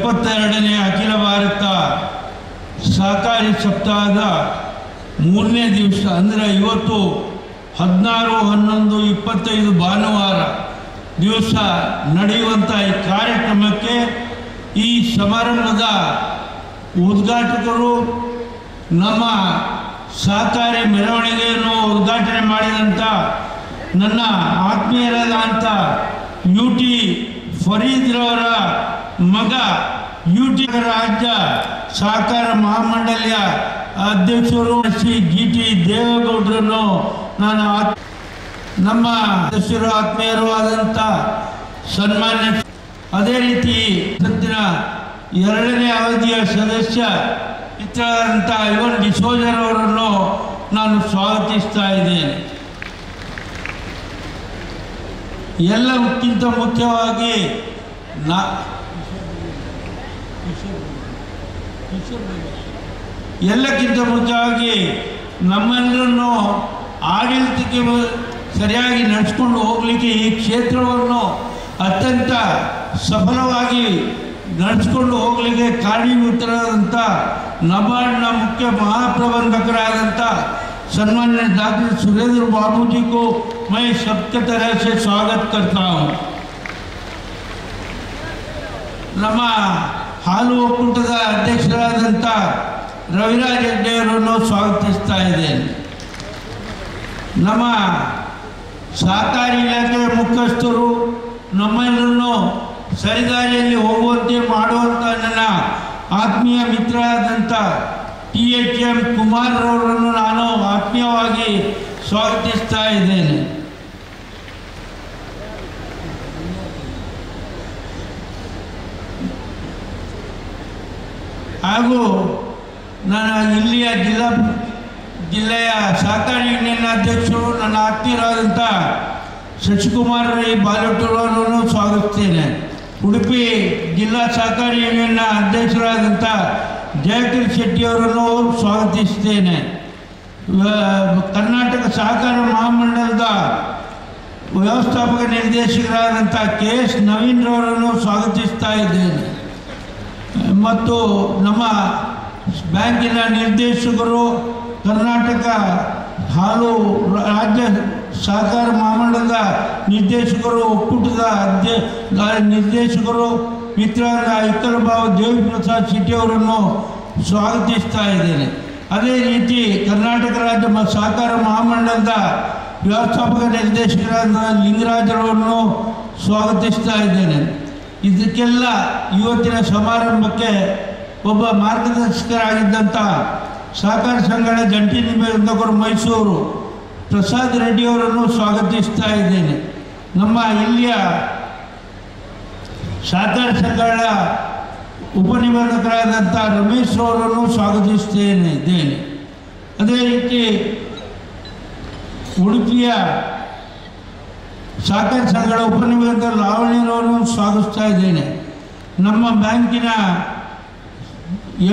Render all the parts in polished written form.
72ನೇ ಅಖಿಲ ಭಾರತ ಸಹಕಾರಿ ಸಪ್ತಾಹದ 3ನೇ ದಿವಸ ಅಂದರೆ ಇವತ್ತು 16/11/25 ಭಾನುವಾರ ದಿವಸ ನಡೆಯುವಂಥ ಈ ಕಾರ್ಯಕ್ರಮಕ್ಕೆ ಈ ಸಮಾರಂಭದ ಉದ್ಘಾಟಕರು ನಮ್ಮ ಸಹಕಾರಿ ಮೆರವಣಿಗೆಯನ್ನು ಉದ್ಘಾಟನೆ ಮಾಡಿದಂಥ ನನ್ನ ಆತ್ಮೀಯರಾದಂಥ UT ಫರೀದ್ರವರ ಮಗ UT ರಾಜ್ಯ ಸಹಕಾರ ಮಹಾಮಂಡಳಿಯ ಅಧ್ಯಕ್ಷರು ಶ್ರೀ GT ದೇವೇಗೌಡರನ್ನು ನಾನು ನಮ್ಮ ಸದಸ್ಯರು ಆತ್ಮೀಯರು ಆದಂಥ ಸನ್ಮಾನ್ಯ ಅದೇ ರೀತಿ ಸತ್ತಿನ 2ನೇ ಅವಧಿಯ ಸದಸ್ಯ ಮಿತ್ರರಾದಂಥ ಇವನ್ ಡಿಸೋಜರ್ ಅವರನ್ನು ನಾನು ಸ್ವಾಗತಿಸ್ತಾ ಇದ್ದೇನೆ. ಎಲ್ಲಕ್ಕಿಂತ ಮುಖ್ಯವಾಗಿ ನಮ್ಮೆಲ್ಲರನ್ನು ಆಡಳಿತಕ್ಕೆ ಸರಿಯಾಗಿ ನಡೆಸ್ಕೊಂಡು ಹೋಗಲಿಕ್ಕೆ ಈ ಕ್ಷೇತ್ರವನ್ನು ಅತ್ಯಂತ ಸಫಲವಾಗಿ ನಡೆಸ್ಕೊಂಡು ಹೋಗಲಿಕ್ಕೆ ಕಾರಣೀಭೂತರಾದಂಥ ನಬಾರ್ಡ್ನ ಮುಖ್ಯ ಮಹಾಪ್ರಬಂಧಕರಾದಂಥ सम्मान्य डॉक्टर सुरेंद्र बाबू जी को मैं सबके तरह से स्वागत करता हूँ. ನಮ್ಮ ಹಾಲು ಒಕ್ಕೂಟದ ಅಧ್ಯಕ್ಷರಾದಂಥ ರವಿರಾಜ್ ಹೆಗ್ಡೆ ಅವರನ್ನು ಸ್ವಾಗತಿಸ್ತಾ ಇದ್ದೇನೆ. ನಮ್ಮ ಸಹಕಾರಿ ಇಲಾಖೆಯ ಮುಖ್ಯಸ್ಥರು ನಮ್ಮೆಲ್ಲರನ್ನು ಸರಿದಾರಿಯಲ್ಲಿ ಹೋಗುವಂತೆ ಮಾಡುವಂಥ ನನ್ನ ಆತ್ಮೀಯ ಮಿತ್ರರಾದಂಥ THM ಕುಮಾರ್ ಅವರನ್ನು ನಾನು ಆತ್ಮೀಯವಾಗಿ ಸ್ವಾಗತಿಸ್ತಾ ಇದ್ದೇನೆ. ಹಾಗೂ ನಾನು ಇಲ್ಲಿಯ ಜಿಲ್ಲೆಯ ಸಹಕಾರಿ ಯೂನಿಯನ್ ಅಧ್ಯಕ್ಷರು ನನ್ನ ಆತ್ಮೀಯರಾದಂಥ ಶಶಿಕುಮಾರ್ ರೈ ಬಾಲಟೂರು ಅವರನ್ನು ಸ್ವಾಗತಿಸ್ತೇನೆ. ಉಡುಪಿ ಜಿಲ್ಲಾ ಸಹಕಾರಿ ಯೂನಿಯನ್ನ ಅಧ್ಯಕ್ಷರಾದಂಥ ಜಯಕೀರ್ ಶೆಟ್ಟಿ ಅವರನ್ನು ಸ್ವಾಗತಿಸುತ್ತೇನೆ. ಕರ್ನಾಟಕ ಸಹಕಾರ ಮಹಾಮಂಡಲದ ವ್ಯವಸ್ಥಾಪಕ ನಿರ್ದೇಶಕರಾದಂಥ KS ನವೀನ್ರವರನ್ನು ಸ್ವಾಗತಿಸ್ತಾ ಇದ್ದೇನೆ. ಮತ್ತು ನಮ್ಮ ಬ್ಯಾಂಕಿನ ನಿರ್ದೇಶಕರು, ಕರ್ನಾಟಕ ಹಾಲು ರಾಜ್ಯ ಸಹಕಾರ ಮಹಾಮಂಡಲದ ನಿರ್ದೇಶಕರು, ಒಕ್ಕೂಟದ ನಿರ್ದೇಶಕರು ಮಿತ್ರರಾದ ಇಕ್ಕಲಬಾವು ದೇವಿ ಪ್ರಸಾದ್ ಶೆಟ್ಟಿ ಅವರನ್ನು ಸ್ವಾಗತಿಸ್ತಾ ಇದ್ದೇನೆ. ಅದೇ ರೀತಿ ಕರ್ನಾಟಕ ರಾಜ್ಯ ಸಹಕಾರ ಮಹಾಮಂಡಲದ ವ್ಯವಸ್ಥಾಪಕ ನಿರ್ದೇಶಕರಾದ ಲಿಂಗರಾಜರವರನ್ನು ಸ್ವಾಗತಿಸ್ತಾ ಇದ್ದೇನೆ. ಇದಕ್ಕೆಲ್ಲ ಇವತ್ತಿನ ಸಮಾರಂಭಕ್ಕೆ ಒಬ್ಬ ಮಾರ್ಗದರ್ಶಕರಾಗಿದ್ದಂಥ ಸಹಕಾರ ಸಂಘಗಳ ಜಂಟಿ ನಿಬಂಧಕರು ಮೈಸೂರು ಪ್ರಸಾದ್ ರೆಡ್ಡಿ ಅವರನ್ನು ಸ್ವಾಗತಿಸ್ತಾ ಇದ್ದೇನೆ. ನಮ್ಮ ಇಲ್ಲಿಯ ಸಹಕಾರ ಸಂಘಗಳ ಉಪನಿಬಂಧಕರಾದಂಥ ರಮೇಶ್ ಅವರನ್ನು ಸ್ವಾಗತಿಸ್ತೇನೆ. ಅದೇ ರೀತಿ ಉಡುಪಿಯ ಸಹಕಾರ ಸಂಘಗಳ ಉಪನಿಬಂಧಕ ಲಾವಣ್ಯರವರನ್ನು ಸ್ವಾಗತಿಸ್ತಾ ಇದ್ದೇನೆ. ನಮ್ಮ ಬ್ಯಾಂಕಿನ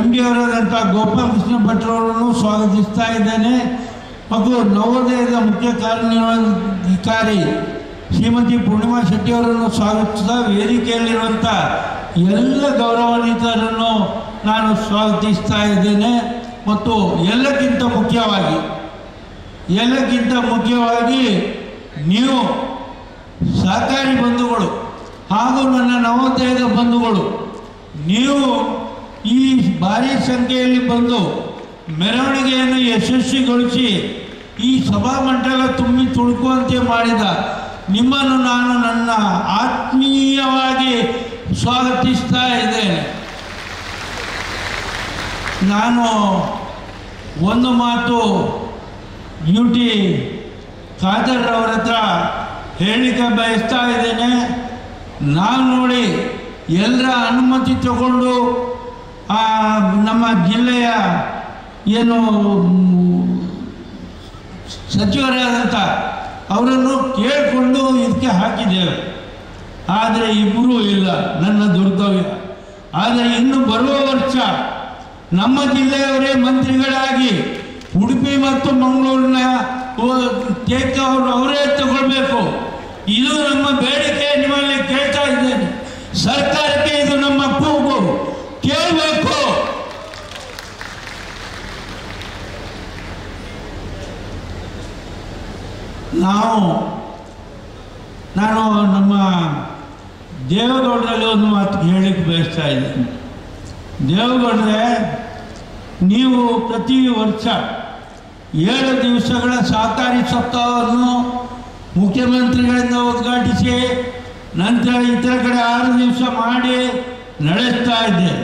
MD ಅವರಾದಂಥ ಗೋಪಾಲಕೃಷ್ಣ ಭಟ್ರವರನ್ನು ಸ್ವಾಗತಿಸ್ತಾ ಇದ್ದೇನೆ. ಹಾಗೂ ನವೋದಯದ ಮುಖ್ಯ ಕಾರ್ಯನಿರ್ವಹಣಾಧಿಕಾರಿ ಶ್ರೀಮತಿ ಪೂರ್ಣಿಮಾ ಶೆಟ್ಟಿ ಅವರನ್ನು ಸ್ವಾಗತಿಸ್ತಾ ವೇದಿಕೆಯಲ್ಲಿರುವಂಥ ಎಲ್ಲ ಗೌರವಾನ್ವಿತರನ್ನು ನಾನು ಸ್ವಾಗತಿಸ್ತಾ ಇದ್ದೇನೆ. ಮತ್ತು ಎಲ್ಲಕ್ಕಿಂತ ಮುಖ್ಯವಾಗಿ ನೀವು ಸಹಕಾರಿ ಬಂಧುಗಳು ಹಾಗೂ ನನ್ನ ನವೋದಯದ ಬಂಧುಗಳು, ನೀವು ಈ ಭಾರೀ ಸಂಖ್ಯೆಯಲ್ಲಿ ಬಂದು ಮೆರವಣಿಗೆಯನ್ನು ಯಶಸ್ವಿಗೊಳಿಸಿ ಈ ಸಭಾಮಂಟಪ ತುಂಬಿ ತುಳುಕುವಂತೆ ಮಾಡಿದ ನಿಮ್ಮನ್ನು ನಾನು ನನ್ನ ಆತ್ಮೀಯವಾಗಿ ಸ್ವಾಗತಿಸ್ತಾ ಇದ್ದೇನೆ. ನಾನು ಒಂದು ಮಾತು UT ಖಾದರ್ ಅವರ ಹತ್ರ ಹೇಳಲಿಕ್ಕೆ ಬಯಸ್ತಾ ಇದ್ದೇನೆ. ನಾವು ನೋಡಿ ಎಲ್ಲರ ಅನುಮತಿ ತಗೊಂಡು ನಮ್ಮ ಜಿಲ್ಲೆಯ ಏನು ಸಚಿವರಾದಂಥ ಅವರನ್ನು ಕೇಳಿಕೊಂಡು ಇದಕ್ಕೆ ಹಾಕಿದ್ದೇವೆ. ಆದರೆ ಇಬ್ಬರೂ ಇಲ್ಲ, ನನ್ನ ದುರ್ದವ್ಯ. ಆದರೆ ಇನ್ನು ಬರುವ ವರ್ಷ ನಮ್ಮ ಜಿಲ್ಲೆಯವರೇ ಮಂತ್ರಿಗಳಾಗಿ ಉಡುಪಿ ಮತ್ತು ಮಂಗಳೂರಿನ ಟೇಕ್ ಅವರೇ ತಗೊಳ್ಬೇಕು. ಇದು ನಮ್ಮ ಬೇಡಿಕೆ ನಿಮ್ಮಲ್ಲಿ ಕೇಳ್ತಾ ಇದ್ದೇನೆ. ಸರ್ಕಾರಕ್ಕೆ ಇದು ನಮ್ಮ ಕೂಗು. ನಾನು ನಮ್ಮ ದೇವೇಗೌಡರಲ್ಲಿ ಒಂದು ಮಾತು ಹೇಳಲಿಕ್ಕೆ ಬಯಸ್ತಾ ಇದ್ದೀನಿ. ದೇವೇಗೌಡರೇ, ನೀವು ಪ್ರತಿ ವರ್ಷ 7 ದಿವಸಗಳ ಸಹಕಾರಿ ಸಪ್ತಾಹವನ್ನು ಮುಖ್ಯಮಂತ್ರಿಗಳಿಂದ ಉದ್ಘಾಟಿಸಿ ನಂತರ ಇತರ ಕಡೆ 6 ದಿವಸ ಮಾಡಿ ನಡೆಸ್ತಾ ಇದ್ದೆ.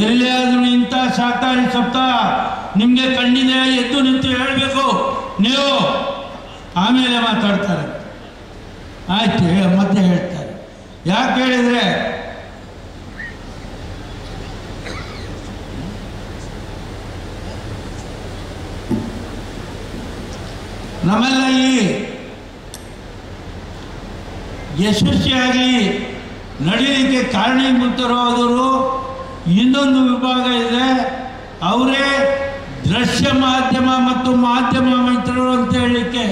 ಎಲ್ಲಿಯಾದರೂ ಇಂಥ ಸಹಕಾರಿ ಸಪ್ತಾಹ ನಿಮಗೆ ಕಂಡಿದೆ, ಎದ್ದು ನಿಂತು ಹೇಳಬೇಕು ನೀವು. ಆಮೇಲೆ ಮಾತಾಡ್ತಾರೆ, ಆಯ್ತು ಮತ್ತೆ ಹೇಳ್ತಾರೆ. ಯಾಕೆ ಹೇಳಿದರೆ, ನಮ್ಮೆಲ್ಲ ಈ ಯಶಸ್ವಿಯಾಗಿ ನಡೀಲಿಕ್ಕೆ ಕಾರಣೀಭೂತರಾದರು ಇನ್ನೊಂದು ವಿಭಾಗ ಇದೆ. ಅವರೇ ದೃಶ್ಯ ಮಾಧ್ಯಮ ಮತ್ತು ಮಾಧ್ಯಮ ಮಿತ್ರರು ಅಂತ ಹೇಳಲಿಕ್ಕೆ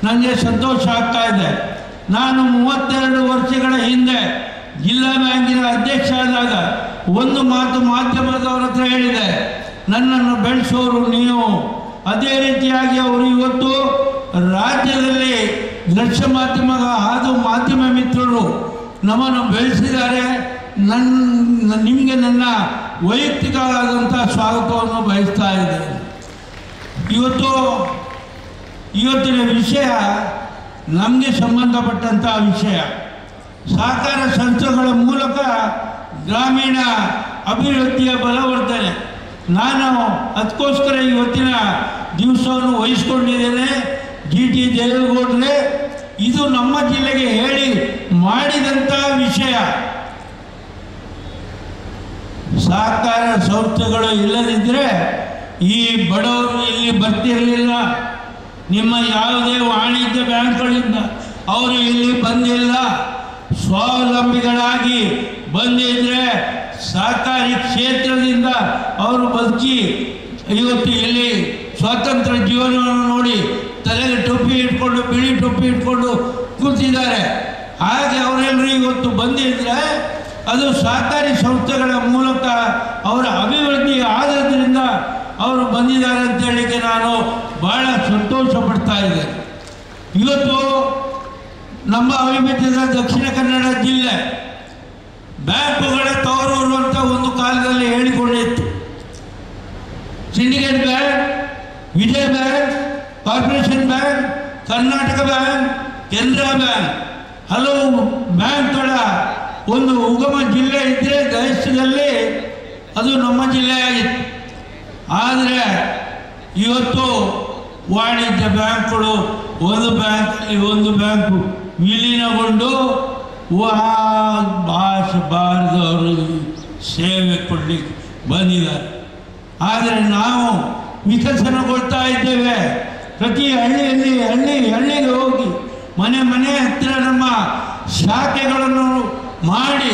ನನಗೆ ಸಂತೋಷ ಆಗ್ತಾ ಇದೆ. ನಾನು 32 ವರ್ಷಗಳ ಹಿಂದೆ ಜಿಲ್ಲಾ ಬ್ಯಾಂಕಿನ ಅಧ್ಯಕ್ಷ ಆದಾಗ ಒಂದು ಮಾತು ಮಾಧ್ಯಮದವ್ರ ಹತ್ರ ಹೇಳಿದೆ, ನನ್ನನ್ನು ಬೆಳೆಸೋರು ನೀವು. ಅದೇ ರೀತಿಯಾಗಿ ಅವರು ಇವತ್ತು ರಾಜ್ಯದಲ್ಲಿ ದೃಶ್ಯ ಮಾಧ್ಯಮ ಹಾಗೂ ಮಾಧ್ಯಮ ಮಿತ್ರರು ನಮ್ಮನ್ನು ಬೆಳೆಸಿದ್ದಾರೆ. ನಿಮಗೆ ನನ್ನ ವೈಯಕ್ತಿಕವಾದಂಥ ಸ್ವಾಗತವನ್ನು ಬಯಸ್ತಾ ಇದ್ದೇನೆ. ಇವತ್ತಿನ ವಿಷಯ ನಮಗೆ ಸಂಬಂಧಪಟ್ಟಂಥ ವಿಷಯ. ಸಹಕಾರ ಸಂಸ್ಥೆಗಳ ಮೂಲಕ ಗ್ರಾಮೀಣ ಅಭಿವೃದ್ಧಿಯ ಬಲವರ್ಧನೆ. ನಾನು ಅದಕ್ಕೋಸ್ಕರ ಇವತ್ತಿನ ದಿವಸವನ್ನು ವಹಿಸ್ಕೊಂಡಿದ್ದೇನೆ. GT ದೇವೇಗೌಡರೇ, ಇದು ನಮ್ಮ ಜಿಲ್ಲೆಗೆ ಹೇಳಿ ಮಾಡಿದಂಥ ವಿಷಯ. ಸಹಕಾರ ಸಂಸ್ಥೆಗಳು ಇಲ್ಲದಿದ್ದರೆ ಈ ಬಡವರು ಇಲ್ಲಿ ಬರ್ತಿರಲಿಲ್ಲ. ನಿಮ್ಮ ಯಾವುದೇ ವಾಣಿಜ್ಯ ಬ್ಯಾಂಕ್ಗಳಿಂದ ಅವರು ಇಲ್ಲಿ ಬಂದಿಲ್ಲ. ಸ್ವಾವಲಂಬಿಗಳಾಗಿ ಬಂದಿದ್ದರೆ ಸಹಕಾರಿ ಕ್ಷೇತ್ರದಿಂದ ಅವರು ಬದುಕಿ ಇವತ್ತು ಇಲ್ಲಿ ಸ್ವಾತಂತ್ರ್ಯ ಜೀವನವನ್ನು ನೋಡಿ ತಲೆಗೆ ಟೊಪ್ಪಿ ಇಟ್ಕೊಂಡು ಬಿಳಿ ಟೊಪ್ಪಿ ಇಟ್ಕೊಂಡು ಕೂತಿದ್ದಾರೆ. ಹಾಗೆ ಅವರೆಲ್ಲರೂ ಇವತ್ತು ಬಂದಿದ್ದರೆ ಅದು ಸಹಕಾರಿ ಸಂಸ್ಥೆಗಳ ಮೂಲಕ ಅವರ ಅಭಿವೃದ್ಧಿ ಆದದ್ರಿಂದ ಅವರು ಬಂದಿದ್ದಾರೆ ಅಂತ ಹೇಳಿಕ್ಕೆ ನಾನು ಬಹಳ ಸಂತೋಷ ಪಡ್ತಾ ಇದ್ದೇನೆ. ಇವತ್ತು ನಮ್ಮ ಅವಿಭಜಿತ ದಕ್ಷಿಣ ಕನ್ನಡ ಜಿಲ್ಲೆ ಬ್ಯಾಂಕುಗಳ ತವರೂರು ಅಂತ ಒಂದು ಕಾಲದಲ್ಲಿ ಹೇಳಿಕೊಂಡಿತ್ತು. Syndicate Bank, Vijaya Bank, Corporation Bank, Karnataka Bank, Canara Bank, ಹಲವು ಬ್ಯಾಂಕ್ಗಳ ಒಂದು ಉಗಮ ಜಿಲ್ಲೆ ಇದ್ದರೆ ದೇಶದಲ್ಲಿ ಅದು ನಮ್ಮ ಜಿಲ್ಲೆಯಾಗಿತ್ತು. ಆದರೆ ಇವತ್ತು ವಾಣಿಜ್ಯ ಬ್ಯಾಂಕ್ಗಳು ಒಂದು ಬ್ಯಾಂಕು ವಿಲೀನಗೊಂಡು ಬಾರದವರು ಸೇವೆ ಕೊಡಲಿಕ್ಕೆ ಬಂದಿದ್ದಾರೆ. ಆದರೆ ನಾವು ವಿಕಸನಗೊಳ್ತಾ ಇದ್ದೇವೆ. ಪ್ರತಿ ಹಳ್ಳಿಗೆ ಹೋಗಿ ಮನೆ ಹತ್ತಿರ ನಮ್ಮ ಶಾಖೆಗಳನ್ನು ಮಾಡಿ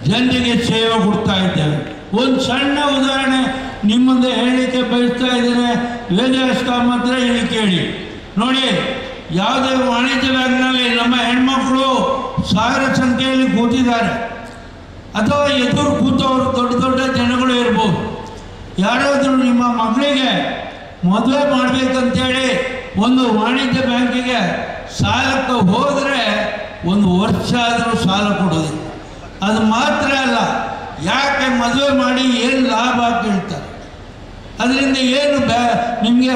ಜನರಿಗೆ ಸೇವೆ ಕೊಡ್ತಾ ಇದ್ದೇವೆ. ಒಂದು ಸಣ್ಣ ಉದಾಹರಣೆ ನಿಮ್ಮ ಮುಂದೆ ಹೇಳಲಿಕ್ಕೆ ಬಯಸ್ತಾ ಇದ್ದೇನೆ. ವೇದವ್ಯಾಸ ಮಾತ್ರ ಹೇಳಿ ಕೇಳಿ ನೋಡಿ. ಯಾವುದೇ ವಾಣಿಜ್ಯ ಬ್ಯಾಂಕ್ನಲ್ಲಿ ನಮ್ಮ ಹೆಣ್ಮಕ್ಳು 1000 ಸಂಖ್ಯೆಯಲ್ಲಿ ಕೂತಿದ್ದಾರೆ, ಅಥವಾ ಎದುರು ಕೂತವರು ದೊಡ್ಡ ಜನಗಳು ಇರ್ಬೋದು. ಯಾರಾದರೂ ನಿಮ್ಮ ಮಕ್ಕಳಿಗೆ ಮದುವೆ ಮಾಡಬೇಕಂತೇಳಿ ಒಂದು ವಾಣಿಜ್ಯ ಬ್ಯಾಂಕಿಗೆ ಸಾಲಕ್ಕೆ ಹೋದರೆ 1 ವರ್ಷ ಆದರೂ ಸಾಲ ಕೊಡೋದಿಲ್ಲ. ಅದು ಮಾತ್ರ ಅಲ್ಲ, ಯಾಕೆ ಮದುವೆ ಮಾಡಿ ಏನು ಲಾಭ ಕೇಳ್ತಾರೆ. ಅದರಿಂದ ಏನು ನಿಮಗೆ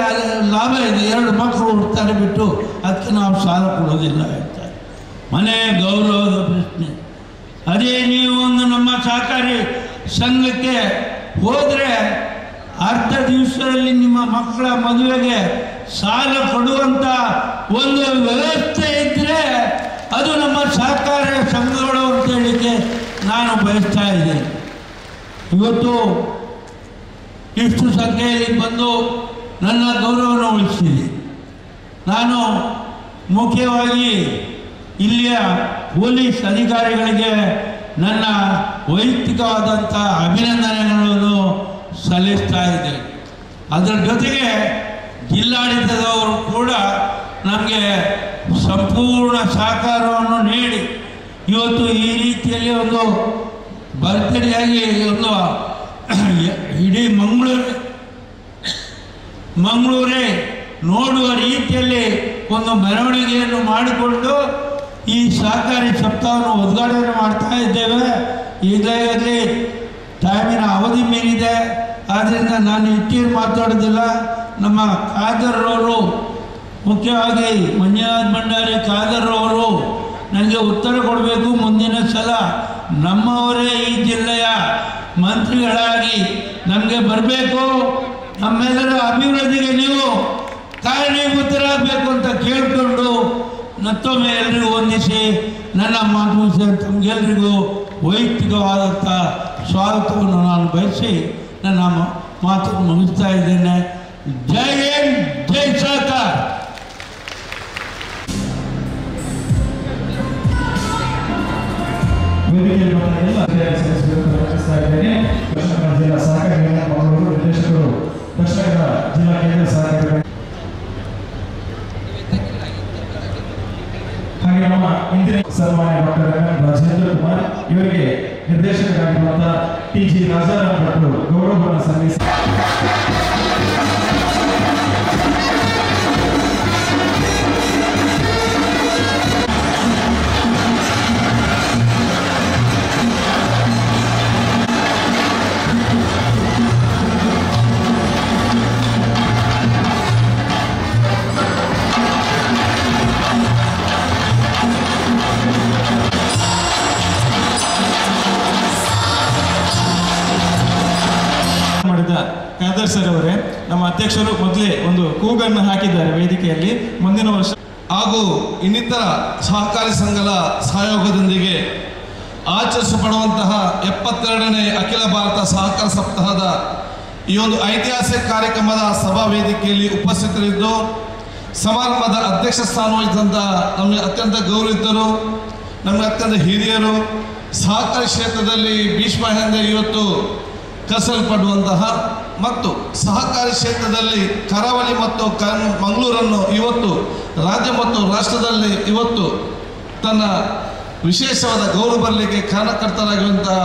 ಲಾಭ ಇದೆ, 2 ಮಕ್ಕಳು ಹುಡ್ತಾರೆ ಬಿಟ್ಟು ಅದಕ್ಕೆ ನಾವು ಸಾಲ ಕೊಡೋದಿಲ್ಲ ಹೇಳ್ತಾರೆ. ಮನೆ ಗೌರವದ ಪ್ರಶ್ನೆ. ಅದೇ ನೀವು ಒಂದು ನಮ್ಮ ಸಹಕಾರಿ ಸಂಘಕ್ಕೆ ಹೋದರೆ ಅರ್ಧ ದಿವಸದಲ್ಲಿ ನಿಮ್ಮ ಮಕ್ಕಳ ಮದುವೆಗೆ ಸಾಲ ಕೊಡುವಂಥ ಒಂದು ವ್ಯವಸ್ಥೆ ಇದ್ದರೆ ಅದು ನಮ್ಮ ಸಹಕಾರ ಸಂಘಗಳು ಅಂತ ಹೇಳಿಕ್ಕೆ ನಾನು ಬಯಸ್ತಾ ಇದ್ದೇನೆ. ಇವತ್ತು ಇಷ್ಟು ಸಂಖ್ಯೆಯಲ್ಲಿ ಬಂದು ನನ್ನ ಗೌರವವನ್ನು ಉಳಿಸಿದೆ. ನಾನು ಮುಖ್ಯವಾಗಿ ಇಲ್ಲಿಯ ಪೊಲೀಸ್ ಅಧಿಕಾರಿಗಳಿಗೆ ನನ್ನ ವೈಯಕ್ತಿಕವಾದಂಥ ಅಭಿನಂದನೆಗಳನ್ನು ಸಲ್ಲಿಸ್ತಾ ಇದ್ದೇನೆ. ಅದರ ಜೊತೆಗೆ ಜಿಲ್ಲಾಡಳಿತದವರು ಕೂಡ ನಮಗೆ ಸಂಪೂರ್ಣ ಸಹಕಾರವನ್ನು ನೀಡಿ ಇವತ್ತು ಈ ರೀತಿಯಲ್ಲಿ ಒಂದು ಭರ್ಜರಿಯಾಗಿ ಒಂದು ಇಡೀ ಮಂಗಳೂರೇ ನೋಡುವ ರೀತಿಯಲ್ಲಿ ಒಂದು ಮೆರವಣಿಗೆಯನ್ನು ಮಾಡಿಕೊಂಡು ಈ ಸಹಕಾರಿ ಸಪ್ತಾಹವನ್ನು ಉದ್ಘಾಟನೆ ಮಾಡ್ತಾ ಇದ್ದೇವೆ. ಈಗಾಗಲೇ ಟೈಮಿನ ಅವಧಿ ಮೀರಿದೆ, ಆದ್ದರಿಂದ ನಾನು ಹೆಚ್ಚಿನ ಮಾತಾಡೋದಿಲ್ಲ. ನಮ್ಮ ಖಾದರ್ರವರು, ಮುಖ್ಯವಾಗಿ ಮಂಜುನಾಥ್ ಭಂಡಾರಿ ಖಾದರ್ರವರು ನನಗೆ ಉತ್ತರ ಕೊಡಬೇಕು. ಮುಂದಿನ ಸಲ ನಮ್ಮವರೇ ಈ ಜಿಲ್ಲೆಯ ಮಂತ್ರಿಗಳಾಗಿ ನಮಗೆ ಬರಬೇಕು, ನಮ್ಮೆಲ್ಲರ ಅಭಿವೃದ್ಧಿಗೆ ನೀವು ಕಾರಣೀಭೂತರಾಗಬೇಕು ಅಂತ ಕೇಳಿಕೊಂಡು ಮತ್ತೊಮ್ಮೆ ಎಲ್ರಿಗೂ ವಂದಿಸಿ ನನ್ನ ಮಾತು ಮುಗಿಸಿ ತಮಗೆಲ್ಲರಿಗೂ ವೈಯಕ್ತಿಕವಾದಂಥ ಸ್ವಾಗತವನ್ನು ನಾನು ಬಯಸಿ ನನ್ನ ಮಾತನ್ನು ಮುಗಿಸ್ತಾ ಇದ್ದೇನೆ. ಜೈ ಹಿಂದ್, ಜೈ ಸಹಕಾರ. ಜಿಲ್ಲಾ ಸಹಕಾರಿ ಮಂಗಳೂರು ನಿರ್ದೇಶಕರು, ದಕ್ಷಿಣ ಜಿಲ್ಲಾ ಕೇಂದ್ರ ಸಹಕಾರಿ, ಹಾಗೆ ನಮ್ಮ ಇಂದಿನ ಸನ್ಮಾನ್ಯ ಡಾಕ್ಟರ್ ರಾಜೇಂದ್ರ ಕುಮಾರ್ ಇವರಿಗೆ ನಿರ್ದೇಶಕರಾಗಿರುವಂತಹ TG ರಾಜಾರಾಮ್ ಭಟ್ರು ಗೌರವವನ್ನು ಸಲ್ಲಿಸಿ ಖಾದರ್ ಸರ್ ಅವರೇ, ನಮ್ಮ ಅಧ್ಯಕ್ಷರು ಮೊದಲೇ ಒಂದು ಕೂಗನ್ನು ಹಾಕಿದ್ದಾರೆ ವೇದಿಕೆಯಲ್ಲಿ. ಮುಂದಿನ ವರ್ಷ ಹಾಗೂ ಇನ್ನಿತರ ಸಹಕಾರಿ ಸಂಘಗಳ ಸಹಯೋಗದೊಂದಿಗೆ ಆಚರಿಸಲ್ಪಡುವಂತಹ 72ನೇ ಅಖಿಲ ಭಾರತ ಸಹಕಾರ ಸಪ್ತಾಹದ ಈ ಒಂದು ಐತಿಹಾಸಿಕ ಕಾರ್ಯಕ್ರಮದ ಸಭಾ ವೇದಿಕೆಯಲ್ಲಿ ಉಪಸ್ಥಿತರಿದ್ದು ಸಮಾರಂಭದ ಅಧ್ಯಕ್ಷ ಸ್ಥಾನ ವಹಿಸಿದಂತಹ ನಮಗೆ ಅತ್ಯಂತ ಗೌರವಿತರು, ನಮಗೆ ಅತ್ಯಂತ ಹಿರಿಯರು, ಸಹಕಾರಿ ಕ್ಷೇತ್ರದಲ್ಲಿ ಭೀಷ್ಮ ಎಂದೇ ಇವತ್ತು ಕರೆಸಲ್ಪಡುವಂತಹ ಮತ್ತು ಸಹಕಾರಿ ಕ್ಷೇತ್ರದಲ್ಲಿ ಕರಾವಳಿ ಮತ್ತು ಮಂಗಳೂರನ್ನು ಇವತ್ತು ರಾಜ್ಯ ಮತ್ತು ರಾಷ್ಟ್ರದಲ್ಲಿ ಇವತ್ತು ತನ್ನ ವಿಶೇಷವಾದ ಗೌರವ ಬರಲಿಕ್ಕೆ ಕಾರಣಕರ್ತರಾಗಿರುವಂತಹ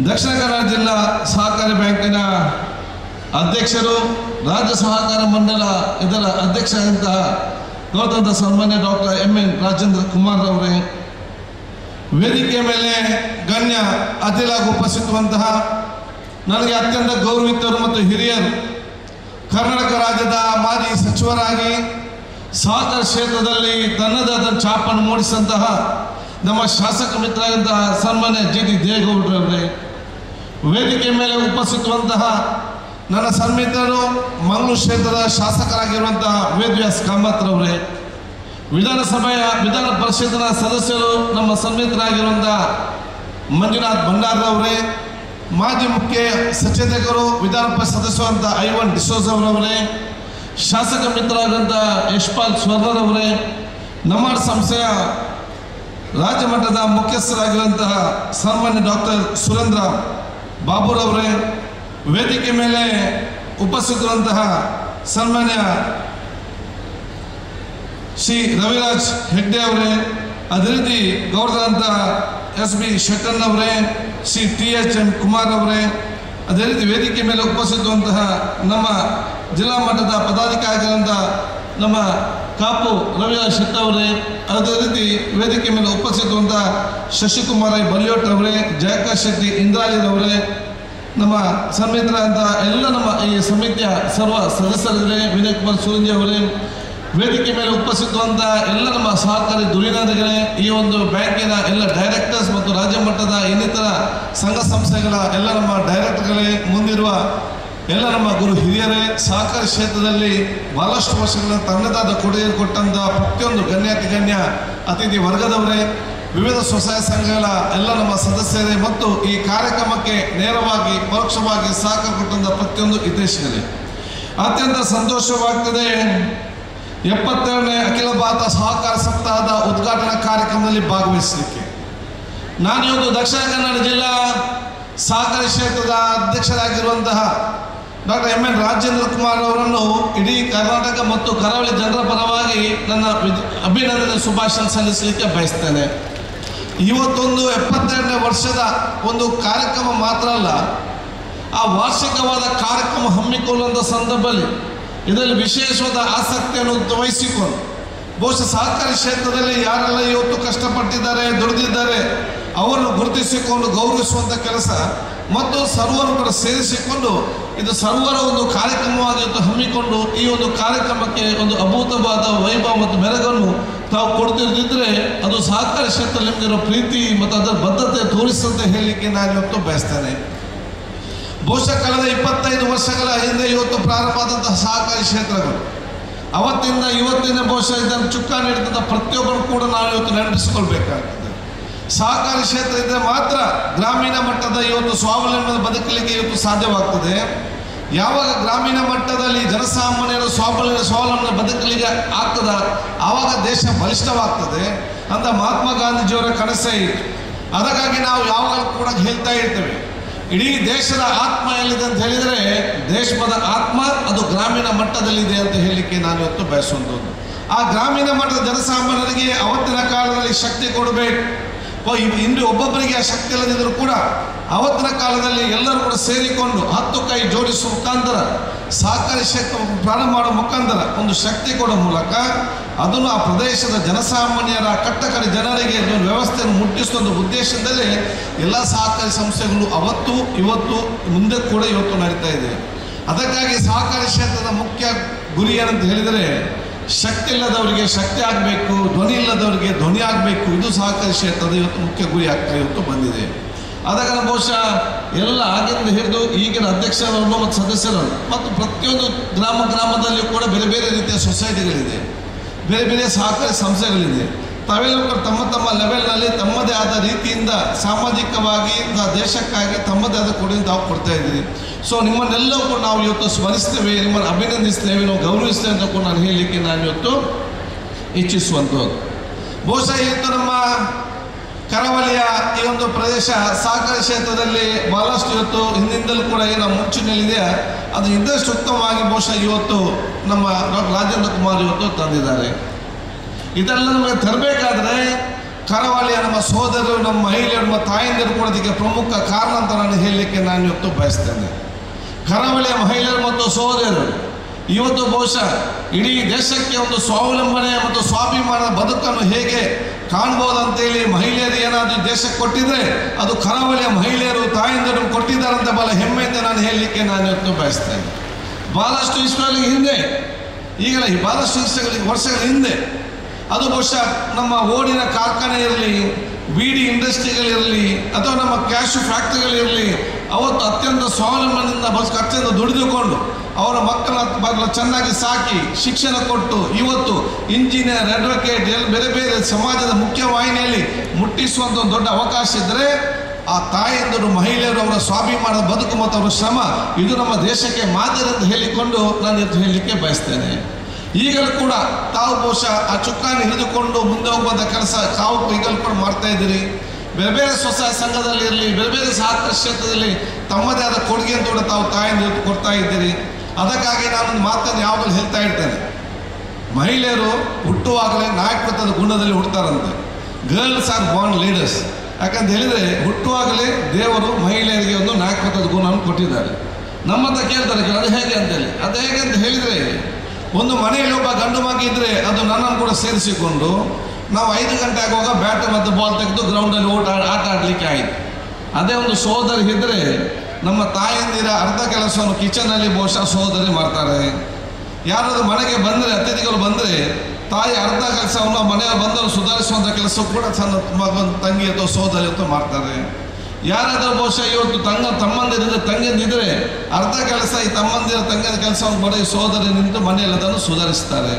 ದಕ್ಷಿಣ ಕನ್ನಡ ಜಿಲ್ಲಾ ಸಹಕಾರಿ ಬ್ಯಾಂಕಿನ ಅಧ್ಯಕ್ಷರು, ರಾಜ್ಯ ಸಹಕಾರ ಮಂಡಳ ಇದರ ಅಧ್ಯಕ್ಷರಾದಂತಹ ಗೌರವಾಂತ ಸನ್ಮಾನ್ಯ ಡಾಕ್ಟರ್ MN ರಾಜೇಂದ್ರ ಕುಮಾರ್ ಅವರೇ, ವೇದಿಕೆ ಮೇಲೆ ಗಣ್ಯ ಅತಿಥಿಯಾಗಿ ಉಪಸ್ಥಿತವಂತಹ ನನಗೆ ಅತ್ಯಂತ ಗೌರವಿತರು ಮತ್ತು ಹಿರಿಯರು, ಕರ್ನಾಟಕ ರಾಜ್ಯದ ಮಾಜಿ ಸಚಿವರಾಗಿ ಸಹಕಾರ ಕ್ಷೇತ್ರದಲ್ಲಿ ತನ್ನದಾದ ಛಾಪನ್ನು ಮೂಡಿಸಿದಂತಹ ನಮ್ಮ ಶಾಸಕ ಮಿತ್ರರಾದಂತಹ ಸನ್ಮಾನ್ಯ GD ದೇವೇಗೌಡರವರೇ, ವೇದಿಕೆ ಮೇಲೆ ಉಪಸ್ಥಿತವಂತಹ ನನ್ನ ಸನ್ಮಿತ್ರರು ಮಂಗಳೂರು ಕ್ಷೇತ್ರದ ಶಾಸಕರಾಗಿರುವಂತಹ ವೇದವ್ಯಾಸ್ ಕಾಮತ್ರವರೇ, ವಿಧಾನ ಪರಿಷತ್ತಿನ ಸದಸ್ಯರು ನಮ್ಮ ಸನ್ಮಿತ್ರರಾಗಿರುವಂತಹ ಮಂಜುನಾಥ್ ಭಂಡಾರರವರೇ, ಮಾಜಿ ಮುಖ್ಯ ಸಚೇತಕರು ವಿಧಾನ ಪರಿಷತ್ ಸದಸ್ಯರಂತ ಐವನ್ ಡಿಸೋಜ್ ಅವರವರೇ, ಶಾಸಕ ಮಿತ್ರರಾದಂಥ ಯಶ್ಪಾಲ್ ಸ್ವರ್ಣರವರೇ, ನಮ್ಮಾಡ್ ಸಂಸ್ಥೆಯ ರಾಜ್ಯ ಮಟ್ಟದ ಮುಖ್ಯಸ್ಥರಾಗಿರುವಂತಹ ಸನ್ಮಾನ್ಯ ಡಾಕ್ಟರ್ ಸುರೇಂದ್ರ ಬಾಬುರವರೇ, ವೇದಿಕೆ ಮೇಲೆ ಉಪಸ್ಥಿತರಂತಹ ಸನ್ಮಾನ್ಯ ಶ್ರೀ ರವಿರಾಜ್ ಹೆಗ್ಡೆ ಅವರೇ, ಅದೇ ರೀತಿ ಗೌರವಾಂತ SB ಶೆಟ್ಟಣ್ಣವರೇ, ಶ್ರೀ THM ಕುಮಾರ್ ಅವರೇ, ಅದೇ ರೀತಿ ವೇದಿಕೆ ಮೇಲೆ ಉಪಸ್ಥಿತವಂತಹ ನಮ್ಮ ಜಿಲ್ಲಾ ಮಟ್ಟದ ಪದಾಧಿಕಾರಿಗಳಂತ ನಮ್ಮ ಕಾಪು ರವಿರಾಜ್ ಶೆಟ್ಟಿ ಅವರೇ, ಅದೇ ರೀತಿ ವೇದಿಕೆ ಮೇಲೆ ಉಪಸ್ಥಿತವಂತಹ ಶಶಿಕುಮಾರ್ ಬಲಿಯೋಟ್ ಅವರೇ, ಜಯಕಾಶ್ ಶೆಟ್ಟಿ ಇಂದ್ರಾಜಿರವರೇ, ನಮ್ಮ ಸಮಿತ್ರ ಅಂತ ಎಲ್ಲ ನಮ್ಮ ಈ ಸಮಿತಿಯ ಸರ್ವ ಸದಸ್ಯರಿದ್ದಾರೆ, ವಿನಯ್ ಕುಮಾರ್ ಸೂರಂಜಿ ಅವರೇ, ವೇದಿಕೆ ಮೇಲೆ ಉಪಸ್ಥಿತವಂತ ಎಲ್ಲ ನಮ್ಮ ಸಹಕಾರಿ ಧುರೀಣಗಳೇ, ಈ ಒಂದು ಬ್ಯಾಂಕಿನ ಎಲ್ಲ ಡೈರೆಕ್ಟರ್ಸ್ ಮತ್ತು ರಾಜ್ಯ ಮಟ್ಟದ ಇನ್ನಿತರ ಸಂಘ ಸಂಸ್ಥೆಗಳ ಎಲ್ಲ ನಮ್ಮ ಡೈರೆಕ್ಟರ್ಗಳೇ, ಮುಂದಿರುವ ಎಲ್ಲ ನಮ್ಮ ಗುರು ಹಿರಿಯರೇ, ಸಹಕಾರಿ ಕ್ಷೇತ್ರದಲ್ಲಿ ಬಹಳಷ್ಟು ವರ್ಷಗಳ ತನ್ನದಾದ ಕೊಡುಗೆ ಕೊಟ್ಟಂಥ ಪ್ರತಿಯೊಂದು ಗಣ್ಯ ಅತಿಥಿ ವರ್ಗದವರೇ, ವಿವಿಧ ಸ್ವಸಹಾಯ ಸಂಘಗಳ ಎಲ್ಲ ನಮ್ಮ ಸದಸ್ಯರೇ ಮತ್ತು ಈ ಕಾರ್ಯಕ್ರಮಕ್ಕೆ ನೇರವಾಗಿ ಪರೋಕ್ಷವಾಗಿ ಸಹಕಾರ ಕೊಟ್ಟಂಥ ಪ್ರತಿಯೊಂದು ಹಿತೈಷಿಗಳೇ, ಅತ್ಯಂತ ಸಂತೋಷವಾಗ್ತದೆ. 72ನೇ ಅಖಿಲ ಭಾರತ ಸಹಕಾರ ಸಪ್ತಾಹದ ಉದ್ಘಾಟನಾ ಕಾರ್ಯಕ್ರಮದಲ್ಲಿ ಭಾಗವಹಿಸಲಿಕ್ಕೆ ನಾನು ಇವತ್ತು ದಕ್ಷಿಣ ಕನ್ನಡ ಜಿಲ್ಲಾ ಸಹಕಾರಿ ಕ್ಷೇತ್ರದ ಅಧ್ಯಕ್ಷರಾಗಿರುವಂತಹ ಡಾಕ್ಟರ್ MN ರಾಜೇಂದ್ರ ಕುಮಾರ್ ಅವರನ್ನು ಇಡೀ ಕರ್ನಾಟಕ ಮತ್ತು ಕರಾವಳಿ ಜನರ ಪರವಾಗಿ ನನ್ನ ಅಭಿನಂದನೆ ಶುಭಾಶಯ ಸಲ್ಲಿಸಲಿಕ್ಕೆ ಬಯಸ್ತೇನೆ. ಇವತ್ತೊಂದು 72ನೇ ವರ್ಷದ ಒಂದು ಕಾರ್ಯಕ್ರಮ ಮಾತ್ರ ಅಲ್ಲ, ಆ ವಾರ್ಷಿಕವಾದ ಕಾರ್ಯಕ್ರಮ ಹಮ್ಮಿಕೊಳ್ಳುವಂಥ ಸಂದರ್ಭದಲ್ಲಿ ಇದರಲ್ಲಿ ವಿಶೇಷವಾದ ಆಸಕ್ತಿಯನ್ನು ವಹಿಸಿಕೊಂಡು ಬಹುಶಃ ಸಹಕಾರಿ ಕ್ಷೇತ್ರದಲ್ಲಿ ಯಾರೆಲ್ಲ ಇವತ್ತು ಕಷ್ಟಪಟ್ಟಿದ್ದಾರೆ, ದುಡಿದಿದ್ದಾರೆ ಅವರನ್ನು ಗುರುತಿಸಿಕೊಂಡು ಗೌರವಿಸುವಂಥ ಕೆಲಸ ಮತ್ತು ಸರ್ವರು ಕೂಡ ಸೇರಿಸಿಕೊಂಡು ಇದು ಸರ್ವರ ಒಂದು ಕಾರ್ಯಕ್ರಮವಾಗಿ ಹಮ್ಮಿಕೊಂಡು ಈ ಒಂದು ಕಾರ್ಯಕ್ರಮಕ್ಕೆ ಒಂದು ಅಭೂತವಾದ ವೈಭವ ಮತ್ತು ಮೆರಗನ್ನು ತಾವು ಕೊಡ್ತಿರ್ದಿದ್ರೆ ಅದು ಸಹಕಾರಿ ಕ್ಷೇತ್ರದಲ್ಲಿ ನಿಮಗಿರೋ ಪ್ರೀತಿ ಮತ್ತು ಅದರ ಬದ್ಧತೆ ತೋರಿಸುತ್ತೆ ಹೇಳಲಿಕ್ಕೆ ನಾನು ಇವತ್ತು ಬಯಸ್ತೇನೆ. ಬಹುಶಃ ಕಳೆದ 25 ವರ್ಷಗಳ ಹಿಂದೆ ಇವತ್ತು ಪ್ರಾರಂಭ ಆದಂತಹ ಸಹಕಾರಿ ಕ್ಷೇತ್ರಗಳು ಅವತ್ತಿಂದ ಇವತ್ತಿನ ಬಹುಶಃ ಇದನ್ನು ಚುಕ್ಕಾಣಿ ಹಿಡಿದಂಥ ಪ್ರತಿಯೊಬ್ಬರು ಕೂಡ ನಾವು ಇವತ್ತು ನೆನಪಿಸಿಕೊಳ್ಬೇಕಾಗ್ತದೆ. ಸಹಕಾರಿ ಕ್ಷೇತ್ರ ಇದ್ದರೆ ಮಾತ್ರ ಗ್ರಾಮೀಣ ಮಟ್ಟದ ಇವತ್ತು ಸ್ವಾವಲಂಬನೆ ಬದುಕಲಿಕ್ಕೆ ಇವತ್ತು ಸಾಧ್ಯವಾಗ್ತದೆ. ಯಾವಾಗ ಗ್ರಾಮೀಣ ಮಟ್ಟದಲ್ಲಿ ಜನಸಾಮಾನ್ಯರು ಸ್ವಾವಲಂಬನೆ ಬದುಕಲಿಕ್ಕೆ ಆಗ್ತದ ಆವಾಗ ದೇಶ ಬಲಿಷ್ಠವಾಗ್ತದೆ ಅಂತ ಮಹಾತ್ಮ ಗಾಂಧೀಜಿಯವರ ಕನಸೇ ಇತ್ತು. ಅದಕ್ಕಾಗಿ ನಾವು ಯಾವಾಗಲೂ ಕೂಡ ಹೇಳ್ತಾ ಇರ್ತೇವೆ, ಇಡೀ ದೇಶದ ಆತ್ಮ ಎಲ್ಲಿದೆ ಅಂತ ಹೇಳಿದರೆ ದೇಶದ ಆತ್ಮ ಅದು ಗ್ರಾಮೀಣ ಮಟ್ಟದಲ್ಲಿದೆ ಅಂತ ಹೇಳಲಿಕ್ಕೆ ನಾನು ಇವತ್ತು ಬಯಸುವಂಥದ್ದು. ಆ ಗ್ರಾಮೀಣ ಮಟ್ಟದ ಜನಸಾಮಾನ್ಯರಿಗೆ ಅವತ್ತಿನ ಕಾಲದಲ್ಲಿ ಶಕ್ತಿ ಕೊಡಬೇಕು. ಇಂದು ಒಬ್ಬೊಬ್ಬರಿಗೆ ಆ ಶಕ್ತಿ ಇಲ್ಲದಿದ್ದರೂ ಕೂಡ ಅವತ್ತಿನ ಕಾಲದಲ್ಲಿ ಎಲ್ಲರೂ ಕೂಡ ಸೇರಿಕೊಂಡು 10 ಕೈ ಜೋಡಿಸುವ ಮುಖಾಂತರ ಸಹಕಾರಿ ಕ್ಷೇತ್ರ ಪ್ರಾರಂಭ ಮಾಡುವ ಮುಖಾಂತರ ಒಂದು ಶಕ್ತಿ ಕೊಡುವ ಮೂಲಕ ಅದನ್ನು ಆ ಪ್ರದೇಶದ ಜನಸಾಮಾನ್ಯರ ಕಟ್ಟಕಡೆ ಜನರಿಗೆ ಒಂದು ವ್ಯವಸ್ಥೆಯನ್ನು ಮುಟ್ಟಿಸುವ ಒಂದು ಉದ್ದೇಶದಲ್ಲಿ ಎಲ್ಲ ಸಹಕಾರಿ ಸಂಸ್ಥೆಗಳು ಅವತ್ತು ಇವತ್ತು ಮುಂದೆ ಕೂಡ ಇವತ್ತು ನಡೀತಾ ಇದೆ. ಅದಕ್ಕಾಗಿ ಸಹಕಾರಿ ಕ್ಷೇತ್ರದ ಮುಖ್ಯ ಗುರಿ ಏನಂತ ಹೇಳಿದರೆ ಶಕ್ತಿ ಇಲ್ಲದವರಿಗೆ ಶಕ್ತಿ ಆಗಬೇಕು, ಧ್ವನಿ ಇಲ್ಲದವರಿಗೆ ಧ್ವನಿ ಆಗಬೇಕು. ಇದು ಸಹಕಾರಿ ಕ್ಷೇತ್ರದ ಇವತ್ತು ಮುಖ್ಯ ಗುರಿ ಆಗ್ತಾ ಇವತ್ತು ಬಂದಿದೆ. ಅದಕ್ಕೆ ಬಹುಶಃ ಎಲ್ಲ ಆಗಿಂದ ಹಿಡಿದು ಈಗಿನ ಅಧ್ಯಕ್ಷರನ್ನು ಮತ್ತು ಸದಸ್ಯರನ್ನು ಮತ್ತು ಪ್ರತಿಯೊಂದು ಗ್ರಾಮದಲ್ಲಿ ಕೂಡ ಬೇರೆ ಬೇರೆ ರೀತಿಯ ಸೊಸೈಟಿಗಳಿದೆ, ಬೇರೆ ಬೇರೆ ಸಹಕಾರಿ ಸಂಸ್ಥೆಗಳಿದೆ. ತಾವೆಲ್ಲರೂ ತಮ್ಮ ತಮ್ಮ ಲೆವೆಲ್ನಲ್ಲಿ ತಮ್ಮದೇ ಆದ ರೀತಿಯಿಂದ ಸಾಮಾಜಿಕವಾಗಿ ದೇಶಕ್ಕಾಗಿ ತಮ್ಮದೇ ಆದ ಕೊಡುಗೆ ತಾವು ಕೊಡ್ತಾ ಇದ್ದೀರಿ. ಸೊ ನಿಮ್ಮನ್ನೆಲ್ಲವೂ ಕೂಡ ನಾವು ಇವತ್ತು ಸ್ಮರಿಸ್ತೇವೆ, ನಿಮ್ಮನ್ನು ಅಭಿನಂದಿಸ್ತೇವೆ, ನಾವು ಗೌರವಿಸ್ತೇವೆ ಅಂತ ಕೂಡ ನಾನು ಹೇಳಲಿಕ್ಕೆ ನಾನು ಇವತ್ತು ಇಚ್ಛಿಸುವಂಥದ್ದು. ಬಹುಶಃ ಇವತ್ತು ನಮ್ಮ ಕರಾವಳಿಯ ಈ ಒಂದು ಪ್ರದೇಶ ಸಹಕಾರಿ ಕ್ಷೇತ್ರದಲ್ಲಿ ಬಹಳಷ್ಟು ಇವತ್ತು ಹಿಂದಿಂದಲೂ ಕೂಡ ಏನು ಮುಂಚೂಣಿಯಲ್ಲಿದೆ ಅದು ಇನ್ನಷ್ಟು ಉತ್ತಮವಾಗಿ ಬಹುಶಃ ಇವತ್ತು ನಮ್ಮ ಡಾಕ್ಟರ್ ರಾಜೇಂದ್ರ ಕುಮಾರ್ ಇವತ್ತು ತಂದಿದ್ದಾರೆ. ಇದೆಲ್ಲ ನಮಗೆ ತರಬೇಕಾದ್ರೆ ಕರಾವಳಿಯ ನಮ್ಮ ಸೋದರರು, ನಮ್ಮ ಮಹಿಳೆಯರು, ನಮ್ಮ ತಾಯಂದಿರು ಕೂಡ ಇದಕ್ಕೆ ಪ್ರಮುಖ ಕಾರಣ ಅಂತ ನಾನು ಹೇಳಲಿಕ್ಕೆ ನಾನು ಇವತ್ತು ಬಯಸ್ತೇನೆ. ಕರಾವಳಿಯ ಮಹಿಳೆಯರು ಮತ್ತು ಸೋದರರು ಇವತ್ತು ಬಹುಶಃ ಇಡೀ ದೇಶಕ್ಕೆ ಒಂದು ಸ್ವಾವಲಂಬನೆ ಮತ್ತು ಸ್ವಾಭಿಮಾನದ ಬದುಕನ್ನು ಹೇಗೆ ಕಾಣ್ಬೋದಂತೇಳಿ ಮಹಿಳೆಯರು ಏನಾದರೂ ದೇಶಕ್ಕೆ ಕೊಟ್ಟಿದ್ರೆ ಅದು ಕರಾವಳಿಯ ಮಹಿಳೆಯರು ತಾಯಂದಿರು ಕೊಟ್ಟಿದ್ದಾರಂತ ಬಹಳ ಹೆಮ್ಮೆಯಿಂದ ನಾನು ಹೇಳಲಿಕ್ಕೆ ನಾನು ಇವತ್ತು ಬಯಸ್ತೇನೆ. ಬಹಳಷ್ಟು ಇಷ್ಟಗಳಿಗೆ ಹಿಂದೆ ಈಗಲೇ ಬಹಳಷ್ಟು ವರ್ಷಗಳ ಹಿಂದೆ ಅದು ಬಹುಶಃ ನಮ್ಮ ಓಡಿನ ಕಾರ್ಖಾನೆ ಇರಲಿ, ಬೀಡಿ ಇಂಡಸ್ಟ್ರಿಗಳಿರಲಿ ಅಥವಾ ನಮ್ಮ ಕ್ಯಾಶು ಫ್ಯಾಕ್ಟ್ರಿಗಳಿರಲಿ ಅವತ್ತು ಅತ್ಯಂತ ಸ್ವಾವಲಂಬನೆಯಿಂದ ಅತ್ಯಂತ ದುಡಿದುಕೊಂಡು ಅವರ ಮಕ್ಕಳ ಚೆನ್ನಾಗಿ ಸಾಕಿ ಶಿಕ್ಷಣ ಕೊಟ್ಟು ಇವತ್ತು ಇಂಜಿನಿಯರ್, ಅಡ್ವೊಕೇಟ್ ಬೇರೆ ಬೇರೆ ಸಮಾಜದ ಮುಖ್ಯವಾಹಿನಿಯಲ್ಲಿ ಮುಟ್ಟಿಸುವಂಥ ಒಂದು ದೊಡ್ಡ ಅವಕಾಶ ಇದ್ದರೆ ಆ ತಾಯಂದಿರು ಮಹಿಳೆಯರು ಅವರ ಸ್ವಾಭಿಮಾನದ ಬದುಕು ಮತ್ತು ಅವರ ಶ್ರಮ ಇದು ನಮ್ಮ ದೇಶಕ್ಕೆ ಮಾದರಿ ಅಂತ ಹೇಳಿಕೊಂಡು ನಾನು ಇವತ್ತು ಹೇಳಲಿಕ್ಕೆ ಬಯಸ್ತೇನೆ. ಈಗಲೂ ಕೂಡ ತಾವು ಬಹುಶಃ ಆ ಚುಕ್ಕಾಣಿ ಹಿಡಿದುಕೊಂಡು ಮುಂದೆ ಹೋಗುವಂಥ ಕೆಲಸ ತಾವು ಈಗಲೂ ಕೂಡ ಮಾಡ್ತಾ ಇದ್ದೀರಿ. ಬೇರೆ ಬೇರೆ ಸ್ವಸಹಾಯ ಸಂಘದಲ್ಲಿ ಇರಲಿ, ಬೇರೆ ಬೇರೆ ಸಹಕಾರಿ ಕ್ಷೇತ್ರದಲ್ಲಿ ತಮ್ಮದೇ ಆದ ಕೊಡುಗೆಯನ್ನು ಕೂಡ ತಾವು ತಾಯಂದಿರು ಕೊಡ್ತಾ ಇದ್ದೀರಿ. ಅದಕ್ಕಾಗಿ ನಾನೊಂದು ಮಾತನ್ನು ಯಾವಾಗಲೂ ಹೇಳ್ತಾ ಇರ್ತೇನೆ, ಮಹಿಳೆಯರು ಹುಟ್ಟುವಾಗಲೇ ನಾಯಕತ್ವದ ಗುಣದಲ್ಲಿ ಹುಡ್ತಾರಂತೆ. Girls are born leaders. ಯಾಕಂತ ಹೇಳಿದರೆ ಹುಟ್ಟುವಾಗಲೇ ದೇವರು ಮಹಿಳೆಯರಿಗೆ ಒಂದು ನಾಯಕತ್ವದ ಗುಣವನ್ನು ಕೊಟ್ಟಿದ್ದಾರೆ. ನಮ್ಮತ್ತ ಕೇಳ್ತಾರೆ ಅದು ಹೇಗೆ ಅಂತೇಳಿ. ಅದು ಹೇಗೆ ಅಂತ ಹೇಳಿದರೆ ಒಂದು ಮನೆಯಲ್ಲಿ ಒಬ್ಬ ಗಂಡು ಮಗ ಇದ್ದರೆ ಅದು ನನ್ನನ್ನು ಕೂಡ ಸೇರಿಸಿಕೊಂಡು ನಾವು 5 ಗಂಟೆ ಆಗುವಾಗ ಬ್ಯಾಟ್ ಮತ್ತು ಬಾಲ್ ತೆಗೆದು ಗ್ರೌಂಡಲ್ಲಿ ಆಟ ಆಡಲಿಕ್ಕೆ ಆಯಿತು. ಅದೇ ಒಂದು ಸೋದರಿ ಇದ್ದರೆ ನಮ್ಮ ತಾಯಂದಿರ ಅರ್ಧ ಕೆಲಸವನ್ನು ಕಿಚನಲ್ಲಿ ಬಹುಶಃ ಸೋದರಿ ಮಾಡ್ತಾರೆ. ಯಾರಾದರೂ ಮನೆಗೆ ಬಂದರೆ ಅತಿಥಿಗಳು ಬಂದರೆ ತಾಯಿ ಅರ್ಧ ಕೆಲಸವನ್ನು ಮನೆಯಲ್ಲಿ ಬಂದರೂ ಸುಧಾರಿಸುವಂಥ ಕೆಲಸ ಕೂಡ ಸಣ್ಣ ಮಗನ ತಂಗಿ ಅಥವಾ ಸೋದರಿ ಅಥವಾ ಮಾಡ್ತಾರೆ. ಯಾರಾದರೂ ಬಹುಶಃ ಇವತ್ತು ತಮ್ಮಂದಿರಿದ್ರೆ ತಂಗಿಯಂದಿದ್ರೆ ಅರ್ಧ ಕೆಲಸ ಈ ತಮ್ಮಂದಿರ ತಂಗಿಯ ಕೆಲಸವನ್ನು ಮಾಡಿ ಸೋದರಿ ನಿಂತು ಮನೆಯಲ್ಲಿ ಅದನ್ನು ಸುಧಾರಿಸ್ತಾರೆ.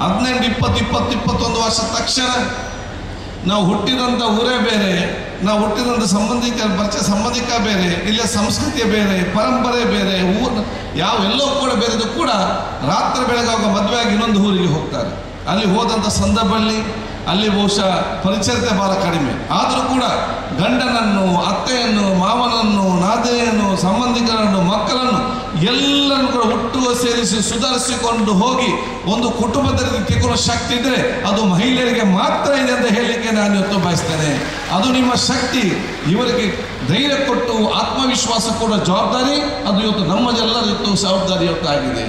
18, 20, 21 ವರ್ಷ ತಕ್ಷಣ ನಾವು ಹುಟ್ಟಿದಂಥ ಊರೇ ಬೇರೆ, ನಾವು ಹುಟ್ಟಿದಂಥ ಸಂಬಂಧಿಕ ಬೇರೆ, ಇಲ್ಲೇ ಸಂಸ್ಕೃತಿ ಬೇರೆ, ಪರಂಪರೆ ಬೇರೆ, ಎಲ್ಲವೂ ಕೂಡ ಬೇರೆದು ಕೂಡ ರಾತ್ರಿ ಬೆಳಗಾಗ ಮದುವೆಯಾಗಿ ಇನ್ನೊಂದು ಊರಿಗೆ ಹೋಗ್ತಾರೆ. ಅಲ್ಲಿ ಹೋದಂಥ ಸಂದರ್ಭದಲ್ಲಿ ಅಲ್ಲಿ ಬಹುಶಃ ಪರಿಚಯತೆ ಭಾಳ ಕಡಿಮೆ. ಆದರೂ ಕೂಡ ಗಂಡನನ್ನು, ಅತ್ತೆಯನ್ನು, ಮಾವನನ್ನು, ನಾದಿನಿಯನ್ನು, ಸಂಬಂಧಿಕರನ್ನು, ಮಕ್ಕಳನ್ನು ಎಲ್ಲರೂ ಕೂಡ ಹುಟ್ಟುವ ಸೇರಿಸಿ ಸುಧಾರಿಸಿಕೊಂಡು ಹೋಗಿ ಒಂದು ಕುಟುಂಬದಲ್ಲಿ ತಿಳ್ಕೊಳ್ಳೋ ಶಕ್ತಿ ಇದ್ದರೆ ಅದು ಮಹಿಳೆಯರಿಗೆ ಮಾತ್ರ ಇದೆ ಅಂತ ಹೇಳಲಿಕ್ಕೆ ನಾನು ಇವತ್ತು ಬಯಸ್ತೇನೆ. ಅದು ನಿಮ್ಮ ಶಕ್ತಿ. ಇವರಿಗೆ ಧೈರ್ಯ ಕೊಟ್ಟು ಆತ್ಮವಿಶ್ವಾಸ ಕೊಡೋ ಜವಾಬ್ದಾರಿ ಅದು ಇವತ್ತು ನಮ್ಮದೆಲ್ಲರ ಇವತ್ತು ಜವಾಬ್ದಾರಿ ಇವತ್ತು ಆಗಿದೆ.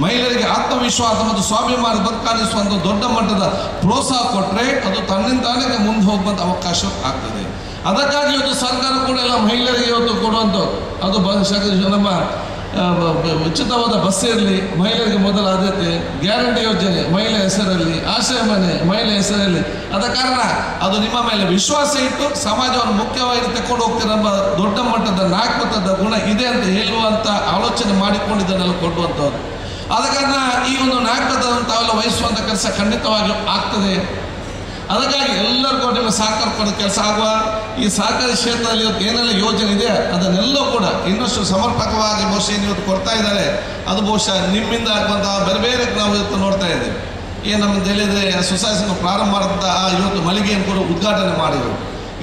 ಮಹಿಳೆಯರಿಗೆ ಆತ್ಮವಿಶ್ವಾಸ ಮತ್ತು ಸ್ವಾಭಿಮಾನ ಬದುಕಾಣಿಸುವಂಥ ದೊಡ್ಡ ಮಟ್ಟದ ಪ್ರೋತ್ಸಾಹ ಕೊಟ್ಟರೆ ಅದು ತನ್ನಿಂದಾನೇ ಮುಂದೆ ಹೋಗುವಂಥ ಅವಕಾಶ ಆಗ್ತದೆ. ಅದಕ್ಕಾಗಿ ಇವತ್ತು ಸರ್ಕಾರ ಕೂಡ ಎಲ್ಲ ಮಹಿಳೆಯರಿಗೆ ಇವತ್ತು ಕೊಡುವಂಥದ್ದು ಅದು ನಮ್ಮ ಉಚಿತವಾದ ಬಸ್ ಇರಲಿ, ಮಹಿಳೆಯರಿಗೆ ಮೊದಲ ಆದ್ಯತೆ, ಗ್ಯಾರಂಟಿ ಯೋಜನೆ ಮಹಿಳೆ ಹೆಸರಲ್ಲಿ, ಆಶ್ರಯ ಮನೆ ಮಹಿಳೆ ಹೆಸರಲ್ಲಿ. ಆದ ಕಾರಣ ಅದು ನಿಮ್ಮ ಮೇಲೆ ವಿಶ್ವಾಸ ಇಟ್ಟು ಸಮಾಜವನ್ನು ಮುಖ್ಯವಾಗಿ ತಗೊಂಡು ಹೋಗ್ತೀರ ದೊಡ್ಡ ಮಟ್ಟದ ನಾಯಕತ್ವದ ಗುಣ ಇದೆ ಅಂತ ಹೇಳುವಂಥ ಆಲೋಚನೆ ಮಾಡಿಕೊಂಡಿದ್ದನ್ನೆಲ್ಲ ಕೊಡುವಂಥದ್ದು. ಆದ ಕಾರಣ ಈ ಒಂದು ನಾಯಕತ್ವವನ್ನು ತಾವೆಲ್ಲ ವಹಿಸುವಂಥ ಕೆಲಸ ಖಂಡಿತವಾಗಿ ಆಗ್ತದೆ. ಅದಕ್ಕಾಗಿ ಎಲ್ಲರಿಗೂ ನಿಮ್ಮ ಸಹಕಾರ ಕೊಡೋ ಕೆಲಸ ಆಗುವ ಈ ಸಹಕಾರಿ ಕ್ಷೇತ್ರದಲ್ಲಿ ಇವತ್ತು ಏನೆಲ್ಲ ಯೋಜನೆ ಇದೆ ಅದನ್ನೆಲ್ಲ ಕೂಡ ಇನ್ನಷ್ಟು ಸಮರ್ಪಕವಾಗಿ ಬಹುಶಃ ಇವತ್ತು ಕೊಡ್ತಾ ಇದ್ದಾರೆ. ಅದು ಬಹುಶಃ ನಿಮ್ಮಿಂದ ಆಗುವಂತಹ ಬೇರೆ ಬೇರೆ ನಾವು ಇವತ್ತು ನೋಡ್ತಾ ಇದ್ದೇವೆ. ಏನು ನಮ್ಮ ಹೇಳಿದರೆ ಸೊಸೈಟಿನ ಪ್ರಾರಂಭ ಮಾಡಿದ ಇವತ್ತು ಮಳಿಗೆಯನ್ನು ಕೂಡ ಉದ್ಘಾಟನೆ ಮಾಡಿದರು.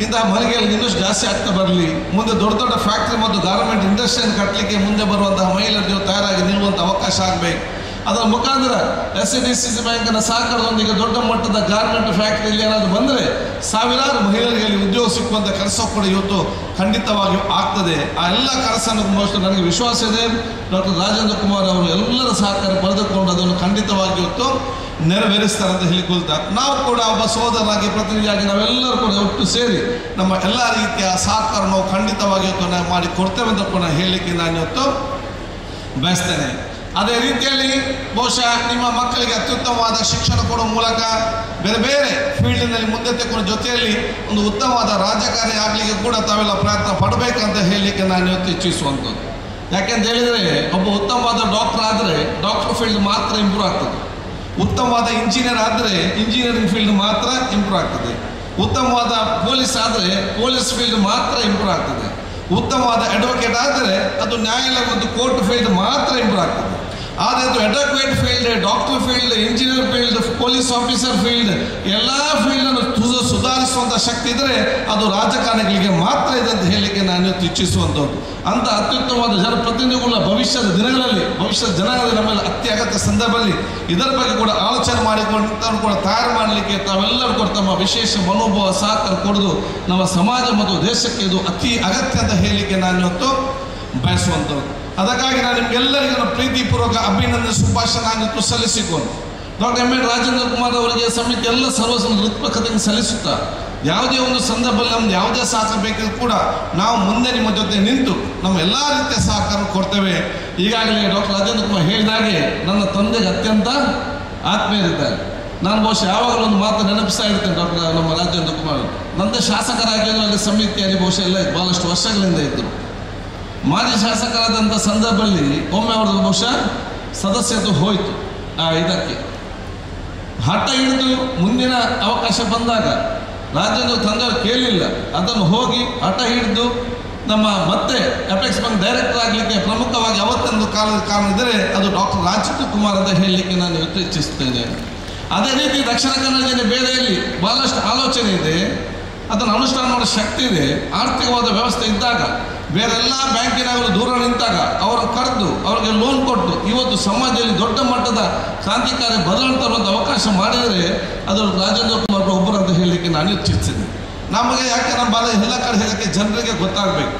ಇಂತಹ ಮಳಿಗೆಯಲ್ಲಿ ಇನ್ನಷ್ಟು ಜಾಸ್ತಿ ಆಗ್ತಾ ಬರಲಿ, ಮುಂದೆ ದೊಡ್ಡ ದೊಡ್ಡ ಫ್ಯಾಕ್ಟ್ರಿ ಮತ್ತು ಗಾರ್ಮೆಂಟ್ ಇಂಡಸ್ಟ್ರಿಯನ್ನು ಕಟ್ಟಲಿಕ್ಕೆ ಮುಂದೆ ಬರುವಂತಹ ಮಹಿಳೆಯರು ತಯಾರಾಗಿ ನಿಲ್ಲುವಂಥ ಅವಕಾಶ ಆಗಬೇಕು. ಅದರ ಮುಖಾಂತರ SCDCC ಬ್ಯಾಂಕಿನ ಸಹಕಾರದೊಂದಿಗೆ ದೊಡ್ಡ ಮಟ್ಟದ ಗಾರ್ಮೆಂಟ್ ಫ್ಯಾಕ್ಟರಿಯಲ್ಲಿ ಏನಾದರೂ ಬಂದರೆ ಸಾವಿರಾರು ಮಹಿಳೆಯರಿಗೆ ಉದ್ಯೋಗ ಸಿಕ್ಕುವಂಥ ಕೆಲಸ ಕೂಡ ಇವತ್ತು ಖಂಡಿತವಾಗಿಯೂ ಆಗ್ತದೆ. ಆ ಎಲ್ಲ ಕೆಲಸವನ್ನು ಮೋಸ್ಟ್ ನನಗೆ ವಿಶ್ವಾಸ ಇದೆ. ಡಾಕ್ಟರ್ ರಾಜೇಂದ್ರ ಕುಮಾರ್ ಅವರು ಎಲ್ಲರ ಸಹಕಾರ ಪಡೆದುಕೊಂಡು ಅದನ್ನು ಖಂಡಿತವಾಗಿ ಇವತ್ತು ನೆರವೇರಿಸ್ತಾರೆ ಅಂತ ಹೇಳಿಕೊಳ್ತಾ, ನಾವು ಕೂಡ ಒಬ್ಬ ಸೋದರನಾಗಿ ಪ್ರತಿನಿಧಿಯಾಗಿ ನಾವೆಲ್ಲರೂ ಕೂಡ ಒಟ್ಟು ಸೇರಿ ನಮ್ಮ ಎಲ್ಲ ರೀತಿಯ ಸಹಕಾರ ನಾವು ಖಂಡಿತವಾಗಿ ಇವತ್ತು ನಾವು ಮಾಡಿ ಕೊಡ್ತೇವೆ ಅಂತ ಕೂಡ ಹೇಳಲಿಕ್ಕೆ ನಾನು ಇವತ್ತು ಬಯಸ್ತೇನೆ. ಅದೇ ರೀತಿಯಲ್ಲಿ ಬಹುಶಃ ನಿಮ್ಮ ಮಕ್ಕಳಿಗೆ ಅತ್ಯುತ್ತಮವಾದ ಶಿಕ್ಷಣ ಕೊಡುವ ಮೂಲಕ ಬೇರೆ ಬೇರೆ ಫೀಲ್ಡ್ನಲ್ಲಿ ಮುಂದೆ ತೆಕ್ಕೊಂಡು ಜೊತೆಯಲ್ಲಿ ಒಂದು ಉತ್ತಮವಾದ ರಾಜಕಾರಣಿ ಆಗಲಿಕ್ಕೆ ಕೂಡ ತಾವೆಲ್ಲ ಪ್ರಯತ್ನ ಪಡಬೇಕಂತ ಹೇಳಲಿಕ್ಕೆ ನಾನು ಇವತ್ತು ಇಚ್ಛಿಸುವಂಥದ್ದು. ಯಾಕೆಂತ ಹೇಳಿದರೆ ಒಬ್ಬ ಉತ್ತಮವಾದ ಡಾಕ್ಟರ್ ಆದರೆ ಡಾಕ್ಟರ್ ಫೀಲ್ಡ್ ಮಾತ್ರ ಇಂಪ್ರೂವ್ ಆಗ್ತದೆ. ಉತ್ತಮವಾದ ಇಂಜಿನಿಯರ್ ಆದರೆ ಇಂಜಿನಿಯರಿಂಗ್ ಫೀಲ್ಡ್ ಮಾತ್ರ ಇಂಪ್ರೂವ್ ಆಗ್ತದೆ. ಉತ್ತಮವಾದ ಪೊಲೀಸ್ ಆದರೆ ಪೊಲೀಸ್ ಫೀಲ್ಡ್ ಮಾತ್ರ ಇಂಪ್ರೂವ್ ಆಗ್ತದೆ. ಉತ್ತಮವಾದ ಅಡ್ವೊಕೇಟ್ ಆದರೆ ಅದು ನ್ಯಾಯಾಲಯ ಮತ್ತು ಕೋರ್ಟ್ ಫೀಲ್ಡ್ ಮಾತ್ರ ಇಂಪ್ರೂವ್ ಆಗ್ತದೆ. ಆದರೆ ಅದು advocate field, doctor field, engineer field, police officer field ಎಲ್ಲ ಫೀಲ್ಡನ್ನು ಸುಧಾರಿಸುವಂಥ ಶಕ್ತಿ ಇದ್ದರೆ ಅದು ರಾಜಕಾರಣಿಗಳಿಗೆ ಮಾತ್ರ ಇದೆ ಅಂತ ಹೇಳಲಿಕ್ಕೆ ನಾನು ಇಚ್ಛಿಸುವಂಥದ್ದು. ಅಂಥ ಅತ್ಯುತ್ತಮವಾದ ಜನಪ್ರತಿನಿಧಿಗಳ ಭವಿಷ್ಯದ ದಿನಗಳಲ್ಲಿ ಭವಿಷ್ಯದ ಜನಗಳಲ್ಲಿ ನಮ್ಮೆಲ್ಲ ಅತ್ಯಗತ್ಯ ಸಂದರ್ಭದಲ್ಲಿ ಇದರ ಬಗ್ಗೆ ಕೂಡ ಆಲೋಚನೆ ಮಾಡಿಕೊಂಡು ಕೂಡ ತಯಾರು ಮಾಡಲಿಕ್ಕೆ ತಾವೆಲ್ಲರೂ ಕೂಡ ತಮ್ಮ ವಿಶೇಷ ಮನೋಭಾವ ಸಹಕಾರ ಕೊಡೋದು ನಮ್ಮ ಸಮಾಜ ಮತ್ತು ದೇಶಕ್ಕೆ ಇದು ಅತಿ ಅಗತ್ಯ ಅಂತ ಹೇಳಲಿಕ್ಕೆ ನಾನು ಇವತ್ತು ಬಯಸುವಂಥದ್ದು. ಅದಕ್ಕಾಗಿ ನಾನು ನಿಮಗೆಲ್ಲರಿಗೂ ಪ್ರೀತಿಪೂರ್ವಕ ಅಭಿನಂದನೆ ಶುಭಾಶಯ ಸಲ್ಲಿಸಿಕೊಂಡು ಡಾಕ್ಟರ್ M.N. ರಾಜೇಂದ್ರ ಕುಮಾರ್ ಅವರಿಗೆ ಸಮಿತಿ ಎಲ್ಲ ಹೃತ್ಪೂರ್ವಕತೆಯನ್ನು ಸಲ್ಲಿಸುತ್ತಾ ಯಾವುದೇ ಒಂದು ಸಂದರ್ಭದಲ್ಲಿ ನಮ್ದು ಯಾವುದೇ ಸಹಕಾರ ಬೇಕಿದ್ರು ಕೂಡ ನಾವು ಮುಂದೆ ನಿಮ್ಮ ಜೊತೆ ನಿಂತು ನಮ್ಮ ಎಲ್ಲ ರೀತಿಯ ಸಹಕಾರ ಕೊಡ್ತೇವೆ. ಈಗಾಗಲೇ ಡಾಕ್ಟರ್ ರಾಜೇಂದ್ರ ಕುಮಾರ್ ಹೇಳಿದಾಗೆ ನನ್ನ ತಂದೆಗೆ ಅತ್ಯಂತ ಆತ್ಮೀಯರಿದ್ದಾರೆ. ನಾನು ಬಹುಶಃ ಯಾವಾಗಲೂ ಒಂದು ಮಾತು ನೆನಪಿಸ್ತಾ ಇರ್ತೇನೆ. ಡಾಕ್ಟರ್ ನಮ್ಮ ರಾಜೇಂದ್ರ ಕುಮಾರ್ ನಂದೇ ಶಾಸಕರಾಗಿದ್ದು ಅಲ್ಲಿ ಸಮಿತಿಯಲ್ಲಿ ಬಹುಶಃ ಎಲ್ಲ ಭಾಳಷ್ಟು ವರ್ಷಗಳಿಂದ ಇದ್ದರು. ಮಾಜಿ ಶಾಸಕರಾದಂಥ ಸಂದರ್ಭದಲ್ಲಿ ಒಮ್ಮೆ ಅವ್ರದ್ದು ಬಹುಶಃ ಸದಸ್ಯತ್ವ ಹೋಯಿತು. ಇದಕ್ಕೆ ಹಠ ಹಿಡಿದು ಮುಂದಿನ ಅವಕಾಶ ಬಂದಾಗ ರಾಜೇಂದ್ರ ತಂದೆಯವರು ಕೇಳಲಿಲ್ಲ, ಅದನ್ನು ಹೋಗಿ ಹಠ ಹಿಡಿದು ನಮ್ಮ ಮತ್ತೆ ಅಪೆಕ್ಸ್ ಬ್ಯಾಂಕ್ ಡೈರೆಕ್ಟರ್ ಆಗಲಿಕ್ಕೆ ಪ್ರಮುಖವಾಗಿ ಅವತ್ತೊಂದು ಕಾರಣ ಇದ್ದರೆ ಅದು ಡಾಕ್ಟರ್ ರಾಜೇಂದ್ರ ಕುಮಾರ್ ಅಂತ ಹೇಳಲಿಕ್ಕೆ ನಾನು ಇವತ್ತು ಇಚ್ಛಿಸ್ತೇನೆ. ಅದೇ ರೀತಿ ದಕ್ಷಿಣ ಕನ್ನಡ ಜಿಲ್ಲೆ ಬೇರೆಯಲ್ಲಿ ಭಾಳಷ್ಟು ಆಲೋಚನೆ ಇದೆ, ಅದನ್ನು ಅನುಷ್ಠಾನ ಮಾಡೋ ಶಕ್ತಿ ಇದೆ. ಆರ್ಥಿಕವಾದ ವ್ಯವಸ್ಥೆ ಇದ್ದಾಗ ಬೇರೆಲ್ಲ ಬ್ಯಾಂಕಿನವರು ದೂರ ನಿಂತಾಗ ಅವರನ್ನು ಕರೆದು ಅವರಿಗೆ ಲೋನ್ ಕೊಟ್ಟು ಇವತ್ತು ಸಮಾಜದಲ್ಲಿ ದೊಡ್ಡ ಮಟ್ಟದ ಕ್ರಾಂತಿಕಾರಿ ಬದಲಾವಣೆ ತರುವಂಥ ಅವಕಾಶ ಮಾಡಿದರೆ ಅದು ರಾಜೇಂದ್ರ ಕುಮಾರ್ ಒಬ್ಬರು ಅಂತ ಹೇಳಲಿಕ್ಕೆ ನಾನು ಇಚ್ಛಿಸ್ತೇನೆ. ನಮಗೆ ಯಾಕೆ ನಮ್ಮ ಎಲ್ಲ ಕಡೆ ಹೇಳೋಕ್ಕೆ ಜನರಿಗೆ ಗೊತ್ತಾಗಬೇಕು.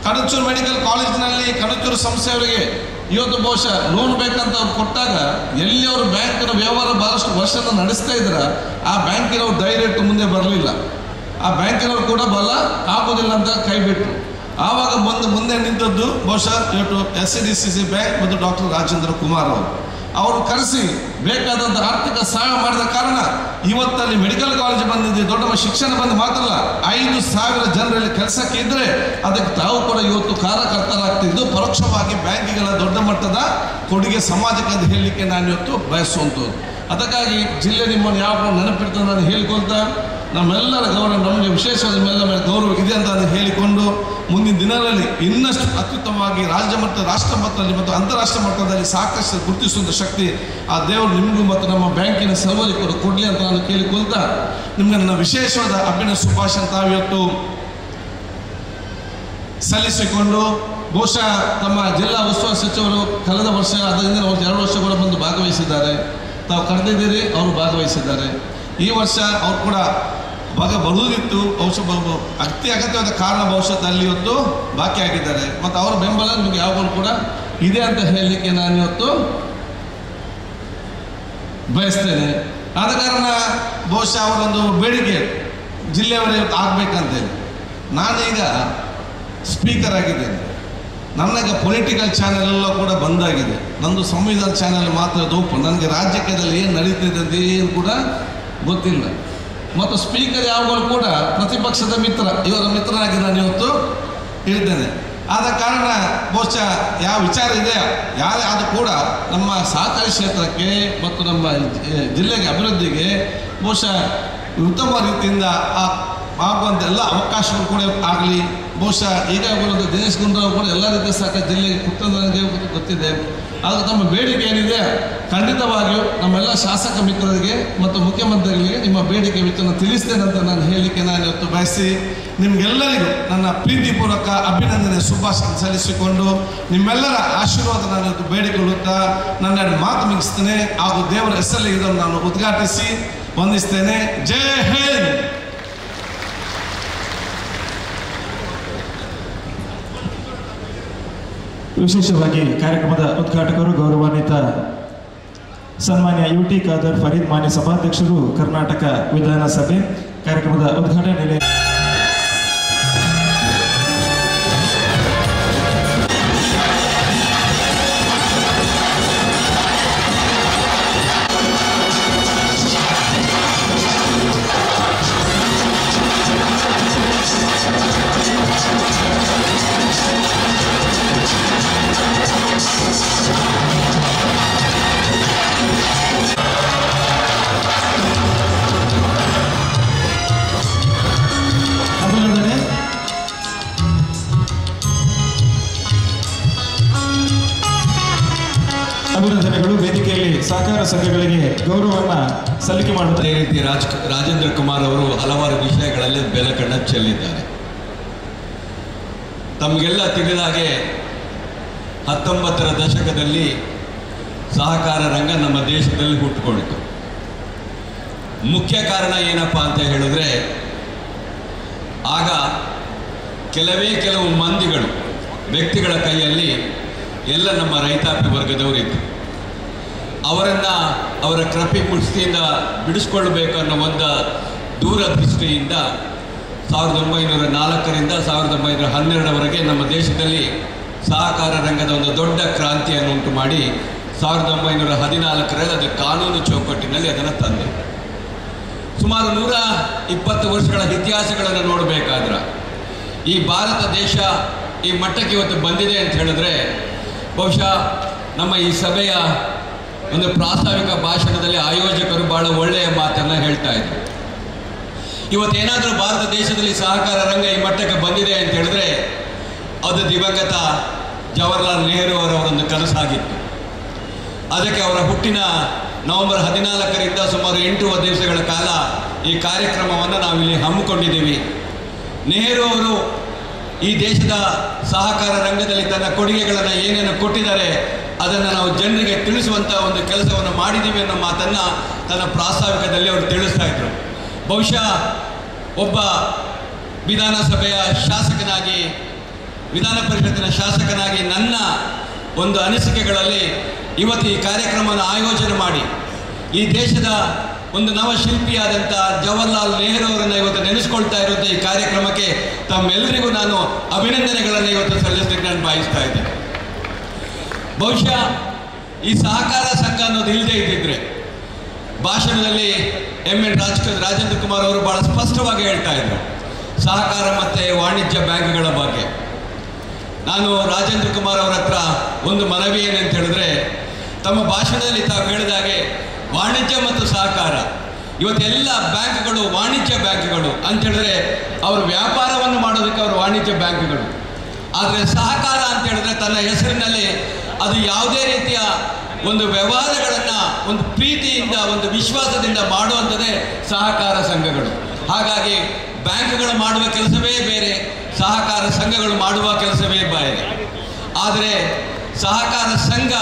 ಕಣಚೂರು ಮೆಡಿಕಲ್ ಕಾಲೇಜಿನಲ್ಲಿ ಕಣಚೂರು ಸಂಸ್ಥೆಯವರಿಗೆ ಇವತ್ತು ಬಹುಶಃ ಲೋನ್ ಬೇಕಂತ ಅವ್ರು ಕೊಟ್ಟಾಗ ಎಲ್ಲಿ ಅವರು ಬ್ಯಾಂಕಿನ ವ್ಯವಹಾರ ಭಾಳಷ್ಟು ವರ್ಷದ ನಡೆಸ್ತಾ ಇದ್ರೆ ಆ ಬ್ಯಾಂಕಿನವ್ರು ಧೈರ್ಯ ಇಟ್ಟು ಮುಂದೆ ಬರಲಿಲ್ಲ. ಆ ಬ್ಯಾಂಕಿನವ್ರು ಕೂಡ ಬಲ ಆಗೋದಿಲ್ಲ ಅಂತ ಕೈ ಬಿಟ್ಟರು. ಆವಾಗ ಮುಂದೆ ನಿಂತದ್ದು ಬಹುಶಃ ಇವತ್ತು SCDCC ಬ್ಯಾಂಕ್ ಮತ್ತು ಡಾಕ್ಟರ್ ರಾಜೇಂದ್ರ ಕುಮಾರ್ ಅವರು ಕರೆಸಿ ಬೇಕಾದಂಥ ಆರ್ಥಿಕ ಸಹಾಯ ಮಾಡಿದ ಕಾರಣ ಇವತ್ತಲ್ಲಿ ಮೆಡಿಕಲ್ ಕಾಲೇಜ್ ಬಂದಿದೆ, ದೊಡ್ಡ ಶಿಕ್ಷಣ ಬಂದು ಮಾತ್ರ 5,000 ಜನರಲ್ಲಿ ಕೆಲಸಕ್ಕೆ ಇದ್ದರೆ ಅದಕ್ಕೆ ತಾವು ಕೂಡ ಇವತ್ತು ಕಾರ್ಯಕರ್ತರಾಗ್ತಿದ್ದು ಪರೋಕ್ಷವಾಗಿ ಬ್ಯಾಂಕಿಗಳ ದೊಡ್ಡ ಮಟ್ಟದ ಕೊಡುಗೆ ಸಮಾಜಕ್ಕೆ ಅಂತ ಹೇಳಲಿಕ್ಕೆ ನಾನು ಇವತ್ತು ಬಯಸುವಂಥದ್ದು. ಅದಕ್ಕಾಗಿ ಜಿಲ್ಲೆ ನಿಮ್ಮನ್ನು ಯಾವ ನೆನಪಿಡ್ತದೆ ನಾನು ಹೇಳಿಕೊಳ್ತಾ ನಮ್ಮೆಲ್ಲರ ಗೌರವ ನಮಗೆ ವಿಶೇಷವಾದ ನಿಮ್ಮೆಲ್ಲ ಮೇಲೆ ಗೌರವ ಇದೆ ಅಂತ ನಾನು ಹೇಳಿಕೊಂಡು ಮುಂದಿನ ದಿನಗಳಲ್ಲಿ ಇನ್ನಷ್ಟು ಅತ್ಯುತ್ತಮವಾಗಿ ರಾಜ್ಯ ಮಟ್ಟ ರಾಷ್ಟ್ರ ಮಟ್ಟದಲ್ಲಿ ಮತ್ತು ಅಂತಾರಾಷ್ಟ್ರೀಯ ಮಟ್ಟದಲ್ಲಿ ಸಾಕಷ್ಟು ಗುರುತಿಸುವಂಥ ಶಕ್ತಿ ಆ ದೇವರು ನಿಮಗೂ ಮತ್ತು ನಮ್ಮ ಬ್ಯಾಂಕಿನ ಸರ್ವರಿಗೂ ಕೊಡಲಿ ಅಂತ ನಾನು ಕೇಳಿಕೊಳ್ತಾ ನಿಮಗೆ ನನ್ನ ವಿಶೇಷವಾದ ಅಭಿನಂದನೆ ಶುಭಾಶಯ ತಾವಿವತ್ತು ಸಲ್ಲಿಸಿಕೊಂಡು ಬಹುಶಃ ತಮ್ಮ ಜಿಲ್ಲಾ ಉಸ್ತುವಾರಿ ಸಚಿವರು ಕಳೆದ ವರ್ಷ ಅದರಿಂದ 2 ವರ್ಷಗಳ ಬಂದು ಭಾಗವಹಿಸಿದ್ದಾರೆ. ತಾವು ಕರೆದಿದ್ದೀರಿ, ಅವರು ಭಾಗವಹಿಸಿದ್ದಾರೆ. ಈ ವರ್ಷ ಅವರು ಕೂಡ ಬರುವುದಿತ್ತು, ಅಗತ್ಯವಾದ ಕಾರಣ ಭವಿಷ್ಯದಲ್ಲಿ ಇವತ್ತು ಬಾಕಿ ಆಗಿದ್ದಾರೆ ಮತ್ತು ಅವರ ಬೆಂಬಲ ನಿಮಗೆ ಯಾವಾಗಲೂ ಕೂಡ ಇದೆ ಅಂತ ಹೇಳಲಿಕ್ಕೆ ನಾನು ಇವತ್ತು ಬಯಸ್ತೇನೆ. ಆದ ಕಾರಣ ಬಹುಶಃ ಅವರೊಂದು ಬೇಡಿಕೆ ಜಿಲ್ಲೆಯವರೇ ಆಗಬೇಕಂತೇಳಿ ನಾನೀಗ ಸ್ಪೀಕರ್ ಆಗಿದ್ದೇನೆ. ನನಗೆ ಪೊಲಿಟಿಕಲ್ ಚಾನೆಲ್ ಎಲ್ಲ ಕೂಡ ಬಂದಾಗಿದೆ. ನಂದು ಸಂವಿಧಾನ ಚಾನೆಲ್ ಮಾತ್ರ ಓಪನ್. ನನಗೆ ರಾಜಕೀಯದಲ್ಲಿ ಏನು ನಡೀತಿದೆ ಅಂತ ಏನು ಕೂಡ ಗೊತ್ತಿಲ್ಲ. ಮತ್ತು ಸ್ಪೀಕರ್ ಯಾವಾಗಲೂ ಕೂಡ ಪ್ರತಿಪಕ್ಷದ ಮಿತ್ರ, ಇವರ ಮಿತ್ರನಾಗಿ ನಾನು ಇವತ್ತು ಇರ್ತೇನೆ. ಆದ ಕಾರಣ ಬಹುಶಃ ಯಾವ ವಿಚಾರ ಇದೆಯಾ ಯಾರೇ ಆದರೂ ಕೂಡ ನಮ್ಮ ಸಹಕಾರಿ ಕ್ಷೇತ್ರಕ್ಕೆ ಮತ್ತು ನಮ್ಮ ಜಿಲ್ಲೆಗೆ ಅಭಿವೃದ್ಧಿಗೆ ಬಹುಶಃ ಉತ್ತಮ ರೀತಿಯಿಂದ ಆಗುವಂಥ ಎಲ್ಲ ಅವಕಾಶಗಳು ಕೂಡ ಆಗಲಿ. ಬಹುಶಃ ಈಗ ಬರೋದು ದಿನೇಶ್ ಗುಂಡೂರಾವ್ ಕೂಡ ಎಲ್ಲ ರೀತಿಯ ಸಹಕಾರ ಜಿಲ್ಲೆಗೆ ನನಗೆ ಗೊತ್ತಿದೆ. ಆದರೆ ನಮ್ಮ ಬೇಡಿಕೆ ಏನಿದೆ ಖಂಡಿತವಾಗಿಯೂ ನಮ್ಮೆಲ್ಲ ಶಾಸಕ ಮಿತ್ರರಿಗೆ ಮತ್ತು ಮುಖ್ಯಮಂತ್ರಿಗಳಿಗೆ ನಿಮ್ಮ ಬೇಡಿಕೆ ವಿಚಾರ ತಿಳಿಸ್ತೇನೆ ಅಂತ ನಾನು ಹೇಳಲಿಕ್ಕೆ ನಾನು ಇವತ್ತು ಬಯಸಿ ನಿಮಗೆಲ್ಲರಿಗೂ ನನ್ನ ಪ್ರೀತಿಪೂರ್ವಕ ಅಭಿನಂದನೆ ಶುಭಾಶಯ ಸಲ್ಲಿಸಿಕೊಂಡು ನಿಮ್ಮೆಲ್ಲರ ಆಶೀರ್ವಾದ ನಾನು ಇವತ್ತು ಬೇಡಿಕೊಳ್ಳುತ್ತಾ ನನ್ನ ಮಾತು ಮುಗಿಸ್ತೇನೆ. ಹಾಗೂ ದೇವರ ಹೆಸರಲ್ಲಿ ಇದನ್ನು ನಾನು ಉದ್ಘಾಟಿಸಿ ವಂದಿಸ್ತೇನೆ. ಜೈ ಹಿಂದ್. ವಿಶೇಷವಾಗಿ ಕಾರ್ಯಕ್ರಮದ ಉದ್ಘಾಟಕರು ಗೌರವಾನ್ವಿತ ಸನ್ಮಾನ್ಯ ಯುಟಿ ಖಾದರ್ ಫರೀದ್, ಮಾನ್ಯ ಸಭಾಧ್ಯಕ್ಷರು, ಕರ್ನಾಟಕ ವಿಧಾನಸಭೆ. ಕಾರ್ಯಕ್ರಮದ ಉದ್ಘಾಟನೆ ಅಭಿನಂದನೆಗಳು. ವೇದಿಕೆಯಲ್ಲಿ ಸಹಕಾರ ಸಂಘಗಳಿಗೆ ಗೌರವವನ್ನ ಸಲ್ಲಿಕೆ ಮಾಡುತ್ತಾರೆ. ಅದೇ ರೀತಿ ರಾಜೇಂದ್ರ ಕುಮಾರ್ ಅವರು ಹಲವಾರು ವಿಷಯಗಳಲ್ಲಿ ಬೆಳಕನ್ನ ಚೆಲ್ಲಿದ್ದಾರೆ. ತಮಗೆಲ್ಲ ತಿಳಿದ ಹಾಗೆ 19ರ ದಶಕದಲ್ಲಿ ಸಹಕಾರ ರಂಗ ನಮ್ಮ ದೇಶದಲ್ಲಿ ಹುಟ್ಟುಕೊಂಡಿತು. ಮುಖ್ಯ ಕಾರಣ ಏನಪ್ಪಾ ಅಂತ ಹೇಳಿದ್ರೆ, ಆಗ ಕೆಲವು ಮಂದಿಗಳು, ವ್ಯಕ್ತಿಗಳ ಕೈಯಲ್ಲಿ ಎಲ್ಲ ನಮ್ಮ ರೈತಾಪಿ ವರ್ಗದವರಿದ್ದು ಅವರನ್ನು ಅವರ ಕೃಪಿ ಮುಷ್ಟಿಯಿಂದ ಬಿಡಿಸ್ಕೊಳ್ಬೇಕು ಅನ್ನೋ ಒಂದು ದೂರದೃಷ್ಟಿಯಿಂದ 1904ರಿಂದ 1912ರವರೆಗೆ ನಮ್ಮ ದೇಶದಲ್ಲಿ ಸಹಕಾರ ರಂಗದ ಒಂದು ದೊಡ್ಡ ಕ್ರಾಂತಿಯನ್ನು ಉಂಟು ಮಾಡಿ 1914ರಲ್ಲಿ ಅದು ಕಾನೂನು ಚೌಕಟ್ಟಿನಲ್ಲಿ ಅದನ್ನು ತಂದೆ. ಸುಮಾರು 120 ವರ್ಷಗಳ ಇತಿಹಾಸಗಳನ್ನು ನೋಡಬೇಕಾದ್ರೆ ಈ ಭಾರತ ದೇಶ ಈ ಮಟ್ಟಕ್ಕೆ ಇವತ್ತು ಬಂದಿದೆ ಅಂತ ಹೇಳಿದ್ರೆ ಬಹುಶಃ ನಮ್ಮ ಈ ಸಭೆಯ ಒಂದು ಪ್ರಾಸ್ತಾವಿಕ ಭಾಷಣದಲ್ಲಿ ಆಯೋಜಕರು ಬಹಳ ಒಳ್ಳೆಯ ಮಾತನ್ನು ಹೇಳ್ತಾ ಇದ್ರು. ಇವತ್ತೇನಾದರೂ ಭಾರತ ದೇಶದಲ್ಲಿ ಸಹಕಾರ ರಂಗ ಈ ಮಟ್ಟಕ್ಕೆ ಬಂದಿದೆ ಅಂತ ಹೇಳಿದ್ರೆ ಅದು ದಿವಂಗತ ಜವಾಹರ್ಲಾಲ್ ನೆಹರು ಅವರವರೊಂದು ಕನಸಾಗಿತ್ತು. ಅದಕ್ಕೆ ಅವರ ಹುಟ್ಟಿನ ನವೆಂಬರ್ 14ರಿಂದ ಸುಮಾರು 8 ದಿವಸಗಳ ಕಾಲ ಈ ಕಾರ್ಯಕ್ರಮವನ್ನು ನಾವಿಲ್ಲಿ ಹಮ್ಮಿಕೊಂಡಿದ್ದೀವಿ. ನೆಹರು ಅವರು ಈ ದೇಶದ ಸಹಕಾರ ರಂಗದಲ್ಲಿ ತನ್ನ ಕೊಡುಗೆಗಳನ್ನು ಏನೇನು ಕೊಟ್ಟಿದ್ದಾರೆ ಅದನ್ನು ನಾವು ಜನರಿಗೆ ತಿಳಿಸುವಂಥ ಒಂದು ಕೆಲಸವನ್ನು ಮಾಡಿದ್ದೀವಿ ಅನ್ನೋ ಮಾತನ್ನು ತನ್ನ ಪ್ರಾಸ್ತಾವಿಕದಲ್ಲಿ ಅವರು ತಿಳಿಸ್ತಾ ಇದ್ರು. ಬಹುಶಃ ಒಬ್ಬ ವಿಧಾನಸಭೆಯ ಶಾಸಕನಾಗಿ, ವಿಧಾನ ಪರಿಷತ್ತಿನ ಶಾಸಕನಾಗಿ ನನ್ನ ಒಂದು ಅನಿಸಿಕೆಗಳಲ್ಲಿ ಇವತ್ತು ಈ ಕಾರ್ಯಕ್ರಮವನ್ನು ಆಯೋಜನೆ ಮಾಡಿ ಈ ದೇಶದ ಒಂದು ನವ ಶಿಲ್ಪಿಯಾದಂಥ ಜವಾಹರ್ಲಾಲ್ ನೆಹರು ಅವರನ್ನು ಇವತ್ತು ನೆನೆಸ್ಕೊಳ್ತಾ ಇರುವಂಥ ಈ ಕಾರ್ಯಕ್ರಮಕ್ಕೆ ತಮ್ಮೆಲ್ಲರಿಗೂ ನಾನು ಅಭಿನಂದನೆಗಳನ್ನು ಇವತ್ತು ಸಲ್ಲಿಸಲಿಕ್ಕೆ ನಾನು ಬಯಸ್ತಾ ಇದ್ದೇನೆ. ಬಹುಶಃ ಈ ಸಹಕಾರ ಸಂಘ ಅನ್ನೋದು ಇಲ್ಲದೆ ಇದ್ದಿದ್ರೆ ಭಾಷಣದಲ್ಲಿ ರಾಜೇಂದ್ರ ಕುಮಾರ್ ಅವರು ಬಹಳ ಸ್ಪಷ್ಟವಾಗಿ ಹೇಳ್ತಾ ಇದ್ರು ಸಹಕಾರ ಮತ್ತು ವಾಣಿಜ್ಯ ಬ್ಯಾಂಕ್ಗಳ ಬಗ್ಗೆ. ನಾನು ರಾಜೇಂದ್ರ ಕುಮಾರ್ ಅವರ ಹತ್ರ ಒಂದು ಮನವಿ ಏನಂತ ಹೇಳಿದ್ರೆ, ತಮ್ಮ ಭಾಷಣದಲ್ಲಿ ತಾವು ಹೇಳಿದಾಗೆ ವಾಣಿಜ್ಯ ಮತ್ತು ಸಹಕಾರ ಇವತ್ತೆಲ್ಲ ಬ್ಯಾಂಕ್ಗಳು ವಾಣಿಜ್ಯ ಬ್ಯಾಂಕ್ಗಳು ಅಂತ ಹೇಳಿದ್ರೆ ಅವರು ವ್ಯಾಪಾರವನ್ನು ಮಾಡೋದಕ್ಕೆ ಅವರು ವಾಣಿಜ್ಯ ಬ್ಯಾಂಕ್ಗಳು. ಆದರೆ ಸಹಕಾರ ಅಂತ ಹೇಳಿದ್ರೆ ತನ್ನ ಹೆಸರಿನಲ್ಲಿ ಅದು ಯಾವುದೇ ರೀತಿಯ ಒಂದು ವ್ಯವಹಾರಗಳನ್ನು ಒಂದು ಪ್ರೀತಿಯಿಂದ ಒಂದು ವಿಶ್ವಾಸದಿಂದ ಮಾಡುವಂಥದ್ದೇ ಸಹಕಾರ ಸಂಘಗಳು. ಹಾಗಾಗಿ ಬ್ಯಾಂಕ್ಗಳು ಮಾಡುವ ಕೆಲಸವೇ ಬೇರೆ, ಸಹಕಾರ ಸಂಘಗಳು ಮಾಡುವ ಕೆಲಸವೇ ಬೇರೆ. ಆದರೆ ಸಹಕಾರ ಸಂಘ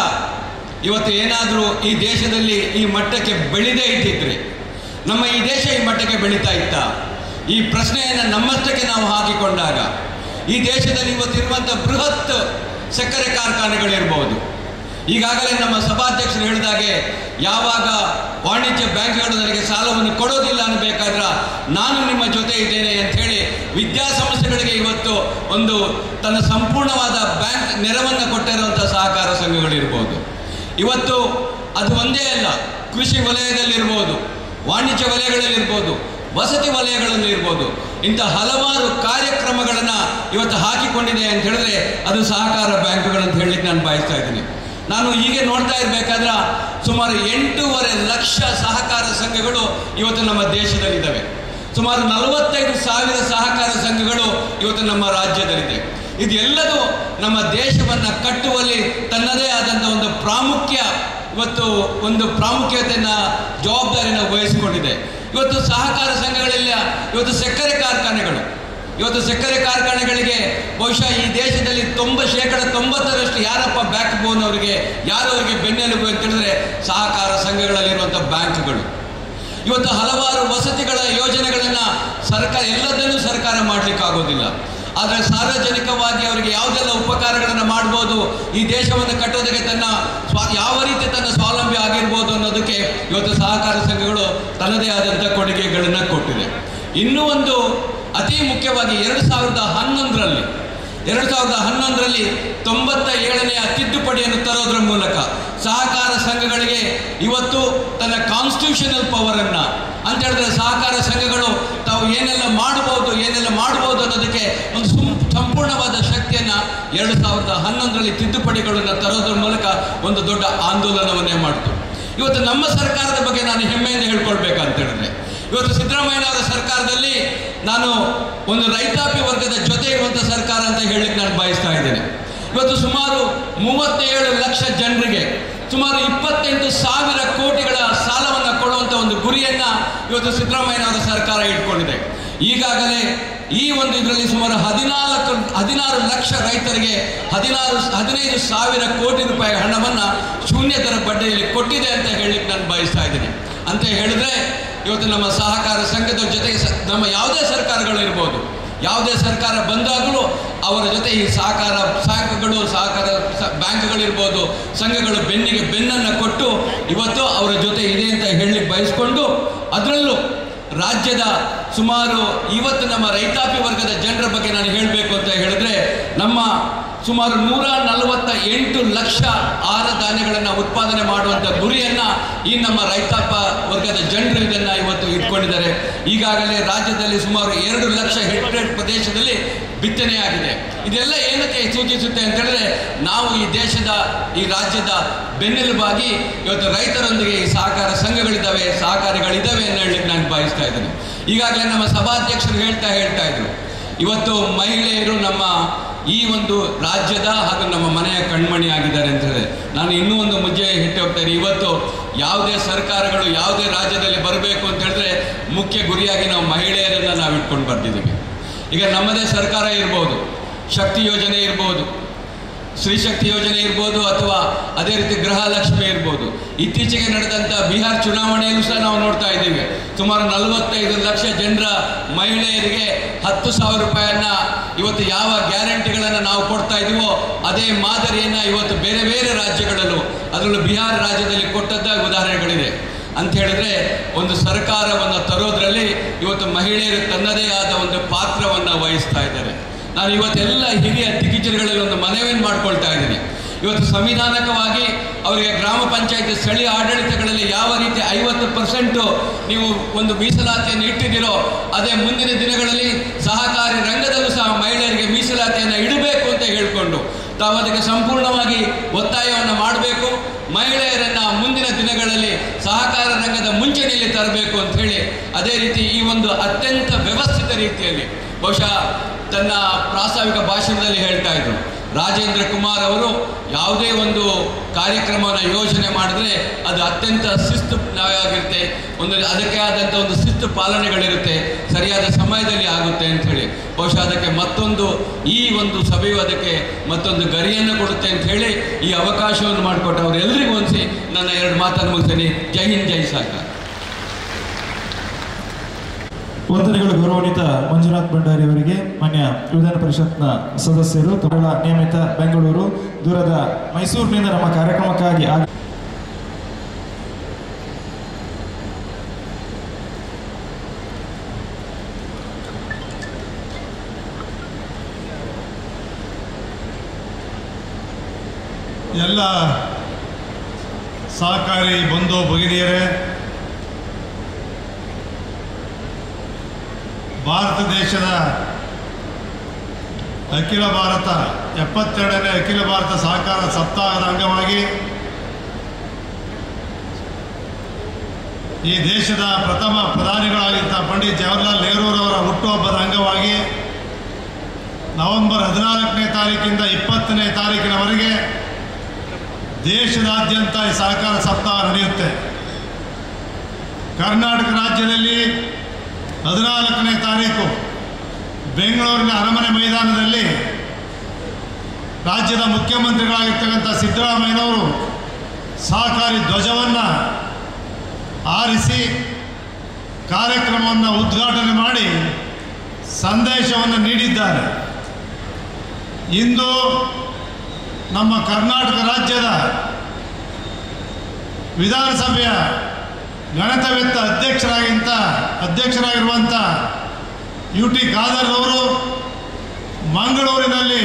ಇವತ್ತು ಏನಾದರೂ ಈ ದೇಶದಲ್ಲಿ ಈ ಮಟ್ಟಕ್ಕೆ ಬೆಳೆದೇ ಇದ್ದಿದ್ರೆ, ನಮ್ಮ ಈ ದೇಶ ಈ ಮಟ್ಟಕ್ಕೆ ಬೆಳೀತಾ ಇತ್ತ? ಈ ಪ್ರಶ್ನೆಯನ್ನು ನಮ್ಮಷ್ಟಕ್ಕೆ ನಾವು ಹಾಕಿಕೊಂಡಾಗ ಈ ದೇಶದಲ್ಲಿ ಇವತ್ತಿರುವಂಥ ಬೃಹತ್ ಸಕ್ಕರೆ ಕಾರ್ಖಾನೆಗಳಿರ್ಬೋದು, ಈಗಾಗಲೇ ನಮ್ಮ ಸಭಾಧ್ಯಕ್ಷರು ಹೇಳಿದಾಗೆ ಯಾವಾಗ ವಾಣಿಜ್ಯ ಬ್ಯಾಂಕ್ಗಳು ನನಗೆ ಸಾಲವನ್ನು ಕೊಡೋದಿಲ್ಲ ಅನ್ನಬೇಕಾದ್ರೆ ನಾನು ನಿಮ್ಮ ಜೊತೆ ಇದ್ದೇನೆ ಅಂತ ಹೇಳಿ ವಿದ್ಯಾಸಂಸ್ಥೆಗಳಿಗೆ ಇವತ್ತು ಒಂದು ತನ್ನ ಸಂಪೂರ್ಣವಾದ ಬ್ಯಾಂಕ್ ನೆರವನ್ನು ಕೊಟ್ಟಿರುವಂಥ ಸಹಕಾರ ಸಂಘಗಳಿರ್ಬೋದು. ಇವತ್ತು ಅದು ಒಂದೇ ಅಲ್ಲ, ಕೃಷಿ ವಲಯದಲ್ಲಿರ್ಬೋದು, ವಾಣಿಜ್ಯ ವಲಯಗಳಲ್ಲಿರ್ಬೋದು, ವಸತಿ ವಲಯಗಳಲ್ಲಿರ್ಬೋದು, ಇಂಥ ಹಲವಾರು ಕಾರ್ಯಕ್ರಮಗಳನ್ನು ಇವತ್ತು ಹಾಕಿಕೊಂಡಿದೆ ಅಂತ ಹೇಳಿದ್ರೆ ಅದು ಸಹಕಾರ ಬ್ಯಾಂಕುಗಳಂತ ಹೇಳಲಿಕ್ಕೆ ನಾನು ಬಯಸ್ತಾ ಇದ್ದೀನಿ. ನಾನು ಹೀಗೆ ನೋಡ್ತಾ ಇರಬೇಕಾದ್ರೆ ಸುಮಾರು 8.5 ಲಕ್ಷ ಸಹಕಾರ ಸಂಘಗಳು ಇವತ್ತು ನಮ್ಮ ದೇಶದಲ್ಲಿದ್ದಾವೆ. ಸುಮಾರು 45,000 ಸಹಕಾರ ಸಂಘಗಳು ಇವತ್ತು ನಮ್ಮ ರಾಜ್ಯದಲ್ಲಿದೆ. ಇದೆಲ್ಲದೂ ನಮ್ಮ ದೇಶವನ್ನು ಕಟ್ಟುವಲ್ಲಿ ತನ್ನದೇ ಆದಂಥ ಒಂದು ಪ್ರಾಮುಖ್ಯತೆಯನ್ನು ಜವಾಬ್ದಾರಿನ ವಹಿಸಿಕೊಂಡಿದೆ. ಇವತ್ತು ಸಹಕಾರ ಸಂಘಗಳಿಲ್ಲ, ಇವತ್ತು ಸಕ್ಕರೆ ಕಾರ್ಖಾನೆಗಳಿಗೆ ಬಹುಶಃ ಈ ದೇಶದಲ್ಲಿ 90% ಯಾರಪ್ಪ ಬ್ಯಾಕ್ ಬೋನ್ ಅವರಿಗೆ, ಯಾರು ಅವರಿಗೆ ಬೆನ್ನೆಲುಬು ಅಂತ ಹೇಳಿದ್ರೆ ಸಹಕಾರ ಸಂಘಗಳಲ್ಲಿರುವಂಥ ಬ್ಯಾಂಕ್ಗಳು. ಇವತ್ತು ಹಲವಾರು ವಸತಿಗಳ ಯೋಜನೆಗಳನ್ನು ಎಲ್ಲದನ್ನೂ ಸರ್ಕಾರ ಮಾಡಲಿಕ್ಕಾಗೋದಿಲ್ಲ. ಆದರೆ ಸಾರ್ವಜನಿಕವಾಗಿ ಅವರಿಗೆ ಯಾವುದೆಲ್ಲ ಉಪಕಾರಗಳನ್ನು ಮಾಡ್ಬೋದು, ಈ ದೇಶವನ್ನು ಕಟ್ಟೋದಕ್ಕೆ ಯಾವ ರೀತಿ ತನ್ನ ಸ್ವಾವಲಂಬಿ ಆಗಿರ್ಬೋದು ಅನ್ನೋದಕ್ಕೆ ಇವತ್ತು ಸಹಕಾರ ಸಂಘಗಳು ತನ್ನದೇ ಆದಂಥ ಕೊಡುಗೆಗಳನ್ನು ಕೊಟ್ಟಿದೆ. ಇನ್ನೂ ಒಂದು ಅತಿ ಮುಖ್ಯವಾಗಿ 2011ರಲ್ಲಿ 97ನೇ ತಿದ್ದುಪಡಿಯನ್ನು ತರೋದ್ರ ಮೂಲಕ ಸಹಕಾರ ಸಂಘಗಳಿಗೆ ಇವತ್ತು ತನ್ನ ಕಾನ್ಸ್ಟಿಟ್ಯೂಷನಲ್ ಪವರನ್ನು ಅಂತ ಹೇಳಿದ್ರೆ ಸಹಕಾರ ಸಂಘಗಳು ತಾವು ಏನೆಲ್ಲ ಮಾಡ್ಬೋದು ಅನ್ನೋದಕ್ಕೆ ಒಂದು ಸಂಪೂರ್ಣವಾದ ಶಕ್ತಿಯನ್ನು 2011ರಲ್ಲಿ ತಿದ್ದುಪಡಿಗಳನ್ನು ತರೋದ್ರ ಮೂಲಕ ಒಂದು ದೊಡ್ಡ ಆಂದೋಲನವನ್ನೇ ಮಾಡಿತು. ಇವತ್ತು ನಮ್ಮ ಸರ್ಕಾರದ ಬಗ್ಗೆ ನಾನು ಹೆಮ್ಮೆಯಿಂದ ಹೇಳ್ಕೊಳ್ಬೇಕಂತ ಹೇಳಿದ್ರೆ ಇವತ್ತು ಸಿದ್ದರಾಮಯ್ಯನವರ ಸರ್ಕಾರದಲ್ಲಿ ನಾನು ಒಂದು ರೈತಾಪಿ ವರ್ಗದ ಜೊತೆ ಇರುವಂಥ ಸರ್ಕಾರ ಅಂತ ಹೇಳಲಿಕ್ಕೆ ನಾನು ಬಯಸ್ತಾ ಇದ್ದೇನೆ. ಇವತ್ತು ಸುಮಾರು 37 ಲಕ್ಷ ಜನರಿಗೆ ಸುಮಾರು 28,000 ಕೋಟಿಗಳ ಸಾಲವನ್ನು ಕೊಡುವಂಥ ಒಂದು ಗುರಿಯನ್ನು ಇವತ್ತು ಸಿದ್ದರಾಮಯ್ಯನವರ ಸರ್ಕಾರ ಇಟ್ಕೊಂಡಿದೆ. ಈಗಾಗಲೇ ಈ ಒಂದು ಇದರಲ್ಲಿ ಸುಮಾರು 16 ಲಕ್ಷ ರೈತರಿಗೆ 15,000 ಕೋಟಿ ರೂಪಾಯಿ ಹಣವನ್ನು ಶೂನ್ಯ ದರ ಬಡ್ಡಿಯಲ್ಲಿ ಕೊಟ್ಟಿದೆ ಅಂತ ಹೇಳಲಿಕ್ಕೆ ನಾನು ಬಯಸ್ತಾ ಇದ್ದೀನಿ. ಅಂತ ಹೇಳಿದ್ರೆ ಇವತ್ತು ನಮ್ಮ ಸಹಕಾರ ಸಂಘದ ಜೊತೆಗೆ ನಮ್ಮ ಯಾವುದೇ ಸರ್ಕಾರಗಳಿರ್ಬೋದು, ಯಾವುದೇ ಸರ್ಕಾರ ಬಂದಾಗಲೂ ಅವರ ಜೊತೆ ಈ ಸಹಕಾರ ಬ್ಯಾಂಕ್ಗಳಿರ್ಬೋದು, ಸಂಘಗಳು ಬೆನ್ನನ್ನು ಕೊಟ್ಟು ಇವತ್ತು ಅವರ ಜೊತೆ ಇದೆ ಅಂತ ಹೇಳಲಿಕ್ಕೆ ಬಯಸ್ಕೊಂಡು, ಅದರಲ್ಲೂ ರಾಜ್ಯದ ಸುಮಾರು ಇವತ್ತು ನಮ್ಮ ರೈತಾಪಿ ವರ್ಗದ ಜನರ ಬಗ್ಗೆ ನಾನು ಹೇಳಬೇಕು ಅಂತ ಹೇಳಿದ್ರೆ ನಮ್ಮ ಸುಮಾರು 148 ಲಕ್ಷ ಆಹಾರ ಧಾನ್ಯಗಳನ್ನು ಉತ್ಪಾದನೆ ಮಾಡುವಂಥ ಗುರಿಯನ್ನು ಈ ನಮ್ಮ ರೈತಾಪ ವರ್ಗದ ಜನರು ಇದನ್ನು ಇವತ್ತು ಇಟ್ಕೊಂಡಿದ್ದಾರೆ. ಈಗಾಗಲೇ ರಾಜ್ಯದಲ್ಲಿ ಸುಮಾರು 2 ಲಕ್ಷ ಹೆಕ್ಟೇರ್ ಪ್ರದೇಶದಲ್ಲಿ ಬಿತ್ತನೆಯಾಗಿದೆ. ಇದೆಲ್ಲ ಏನಕ್ಕೆ ಸೂಚಿಸುತ್ತೆ ಅಂತ ಹೇಳಿದ್ರೆ ನಾವು ಈ ರಾಜ್ಯದ ಬೆನ್ನೆಲುಬಾಗಿ ಇವತ್ತು ರೈತರೊಂದಿಗೆ ಈ ಸಹಕಾರ ಸಂಘಗಳಿದ್ದಾವೆ, ಸಹಕಾರಿಗಳಿದ್ದಾವೆ ಅಂತ ಹೇಳಲಿಕ್ಕೆ ನಾನು ಬಯಸ್ತಾ ಇದ್ದೇನೆ. ಈಗಾಗಲೇ ನಮ್ಮ ಸಭಾಧ್ಯಕ್ಷರು ಹೇಳ್ತಾ ಇದ್ರು, ಇವತ್ತು ಮಹಿಳೆಯರು ನಮ್ಮ ಈ ಒಂದು ರಾಜ್ಯದ ಹಾಗೂ ನಮ್ಮ ಮನೆಯ ಕಣ್ಮಣಿ ಆಗಿದ್ದಾರೆ ಅಂತ ಹೇಳಿದ್ರೆ ನಾನು ಇನ್ನೂ ಒಂದು ಮುಜ್ಜೆ ಹಿಟ್ಟು ಹೋಗ್ತೇನೆ. ಇವತ್ತು ಯಾವುದೇ ಸರ್ಕಾರಗಳು ಯಾವುದೇ ರಾಜ್ಯದಲ್ಲಿ ಬರಬೇಕು ಅಂತ ಹೇಳಿದ್ರೆ ಮುಖ್ಯ ಗುರಿಯಾಗಿ ನಾವು ಮಹಿಳೆಯರನ್ನು ನಾವು ಇಟ್ಕೊಂಡು ಬರ್ತಿದ್ದೀವಿ. ಈಗ ನಮ್ಮದೇ ಸರ್ಕಾರ ಇರ್ಬೋದು, ಶಕ್ತಿ ಯೋಜನೆ ಇರ್ಬೋದು, ಸ್ತ್ರೀ ಶಕ್ತಿ ಯೋಜನೆ ಇರ್ಬೋದು, ಅಥವಾ ಅದೇ ರೀತಿ ಗೃಹಲಕ್ಷ್ಮಿ ಇರ್ಬೋದು. ಇತ್ತೀಚೆಗೆ ನಡೆದಂಥ ಬಿಹಾರ್ ಚುನಾವಣೆಯಲ್ಲೂ ಸಹ ನಾವು ನೋಡ್ತಾ ಇದ್ದೀವಿ. ಸುಮಾರು 45 ಲಕ್ಷ ಜನರ ಮಹಿಳೆಯರಿಗೆ 10,000 ರೂಪಾಯಿಯನ್ನು ಇವತ್ತು ಯಾವ ಗ್ಯಾರಂಟಿಗಳನ್ನು ನಾವು ಕೊಡ್ತಾ ಇದ್ದೀವೋ ಅದೇ ಮಾದರಿಯನ್ನು ಇವತ್ತು ಬೇರೆ ಬೇರೆ ರಾಜ್ಯಗಳಲ್ಲೂ, ಅದರಲ್ಲೂ ಬಿಹಾರ ರಾಜ್ಯದಲ್ಲಿ ಕೊಟ್ಟದ್ದ ಉದಾಹರಣೆಗಳಿದೆ. ಅಂತ ಹೇಳಿದ್ರೆ ಒಂದು ಸರ್ಕಾರವನ್ನು ತರೋದ್ರಲ್ಲಿ ಇವತ್ತು ಮಹಿಳೆಯರು ತನ್ನದೇ ಆದ ಒಂದು ಪಾತ್ರವನ್ನು ವಹಿಸ್ತಾ ಇದ್ದಾರೆ. ನಾನು ಇವತ್ತೆಲ್ಲ ಹಿರಿಯ ದಿಗ್ಗಜರುಗಳಲ್ಲಿ ಒಂದು ಮನವಿಯನ್ನು ಮಾಡ್ಕೊಳ್ತಾ ಇದ್ದೀನಿ. ಇವತ್ತು ಸಂವಿಧಾನಿಕವಾಗಿ ಅವರಿಗೆ ಗ್ರಾಮ ಪಂಚಾಯತ್ ಸ್ಥಳೀಯ ಆಡಳಿತಗಳಲ್ಲಿ ಯಾವ ರೀತಿ 50% ನೀವು ಒಂದು ಮೀಸಲಾತಿಯನ್ನು ಇಟ್ಟಿದ್ದೀರೋ ಅದೇ ಮುಂದಿನ ದಿನಗಳಲ್ಲಿ ಸಹಕಾರಿ ರಂಗದಲ್ಲೂ ಸಹ ಮಹಿಳೆಯರಿಗೆ ಮೀಸಲಾತಿಯನ್ನು ಇಡಬೇಕು ಅಂತ ಹೇಳಿಕೊಂಡು ತಾವು ಅದಕ್ಕೆ ಸಂಪೂರ್ಣವಾಗಿ ಒತ್ತಾಯವನ್ನು ಮಾಡಬೇಕು. ಮಹಿಳೆಯರನ್ನು ಮುಂದಿನ ದಿನಗಳಲ್ಲಿ ಸಹಕಾರ ರಂಗದ ಮುಂಚೂಣಿಯಲ್ಲಿ ತರಬೇಕು ಅಂತ ಹೇಳಿ, ಅದೇ ರೀತಿ ಈ ಒಂದು ಅತ್ಯಂತ ವ್ಯವಸ್ಥಿತ ರೀತಿಯಲ್ಲಿ ಬಹುಶಃ ತನ್ನ ಪ್ರಾಸ್ತಾವಿಕ ಭಾಷಣದಲ್ಲಿ ಹೇಳ್ತಾ ಇದ್ರು, ರಾಜೇಂದ್ರ ಕುಮಾರ್ ಅವರು ಯಾವುದೇ ಒಂದು ಕಾರ್ಯಕ್ರಮವನ್ನು ಯೋಜನೆ ಮಾಡಿದ್ರೆ ಅದು ಅತ್ಯಂತ ಶಿಸ್ತುವಾಗಿರುತ್ತೆ, ಅದಕ್ಕೆ ಆದಂಥ ಒಂದು ಶಿಸ್ತು ಪಾಲನೆಗಳಿರುತ್ತೆ, ಸರಿಯಾದ ಸಮಯದಲ್ಲಿ ಆಗುತ್ತೆ ಅಂತ ಹೇಳಿ ಬಹುಶಃ ಅದಕ್ಕೆ ಮತ್ತೊಂದು ಈ ಒಂದು ಸಭೆಯು ಅದಕ್ಕೆ ಮತ್ತೊಂದು ಗರಿಯನ್ನು ಕೊಡುತ್ತೆ ಅಂತ ಹೇಳಿ ಈ ಅವಕಾಶವನ್ನು ಮಾಡಿಕೊಟ್ಟು ಅವರೆಲ್ಲರಿಗೂ ಹೊಂದಿಸಿ ನನ್ನ 2 ಮಾತನ್ನು ಮುಗಿಸ್ತೀನಿ. ಜೈ ಹಿಂದ್, ಜೈ ಸಹಕಾರ. ವಂದನೆಗಳು ಗೌರವಾನ್ವಿತ ಮಂಜುನಾಥ್ ಭಂಡಾರಿ ಅವರಿಗೆ. ಮಾನ್ಯ ವಿಧಾನ ಪರಿಷತ್ನ ಸದಸ್ಯರು, ತಮಿಳ ನೇಮಿತ ಬೆಂಗಳೂರು, ದೂರದ ಮೈಸೂರಿನಿಂದ ನಮ್ಮ ಕಾರ್ಯಕ್ರಮಕ್ಕಾಗಿ ಎಲ್ಲ ಸಹಕಾರಿ ಬಂಧು ಭಗಿನಿಯರೇ, ಭಾರತ ದೇಶದ ಅಖಿಲ ಭಾರತ 72ನೇ ಅಖಿಲ ಭಾರತ ಸಹಕಾರ ಸಪ್ತಾಹದ ಅಂಗವಾಗಿ ಈ ದೇಶದ ಪ್ರಥಮ ಪ್ರಧಾನಿಗಳಾಗಿದ್ದ ಪಂಡಿತ್ ಜವಾಹರ್ಲಾಲ್ ನೆಹರೂರವರ ಹುಟ್ಟುಹಬ್ಬದ ಅಂಗವಾಗಿ ನವೆಂಬರ್ 14ನೇ ತಾರೀಕಿಂದ 20ನೇ ತಾರೀಕಿನವರೆಗೆ ದೇಶದಾದ್ಯಂತ ಈ ಸಹಕಾರ ಸಪ್ತಾಹ ನಡೆಯುತ್ತೆ. ಕರ್ನಾಟಕ ರಾಜ್ಯದಲ್ಲಿ 14ನೇ ತಾರೀಕು ಬೆಂಗಳೂರಿನ ಅರಮನೆ ಮೈದಾನದಲ್ಲಿ ರಾಜ್ಯದ ಮುಖ್ಯಮಂತ್ರಿಗಳಾಗಿರ್ತಕ್ಕಂಥ ಸಿದ್ದರಾಮಯ್ಯನವರು ಸಹಕಾರಿ ಧ್ವಜವನ್ನು ಆರಿಸಿ ಕಾರ್ಯಕ್ರಮವನ್ನು ಉದ್ಘಾಟನೆ ಮಾಡಿ ಸಂದೇಶವನ್ನು ನೀಡಿದ್ದಾರೆ. ಇಂದು ನಮ್ಮ ಕರ್ನಾಟಕ ರಾಜ್ಯದ ವಿಧಾನಸಭೆಯ ಗಣತವೆತ್ತ ಅಧ್ಯಕ್ಷರಾಗಿರುವಂಥ UT ಖಾದರ್ ಅವರು ಮಂಗಳೂರಿನಲ್ಲಿ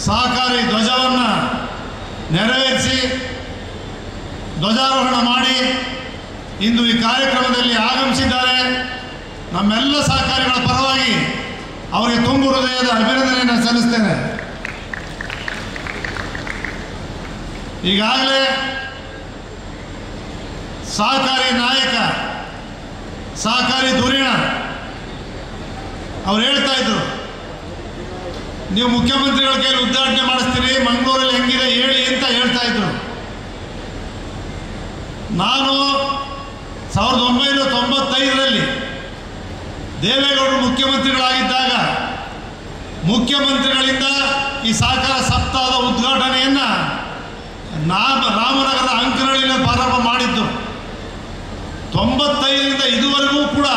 ಸಹಕಾರಿ ಧ್ವಜವನ್ನು ನೆರವೇರಿಸಿ ಧ್ವಜಾರೋಹಣ ಮಾಡಿ ಇಂದು ಈ ಕಾರ್ಯಕ್ರಮದಲ್ಲಿ ಆಗಮಿಸಿದ್ದಾರೆ. ನಮ್ಮೆಲ್ಲ ಸಹಕಾರಿಗಳ ಪರವಾಗಿ ಅವರಿಗೆ ತುಂಬು ಹೃದಯದ ಅಭಿನಂದನೆಯನ್ನು ಸಲ್ಲಿಸ್ತೇನೆ. ಈಗಾಗಲೇ ಸಹಕಾರಿ ನಾಯಕ, ಸಹಕಾರಿ ಧುರೀಣ ಅವ್ರು ಹೇಳ್ತಾ ಇದ್ರು, ನೀವು ಮುಖ್ಯಮಂತ್ರಿಗಳ ಕೈಯಲ್ಲಿ ಉದ್ಘಾಟನೆ ಮಾಡಿಸ್ತೀರಿ, ಮಂಗಳೂರಲ್ಲಿ ಹೆಂಗಿದೆ ಹೇಳಿ ಅಂತ ಹೇಳ್ತಾ ಇದ್ರು. ನಾನು 1995ರಲ್ಲಿ ದೇವೇಗೌಡರು ಮುಖ್ಯಮಂತ್ರಿಗಳಾಗಿದ್ದಾಗ ಮುಖ್ಯಮಂತ್ರಿಗಳಿಂದ ಈ ಸಹಕಾರ ಸಪ್ತಾಹದ ಉದ್ಘಾಟನೆಯನ್ನು ರಾಮನಗರದ ಅಂಕನಹಳ್ಳಿಯಲ್ಲಿ ಪ್ರಾರಂಭ ಮಾಡಿದ್ದು. 95ರಿಂದ ಇದುವರೆಗೂ ಕೂಡ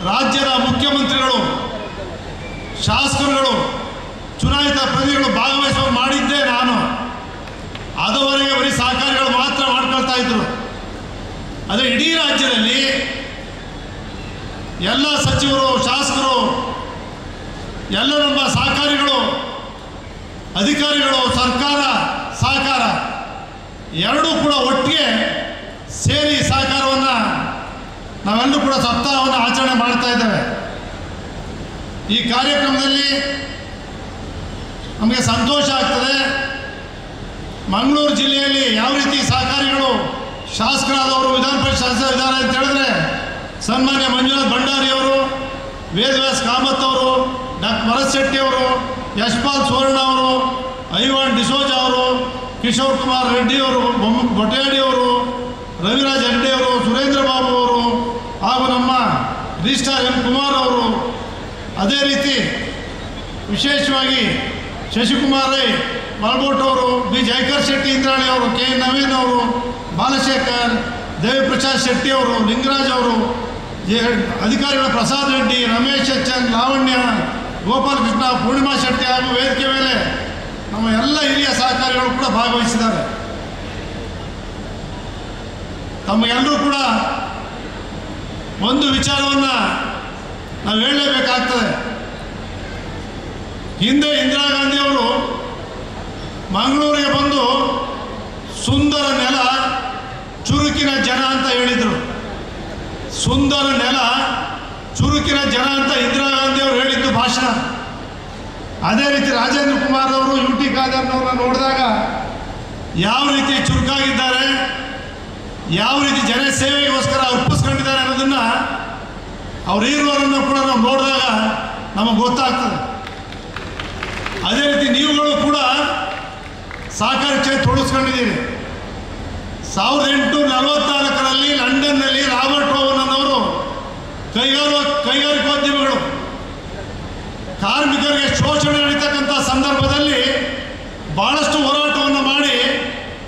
ರಾಜ್ಯದ ಮುಖ್ಯಮಂತ್ರಿಗಳು, ಶಾಸಕರುಗಳು, ಚುನಾಯಿತ ಪ್ರತಿನಿಧಿಗಳು ಭಾಗವಹಿಸುವ ಮಾಡಿದ್ದೇ ನಾನು. ಅದುವರೆಗೆ ಬರೀ ಸಹಕಾರಿಗಳು ಮಾತ್ರ ಮಾಡ್ಕೊಳ್ತಾ ಇದ್ರು. ಆದರೆ ಇಡೀ ರಾಜ್ಯದಲ್ಲಿ ಎಲ್ಲ ಸಚಿವರು, ಶಾಸಕರು, ಎಲ್ಲ ನಮ್ಮ ಸಹಕಾರಿಗಳು, ಅಧಿಕಾರಿಗಳು, ಸರ್ಕಾರ, ಸಹಕಾರ ಎರಡೂ ಕೂಡ ಒಟ್ಟಿಗೆ ಸೇರಿ ಸಹಕಾರವನ್ನು ನಾವೆಲ್ಲರೂ ಕೂಡ ಸಪ್ತಾಹವನ್ನು ಆಚರಣೆ ಮಾಡ್ತಾ ಇದ್ದೇವೆ. ಈ ಕಾರ್ಯಕ್ರಮದಲ್ಲಿ ನಮಗೆ ಸಂತೋಷ ಆಗ್ತದೆ. ಮಂಗಳೂರು ಜಿಲ್ಲೆಯಲ್ಲಿ ಯಾವ ರೀತಿ ಸಹಕಾರಿಗಳು ಶಾಸಕರಾದವರು, ವಿಧಾನ ಪರಿಷತ್ ಸದಸ್ಯರಿದ್ದಾರೆ ಅಂತ ಹೇಳಿದ್ರೆ ಸನ್ಮಾನ್ಯ ಮಂಜುನಾಥ್ ಭಂಡಾರಿ ಅವರು, ವೇದವ್ಯಾಸ್ ಕಾಮತ್ ಅವರು, ಡಾಕ್ಟರ್ ಭರತ್ ಶೆಟ್ಟಿ ಅವರು, ಯಶ್ಪಾಲ್ ಸುವರ್ಣ ಅವರು, ಐವಾನ್ ಡಿಸೋಜ ಅವರು, ಕಿಶೋರ್ ಕುಮಾರ್ ರೆಡ್ಡಿ ಅವರು, ಬೊಟೇಡಿ ಅವರು, ರವಿರಾಜ್ ಹೆಗ್ಡೆ ಅವರು, ಸುರೇಂದ್ರ ಬಾಬು ಅವರು ಹಾಗೂ ನಮ್ಮ ರಿಜಿಸ್ಟ್ರಾರ್ ಎಂ ಕುಮಾರ್ ಅವರು, ಅದೇ ರೀತಿ ವಿಶೇಷವಾಗಿ ಶಶಿಕುಮಾರ್ ರೈ ಮಲ್ಬೋಟ್ ಅವರು, ಬಿ ಜಯಕರ್ ಶೆಟ್ಟಿ ಇಂದ್ರಾಣಿ ಅವರು, ಕೆ ನವೀನ್ ಅವರು, ಬಾಲಶೇಖರ್, ದೇವಿಪ್ರಸಾದ್ ಶೆಟ್ಟಿ ಅವರು, ಲಿಂಗರಾಜ್ ಅವರು, ಅಧಿಕಾರಿಗಳ ಪ್ರಸಾದ್ ರೆಡ್ಡಿ, ರಮೇಶ್ ಎಚ್.ಎನ್, ಲಾವಣ್ಯ, ಗೋಪಾಲಕೃಷ್ಣ, ಪೂರ್ಣಿಮಾ ಶೆಟ್ಟಿ ಹಾಗೂ ವೇದಿಕೆ ಮೇಲೆ ನಮ್ಮ ಎಲ್ಲ ಹಿರಿಯ ಸಹಕಾರಿಗಳು ಕೂಡ ಭಾಗವಹಿಸಿದ್ದಾರೆ. ತಮಗೆಲ್ಲರೂ ಕೂಡ ಒಂದು ವಿಚಾರವನ್ನು ನಾವು ಹೇಳಲೇಬೇಕಾಗ್ತದೆ. ಹಿಂದೆ ಇಂದಿರಾ ಗಾಂಧಿಯವರು ಮಂಗಳೂರಿಗೆ ಬಂದು ಸುಂದರ ನೆಲ, ಚುರುಕಿನ ಜನ ಅಂತ ಹೇಳಿದರು. ಸುಂದರ ನೆಲ, ಚುರುಕಿನ ಜನ ಅಂತ ಇಂದಿರಾ ಗಾಂಧಿಯವರು ಹೇಳಿದ್ದು ಭಾಷಣ. ಅದೇ ರೀತಿ ರಾಜೇಂದ್ರ ಕುಮಾರ್ ಅವರು, UT ಖಾದರ್ನವ್ರನ್ನ ನೋಡಿದಾಗ ಯಾವ ರೀತಿ ಚುರುಕಾಗಿದ್ದಾರೆ, ಯಾವ ರೀತಿ ಜನ ಸೇವೆಗೋಸ್ಕರ ಅರ್ಪಿಸ್ಕೊಂಡಿದ್ದಾರೆ ಅನ್ನೋದನ್ನು ಅವ್ರ ಇರುವವರನ್ನು ಕೂಡ ನಾವು ನೋಡಿದಾಗ ನಮಗೆ ಗೊತ್ತಾಗ್ತದೆ. ಅದೇ ರೀತಿ ನೀವುಗಳು ಕೂಡ ಸಹಕಾರಿ ಕ್ಷೇತ್ರ ತೊಡಗಿಸ್ಕೊಂಡಿದ್ದೀರಿ. 1844ರಲ್ಲಿ ಲಂಡನ್ನಲ್ಲಿ ರಾಬರ್ಟ್ ಓವನ್ ಅನ್ನೋರು ಕೈಗಾರಿಕೋದ್ಯಮಿಗಳು ಕಾರ್ಮಿಕರಿಗೆ ಶೋಷಣೆ ನಡೀತಕ್ಕಂಥ ಸಂದರ್ಭದಲ್ಲಿ ಬಹಳಷ್ಟು ಹೋರಾಟವನ್ನು ಮಾಡಿ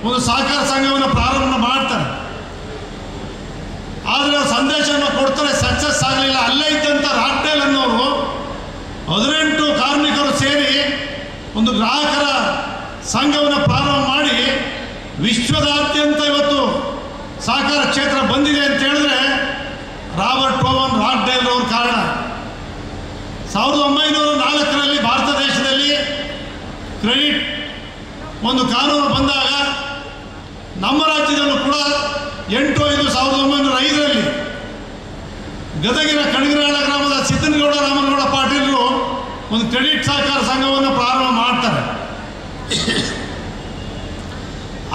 ಒಂದು ಸಹಕಾರ ಸಂಘವನ್ನು ಪ್ರಾರಂಭ ಮಾಡ್ತಾರೆ. ಆದರೆ ಸಂದೇಶವನ್ನು ಕೊಡ್ತಾರೆ, ಸಕ್ಸಸ್ ಪ್ರೋಗ್ರೆಸ್ ಆಗಲಿಲ್ಲ. ಅಲ್ಲೇ ಇದ್ದಂಥ ರಾಕ್ಡೇಲ್ ಅನ್ನೋರು 18 ಕಾರ್ಮಿಕರು ಸೇರಿ ಒಂದು ಗ್ರಾಹಕರ ಸಂಘವನ್ನು ಪ್ರಾರಂಭ ಮಾಡಿ ವಿಶ್ವದಾದ್ಯಂತ ಇವತ್ತು ಸಹಕಾರ ಕ್ಷೇತ್ರ ಬಂದಿದೆ ಅಂತ ಹೇಳಿದ್ರೆ ರಾಬರ್ಟ್ ಓವನ್ ರಾಕ್ಡೇಲ್ ಅವ್ರ ಕಾರಣ. 1904ರಲ್ಲಿ ಭಾರತ ದೇಶದಲ್ಲಿ ಕ್ರೆಡಿಟ್ ಒಂದು ಕಾನೂನು ಬಂದಾಗ ನಮ್ಮ ರಾಜ್ಯದಲ್ಲೂ ಕೂಡ 8/5/1905ರಲ್ಲಿ ಗದಗಿನ ಕಣಗಿರಾಳ ಗ್ರಾಮದ ಸಿದ್ದನಗೌಡ ರಾಮನಗೌಡ ಪಾಟೀಲರು ಒಂದು ಕ್ರೆಡಿಟ್ ಸಹಕಾರ ಸಂಘವನ್ನು ಪ್ರಾರಂಭ ಮಾಡ್ತಾರೆ.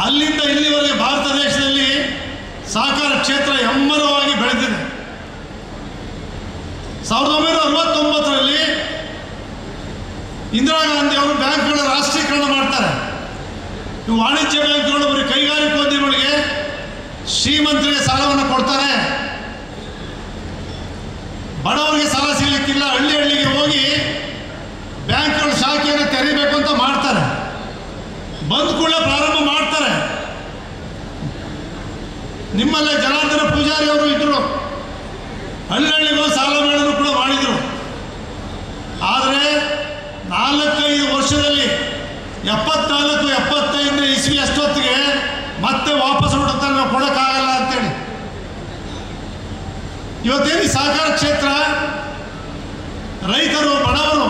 ಅಲ್ಲಿಂದ ಇಲ್ಲಿವರೆಗೆ ಭಾರತ ದೇಶದಲ್ಲಿ ಸಹಕಾರ ಕ್ಷೇತ್ರ ಹೆಮ್ಮರವಾಗಿ ಬೆಳೆದಿದೆ. 1969ರಲ್ಲಿ ಇಂದಿರಾ ಗಾಂಧಿ ಅವರು ಬ್ಯಾಂಕ್ಗಳ ರಾಷ್ಟ್ರೀಕರಣ ಮಾಡ್ತಾರೆ. ಇವು ವಾಣಿಜ್ಯ ಬ್ಯಾಂಕ್ಗಳು ಬರೀ ಕೈಗಾರಿಕೋದ್ಯಮಿಗಳಿಗೆ ಶ್ರೀಮಂತರಿಗೆ ಸಾಲವನ್ನು ಕೊಡ್ತಾರೆ, ಬಡವರಿಗೆ ಸಾಲ ಸಿಗಲಿಕ್ಕಿಲ್ಲ, ಹಳ್ಳಿ ಹಳ್ಳಿಗೆ ಹೋಗಿ ಬ್ಯಾಂಕ್ಗಳ ಶಾಖೆಯನ್ನು ತೆರೀಬೇಕು ಅಂತ ಮಾಡ್ತಾರೆ. ಬಂದ ಕೂಡಲೇ ಪ್ರಾರಂಭ ಮಾಡ್ತಾರೆ. ನಿಮ್ಮಲ್ಲೇ ಜನಾರ್ದನ ಪೂಜಾರಿ ಅವರು ಇದ್ದರು, ಹಳ್ಳಿಗೂ ಸಾಲ ಮೇಳನು ಕೂಡ ಮಾಡಿದರು. ಆದರೆ 4-5 ವರ್ಷದಲ್ಲಿ 74-75 ಇಸ್ವಿ ಅಷ್ಟೊತ್ತಿಗೆ ಮತ್ತೆ ವಾಪಸ್ ಬಿಡುತ್ತೆ, ನಾವು ಕೊಡೋಕ್ಕಾಗಲ್ಲ ಅಂತೇಳಿ. ಇವತ್ತೇನು ಸಹಕಾರ ಕ್ಷೇತ್ರ ರೈತರು ಬಡವರು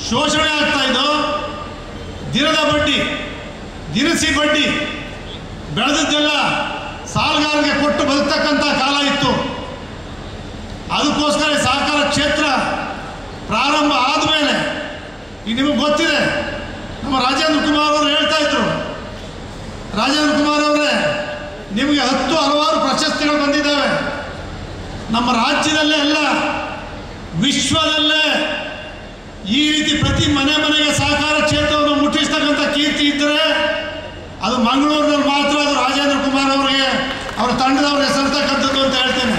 ಶೋಷಣೆ ಆಗ್ತಾ ಇದ್ದೋ, ದಿನದ ಬಡ್ಡಿ ದಿನಸಿ ಬಡ್ಡಿ ಬೆಳೆದದ್ದೆಲ್ಲ ಸಾಲಗಾರರಿಗೆ ಕೊಟ್ಟು ಬದುಕ್ತಕ್ಕಂಥ ಕಾಲ ಇತ್ತು. ಅದಕ್ಕೋಸ್ಕರ ಸಹಕಾರ ಕ್ಷೇತ್ರ ಪ್ರಾರಂಭ ಆದಮೇಲೆ ಈಗ ನಿಮಗೆ ಗೊತ್ತಿದೆ, ನಮ್ಮ ರಾಜೇಂದ್ರ ಕುಮಾರ್ ಅವರು ಹೇಳ್ತಾ ಇದ್ರು, ರಾಜೇಂದ್ರ ಕುಮಾರ್ ಅವರೇ ನಿಮಗೆ ಹಲವಾರು ಪ್ರಶಸ್ತಿಗಳು ಬಂದಿದ್ದಾವೆ. ನಮ್ಮ ರಾಜ್ಯದಲ್ಲೇ ಅಲ್ಲ ವಿಶ್ವದಲ್ಲೇ ಈ ರೀತಿ ಪ್ರತಿ ಮನೆ ಮನೆಗೆ ಸಹಕಾರ ಕ್ಷೇತ್ರವನ್ನು ಮುಟ್ಟಿಸ್ತಕ್ಕಂಥ ಕೀರ್ತಿ ಇದ್ದರೆ ಅದು ಮಂಗಳೂರಿನಲ್ಲಿ ಮಾತ್ರ, ಅದು ರಾಜೇಂದ್ರ ಕುಮಾರ್ ಅವರಿಗೆ ಅವರ ತಂಡದವರಿಗೆ ಸಲ್ತಕ್ಕಂಥದ್ದು ಅಂತ ಹೇಳ್ತೇನೆ.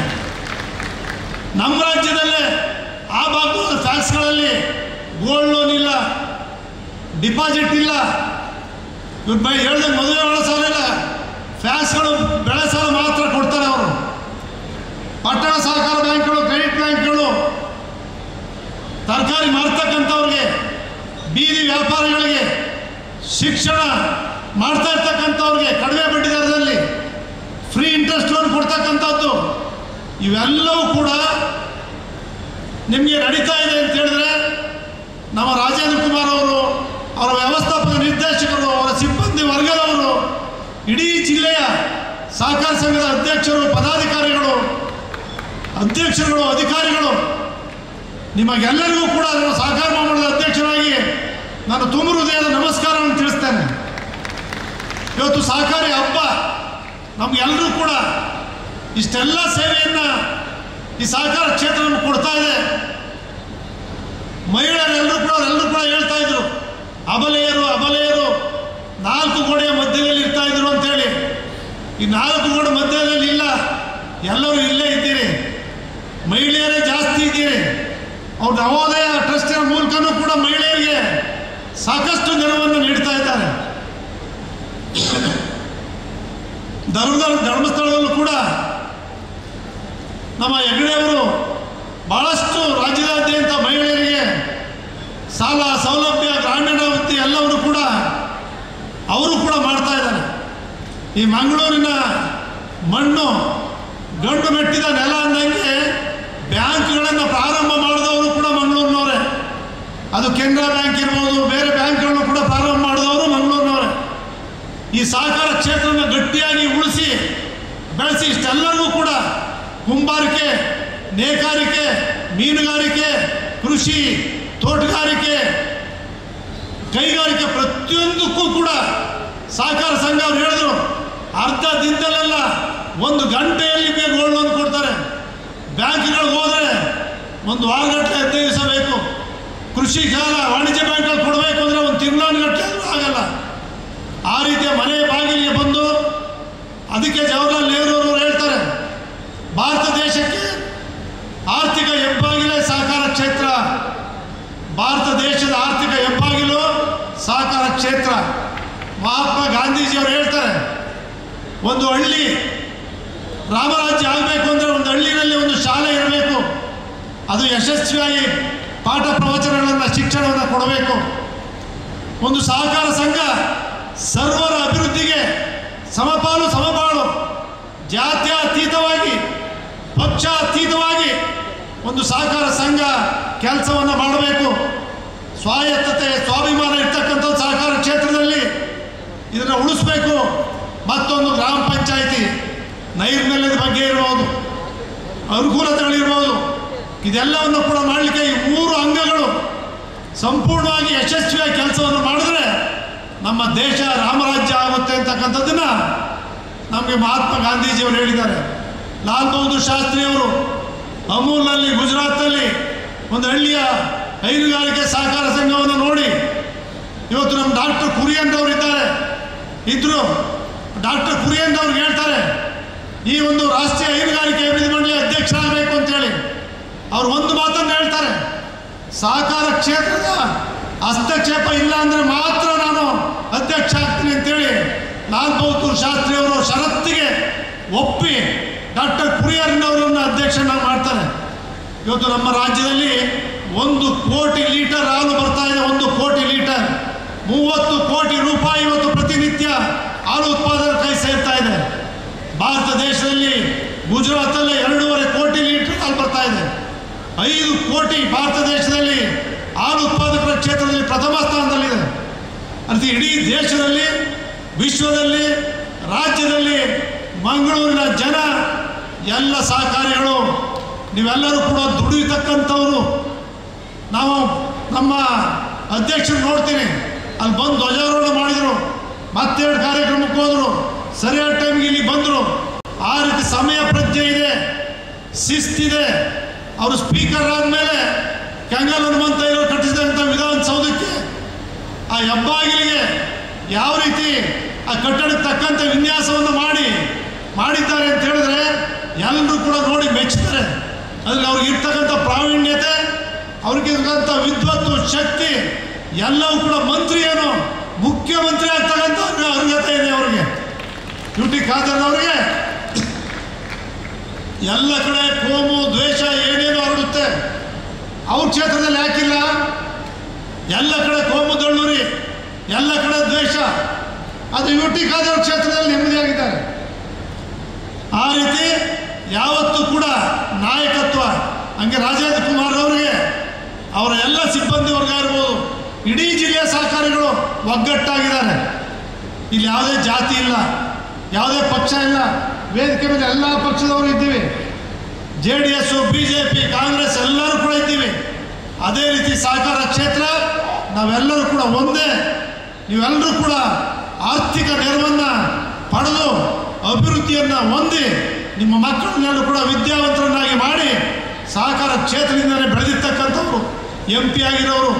ನಮ್ಮ ರಾಜ್ಯದಲ್ಲೇ ಆ ಭಾಗದ ಫ್ಯಾಕ್ಸ್ಗಳಲ್ಲಿ ಗೋಲ್ಡ್ ಲೋನ್ ಇಲ್ಲ, ಡಿಪಾಸಿಟ್ ಇಲ್ಲ, ಇವ್ರು ಹೇಳಿದ ಮದುವೆ ಒಳ ಸಾಲ ಇಲ್ಲ, ಫ್ಯಾಕ್ಸ್ಗಳು ಬೆಳೆ ಸಾಲ ಮಾತ್ರ ಕೊಡ್ತಾರೆ ಅವರು. ಪಟ್ಟಣ ಸಹಕಾರ ಬ್ಯಾಂಕ್ಗಳು, ಕ್ರೆಡಿಟ್ ಬ್ಯಾಂಕ್ಗಳು ತರಕಾರಿ ಮಾರ್ತಕ್ಕಂಥವ್ರಿಗೆ, ಬೀದಿ ವ್ಯಾಪಾರಿಗಳಿಗೆ, ಶಿಕ್ಷಣ ಮಾಡ್ತಾ ಇರ್ತಕ್ಕಂಥವ್ರಿಗೆ ಕಡಿಮೆ ಬಡ್ಡಿ ದರದಲ್ಲಿ ಫ್ರೀ ಇಂಟ್ರೆಸ್ಟ್ ಲೋನ್ ಕೊಡ್ತಕ್ಕಂಥದ್ದು, ಇವೆಲ್ಲವೂ ಕೂಡ ನಿಮಗೆ ನಡೀತಾ ಇದೆ ಅಂತ ಹೇಳಿದ್ರೆ ನಮ್ಮ ರಾಜೇಂದ್ರ ಕುಮಾರ್ ಅವರು, ಅವರ ವ್ಯವಸ್ಥಾಪಕ ನಿರ್ದೇಶಕರು, ಅವರ ಸಿಬ್ಬಂದಿ ವರ್ಗದವರು, ಇಡೀ ಜಿಲ್ಲೆಯ ಸಹಕಾರ ಸಂಘದ ಅಧ್ಯಕ್ಷರು, ಪದಾಧಿಕಾರಿಗಳು, ಅಧಿಕಾರಿಗಳು, ನಿಮಗೆಲ್ಲರಿಗೂ ಕೂಡ ನಾನು ಸಹಕಾರ ಮಂಡಳದ ಅಧ್ಯಕ್ಷರಾಗಿ ನಾನು ತುಂಬ ಹೃದಯದ ನಮಸ್ಕಾರವನ್ನು ತಿಳಿಸ್ತೇನೆ. ಇವತ್ತು ಸಹಕಾರಿ ಹಬ್ಬ ನಮಗೆಲ್ಲರೂ ಕೂಡ ಇಷ್ಟೆಲ್ಲ ಸೇವೆಯನ್ನು ಈ ಸಹಕಾರ ಕ್ಷೇತ್ರ ನಮಗೆ ಕೊಡ್ತಾ ಇದೆ. ಮಹಿಳೆಯರೆಲ್ಲರೂ ಕೂಡ ಹೇಳ್ತಾ ಇದ್ರು, ಅಬಲೆಯರು 4 ಗೋಡೆಯ ಮಧ್ಯದಲ್ಲಿ ಇರ್ತಾ ಇದ್ರು ಅಂತೇಳಿ. ಈ 4 ಗೋಡೆ ಮಧ್ಯದಲ್ಲಿ ಇಲ್ಲ, ಎಲ್ಲರೂ ಇಲ್ಲೇ ಇದ್ದೀರಿ, ಮಹಿಳೆಯರೇ ಜಾಸ್ತಿ ಇದ್ದೀರಿ. ಅವ್ರ ನವೋದಯ ಟ್ರಸ್ಟಿನ ಮೂಲಕನೂ ಕೂಡ ಮಹಿಳೆಯರಿಗೆ ಸಾಕಷ್ಟು ನೆರವನ್ನು ನೀಡ್ತಾ ಇದ್ದಾರೆ. ಧರ್ಮಸ್ಥಳದಲ್ಲೂ ಕೂಡ ನಮ್ಮ ಹೆಗ್ಡೆಯವರು ಬಹಳಷ್ಟು ರಾಜ್ಯದಾದ್ಯಂತ ಮಹಿಳೆಯರಿಗೆ ಸಾಲ ಸೌಲಭ್ಯ, ಗ್ರಾಮೀಣಾಭಿವೃದ್ಧಿ ಎಲ್ಲವನ್ನು ಕೂಡ ಅವರು ಕೂಡ ಮಾಡ್ತಾ ಇದ್ದಾರೆ. ಈ ಮಂಗಳೂರಿನ ಮಣ್ಣು ಗಂಡು ಮೆಟ್ಟಿದ ನೆಲ ಅಂದಂಗೆ ಬ್ಯಾಂಕ್ಗಳನ್ನು ಪ್ರಾರಂಭ ಮಾಡಿದವರು ಕೂಡ ಮಂಗಳೂರಿನವರೇ. ಅದು ಕೆನರಾ ಬ್ಯಾಂಕ್ ಇರ್ಬೋದು, ಬೇರೆ ಬ್ಯಾಂಕ್ಗಳನ್ನು ಕೂಡ ಪ್ರಾರಂಭ ಮಾಡಿದವರು ಮಂಗಳೂರಿನವರೇ. ಈ ಸಹಕಾರ ಕ್ಷೇತ್ರವನ್ನು ಗಟ್ಟಿಯಾಗಿ ಉಳಿಸಿ ಬೆಳೆಸಿ ಇಷ್ಟೆಲ್ಲರಿಗೂ ಕೂಡ ಕುಂಬಾರಿಕೆ, ನೇಕಾರಿಕೆ, ಮೀನುಗಾರಿಕೆ, ಕೃಷಿ, ತೋಟಗಾರಿಕೆ, ಕೈಗಾರಿಕೆ ಪ್ರತಿಯೊಂದಕ್ಕೂ ಕೂಡ ಸಹಕಾರ ಸಂಘ ಅವ್ರು ಹೇಳಿದ್ರು, ಅರ್ಧ ದಿನದಲ್ಲೆಲ್ಲ 1 ಗಂಟೆಯಲ್ಲಿ ಗೋಲ್ಡ್ ಲೋನ್ ಕೊಡ್ತಾರೆ. ಬ್ಯಾಂಕ್ಗಳಿಗೆ ಹೋದರೆ 1 ವಾರಗಟ್ಟಲೆ 15 ದಿವಸ ಬೇಕು. ಕೃಷಿ ಸಾಲ ವಾಣಿಜ್ಯ ಬ್ಯಾಂಕ್ಗಳು ಕೊಡಬೇಕು ಅಂದರೆ 1 ತಿಂಗಳಾನುಗಟ್ಟಲೆ ಆಗಲ್ಲ. ಆ ರೀತಿಯ ಮನೆ ಬಾಗಿಲಿಗೆ ಬಂದು, ಅದಕ್ಕೆ ಜವಾಹರ್ಲಾಲ್ ನೆಹರು ಅವರು ಹೇಳ್ತಾರೆ, ಭಾರತ ದೇಶಕ್ಕೆ ಆರ್ಥಿಕ ಹೆಬ್ಬಾಗಿಲೇ ಸಹಕಾರ ಕ್ಷೇತ್ರ. ಭಾರತ ದೇಶದ ಆರ್ಥಿಕ ಹೆಬ್ಬಾಗಿಲು ಸಹಕಾರ ಕ್ಷೇತ್ರ. ಮಹಾತ್ಮ ಗಾಂಧೀಜಿಯವರು ಹೇಳ್ತಾರೆ, ಒಂದು ಹಳ್ಳಿ ರಾಮರಾಜ್ಯ ಆಗಬೇಕು ಅಂದರೆ ಒಂದು ಹಳ್ಳಿನಲ್ಲಿ ಹಳ್ಳಿಯಲ್ಲಿ ಒಂದು ಶಾಲೆ ಇರಬೇಕು, ಅದು ಯಶಸ್ವಿಯಾಗಿ ಪಾಠ ಪ್ರವಚನಗಳನ್ನು ಶಿಕ್ಷಣವನ್ನು ಕೊಡಬೇಕು. ಒಂದು ಸಹಕಾರ ಸಂಘ ಸರ್ವರ ಅಭಿವೃದ್ಧಿಗೆ ಸಮಪಾಲು ಸಮಪಾಲು ಜಾತ್ಯತೀತವಾಗಿ ಪಕ್ಷಾತೀತವಾಗಿ ಒಂದು ಸಹಕಾರ ಸಂಘ ಕೆಲಸವನ್ನು ಮಾಡಬೇಕು. ಸ್ವಾಯತ್ತತೆ ಸ್ವಾಭಿಮಾನ ಇರ್ತಕ್ಕಂಥ ಸಹಕಾರ ಕ್ಷೇತ್ರದಲ್ಲಿ ಇದನ್ನು ಉಳಿಸ್ಬೇಕು. ಮತ್ತೊಂದು ಗ್ರಾಮ ಪಂಚಾಯಿತಿ ನೈರ್ಮಲ್ಯದ ಬಗ್ಗೆ ಇರ್ಬೋದು, ಅನುಕೂಲತೆಗಳಿರ್ಬೋದು, ಇದೆಲ್ಲವನ್ನು ಕೂಡ ಮಾಡಲಿಕ್ಕೆ ಈ 3 ಅಂಗಗಳು ಸಂಪೂರ್ಣವಾಗಿ ಯಶಸ್ವಿಯಾಗಿ ಕೆಲಸವನ್ನು ಮಾಡಿದ್ರೆ ನಮ್ಮ ದೇಶ ರಾಮರಾಜ್ಯ ಆಗುತ್ತೆ ಅಂತಕ್ಕಂಥದ್ದನ್ನು ನಮಗೆ ಮಹಾತ್ಮ ಗಾಂಧೀಜಿಯವರು ಹೇಳಿದ್ದಾರೆ. ಲಾಲ್ ಬಹದ್ದೂರ್ ಶಾಸ್ತ್ರಿಯವರು ಅಮೂಲ್ನಲ್ಲಿ ಗುಜರಾತ್ನಲ್ಲಿ ಒಂದು ಹಳ್ಳಿಯ ಹೈನುಗಾರಿಕೆ ಸಹಕಾರ ಸಂಘವನ್ನು ನೋಡಿ ಇವತ್ತು ನಮ್ಮ ಡಾಕ್ಟರ್ ಕುರಿಯನ್ ಅವರು ಇದ್ರು. ಡಾಕ್ಟರ್ ಕುರಿಯನ್ ಅವ್ರಿಗೆ ಹೇಳ್ತಾರೆ, ಈ ಒಂದು ರಾಷ್ಟ್ರೀಯ ಹೈನುಗಾರಿಕೆ ಅಭಿವೃದ್ಧಿ ಮಂಡಳಿ ಅಧ್ಯಕ್ಷರಾಗಬೇಕು ಅಂತೇಳಿ ಅವ್ರು ಒಂದು ಮಾತನ್ನು ಹೇಳ್ತಾರೆ, ಸಹಕಾರ ಕ್ಷೇತ್ರದ ಹಸ್ತಕ್ಷೇಪ ಇಲ್ಲ ಅಂದರೆ ಮಾತ್ರ ನಾನು ಅಧ್ಯಕ್ಷ ಆಗ್ತೀನಿ ಅಂತೇಳಿ ಲಾಲ್ ಬಹದ್ದೂರ್ ಶಾಸ್ತ್ರಿ ಅವರು ಷರತ್ತಿಗೆ ಒಪ್ಪಿ ಡಾಕ್ಟರ್ ಕುರಿಯನ್ನವರನ್ನು ಅಧ್ಯಕ್ಷನಾಗಿ ಮಾಡ್ತಾರೆ. ಇವತ್ತು ನಮ್ಮ ರಾಜ್ಯದಲ್ಲಿ 1 ಕೋಟಿ ಲೀಟರ್ ಹಾಲು ಬರ್ತಾ ಇದೆ. 1 ಕೋಟಿ ಲೀಟರ್, 30 ಕೋಟಿ ರೂಪಾಯಿ ಇವತ್ತು ಪ್ರತಿನಿತ್ಯ ಹಾಲು ಉತ್ಪಾದನೆ ಕೈ ಸೇರ್ತಾ ಇದೆ. ಭಾರತ ದೇಶದಲ್ಲಿ ಗುಜರಾತಲ್ಲಿ 2.5 ಕೋಟಿ ಲೀಟರ್ ಹಾಲು ಬರ್ತಾ ಇದೆ. 5 ಕೋಟಿ ಭಾರತ ದೇಶದಲ್ಲಿ ಹಾಲು ಉತ್ಪಾದಕರ ಕ್ಷೇತ್ರದಲ್ಲಿ ಪ್ರಥಮ ಸ್ಥಾನದಲ್ಲಿದೆ. ಅಂದರೆ ಇಡೀ ದೇಶದಲ್ಲಿ, ವಿಶ್ವದಲ್ಲಿ, ರಾಜ್ಯದಲ್ಲಿ ಮಂಗಳೂರಿನ ಜನ ಎಲ್ಲ ಸಹಕಾರಿಗಳು ನೀವೆಲ್ಲರೂ ಕೂಡ ದುಡಿಯತಕ್ಕಂಥವರು. ನಾವು ನಮ್ಮ ಅಧ್ಯಕ್ಷರು ನೋಡ್ತೀನಿ, ಅಲ್ಲಿ ಬಂದು ಧ್ವಜಾರೋಹಣ ಮಾಡಿದರು, ಮತ್ತೆರಡು ಕಾರ್ಯಕ್ರಮಕ್ಕೆ ಹೋದರು, ಸರಿಯಾದ ಟೈಮ್ಗೆ ಇಲ್ಲಿ ಬಂದರು. ಆ ರೀತಿ ಸಮಯ ಪ್ರಜ್ಞೆ ಇದೆ, ಶಿಸ್ತಿದೆ. ಅವರು ಸ್ಪೀಕರ್ ಆದಮೇಲೆ ಕೆಂಗಲ್ ಹನುಮಂತ ಇವರು ಕಟ್ಟಿಸಿದಂಥ ವಿಧಾನಸೌಧಕ್ಕೆ ಆ ಹೆಬ್ಬಾಗಿಲಿಗೆ ಯಾವ ರೀತಿ ಆ ಕಟ್ಟಡಕ್ಕೆ ತಕ್ಕಂಥ ವಿನ್ಯಾಸವನ್ನು ಮಾಡಿದ್ದಾರೆ ಅಂತ ಹೇಳಿದ್ರೆ ಎಲ್ಲರೂ ಕೂಡ ನೋಡಿ ಮೆಚ್ಚುತ್ತಾರೆ. ಅದ್ರಲ್ಲಿ ಅವ್ರಿಗೆ ಇರ್ತಕ್ಕಂಥ ಪ್ರಾವೀಣ್ಯತೆ, ಅವ್ರಿಗಿರ್ತಕ್ಕಂಥ ವಿದ್ವತ್ತು, ಶಕ್ತಿ ಎಲ್ಲವೂ ಕೂಡ ಮಂತ್ರಿ ಏನು ಮುಖ್ಯಮಂತ್ರಿ ಆಗ್ತಕ್ಕಂಥ ಅರ್ಹತೆ ಇದೆ ಅವರಿಗೆ. ಯುಟಿ ಖಾದರ್ ಅವರಿಗೆ ಎಲ್ಲ ಕಡೆ ಕೋಮು ದ್ವೇಷ ಏನೇನು ಹರಡುತ್ತೆ, ಅವ್ರ ಕ್ಷೇತ್ರದಲ್ಲಿ ಯಾಕಿಲ್ಲ? ಎಲ್ಲ ಕಡೆ ಕೋಮು ದಳ್ಳೂರಿ, ಎಲ್ಲ ಕಡೆ ದ್ವೇಷ, ಅದು ಯುಟಿ ಖಾದರ್ ಕ್ಷೇತ್ರದಲ್ಲಿ ನೆಮ್ಮದಿಯಾಗಿದ್ದಾರೆ. ಆ ರೀತಿ ಯಾವತ್ತೂ ಕೂಡ ನಾಯಕತ್ವ. ಹಂಗೆ ರಾಜೇಂದ್ರ ಕುಮಾರ್ ಅವರಿಗೆ ಅವರ ಎಲ್ಲ ಸಿಬ್ಬಂದಿ ವರ್ಗ ಇರ್ಬೋದು, ಇಡೀ ಜಿಲ್ಲೆಯ ಸಹಕಾರಿಗಳು ಒಗ್ಗಟ್ಟಾಗಿದ್ದಾರೆ. ಇಲ್ಲಿ ಯಾವುದೇ ಜಾತಿ ಇಲ್ಲ, ಯಾವುದೇ ಪಕ್ಷ ಇಲ್ಲ. ವೇದಿಕೆ ಮೇಲೆ ಎಲ್ಲ ಪಕ್ಷದವರು ಇದ್ದೀವಿ, JDS, BJP, ಕಾಂಗ್ರೆಸ್ ಎಲ್ಲರೂ ಕೂಡ ಇದ್ದೀವಿ. ಅದೇ ರೀತಿ ಸಹಕಾರ ಕ್ಷೇತ್ರ ನಾವೆಲ್ಲರೂ ಕೂಡ ಒಂದೇ. ನೀವೆಲ್ಲರೂ ಕೂಡ ಆರ್ಥಿಕ ನೆರವನ್ನು ಪಡೆದು ಅಭಿವೃದ್ಧಿಯನ್ನು ಹೊಂದಿ ನಿಮ್ಮ ಮಕ್ಕಳನ್ನೆಲ್ಲೂ ಕೂಡ ವಿದ್ಯಾವಂತರನ್ನಾಗಿ ಮಾಡಿ ಸಹಕಾರ ಕ್ಷೇತ್ರದಿಂದಲೇ ಬೆಳೆದಿರ್ತಕ್ಕಂಥವ್ರು. MP ಆಗಿರೋರು,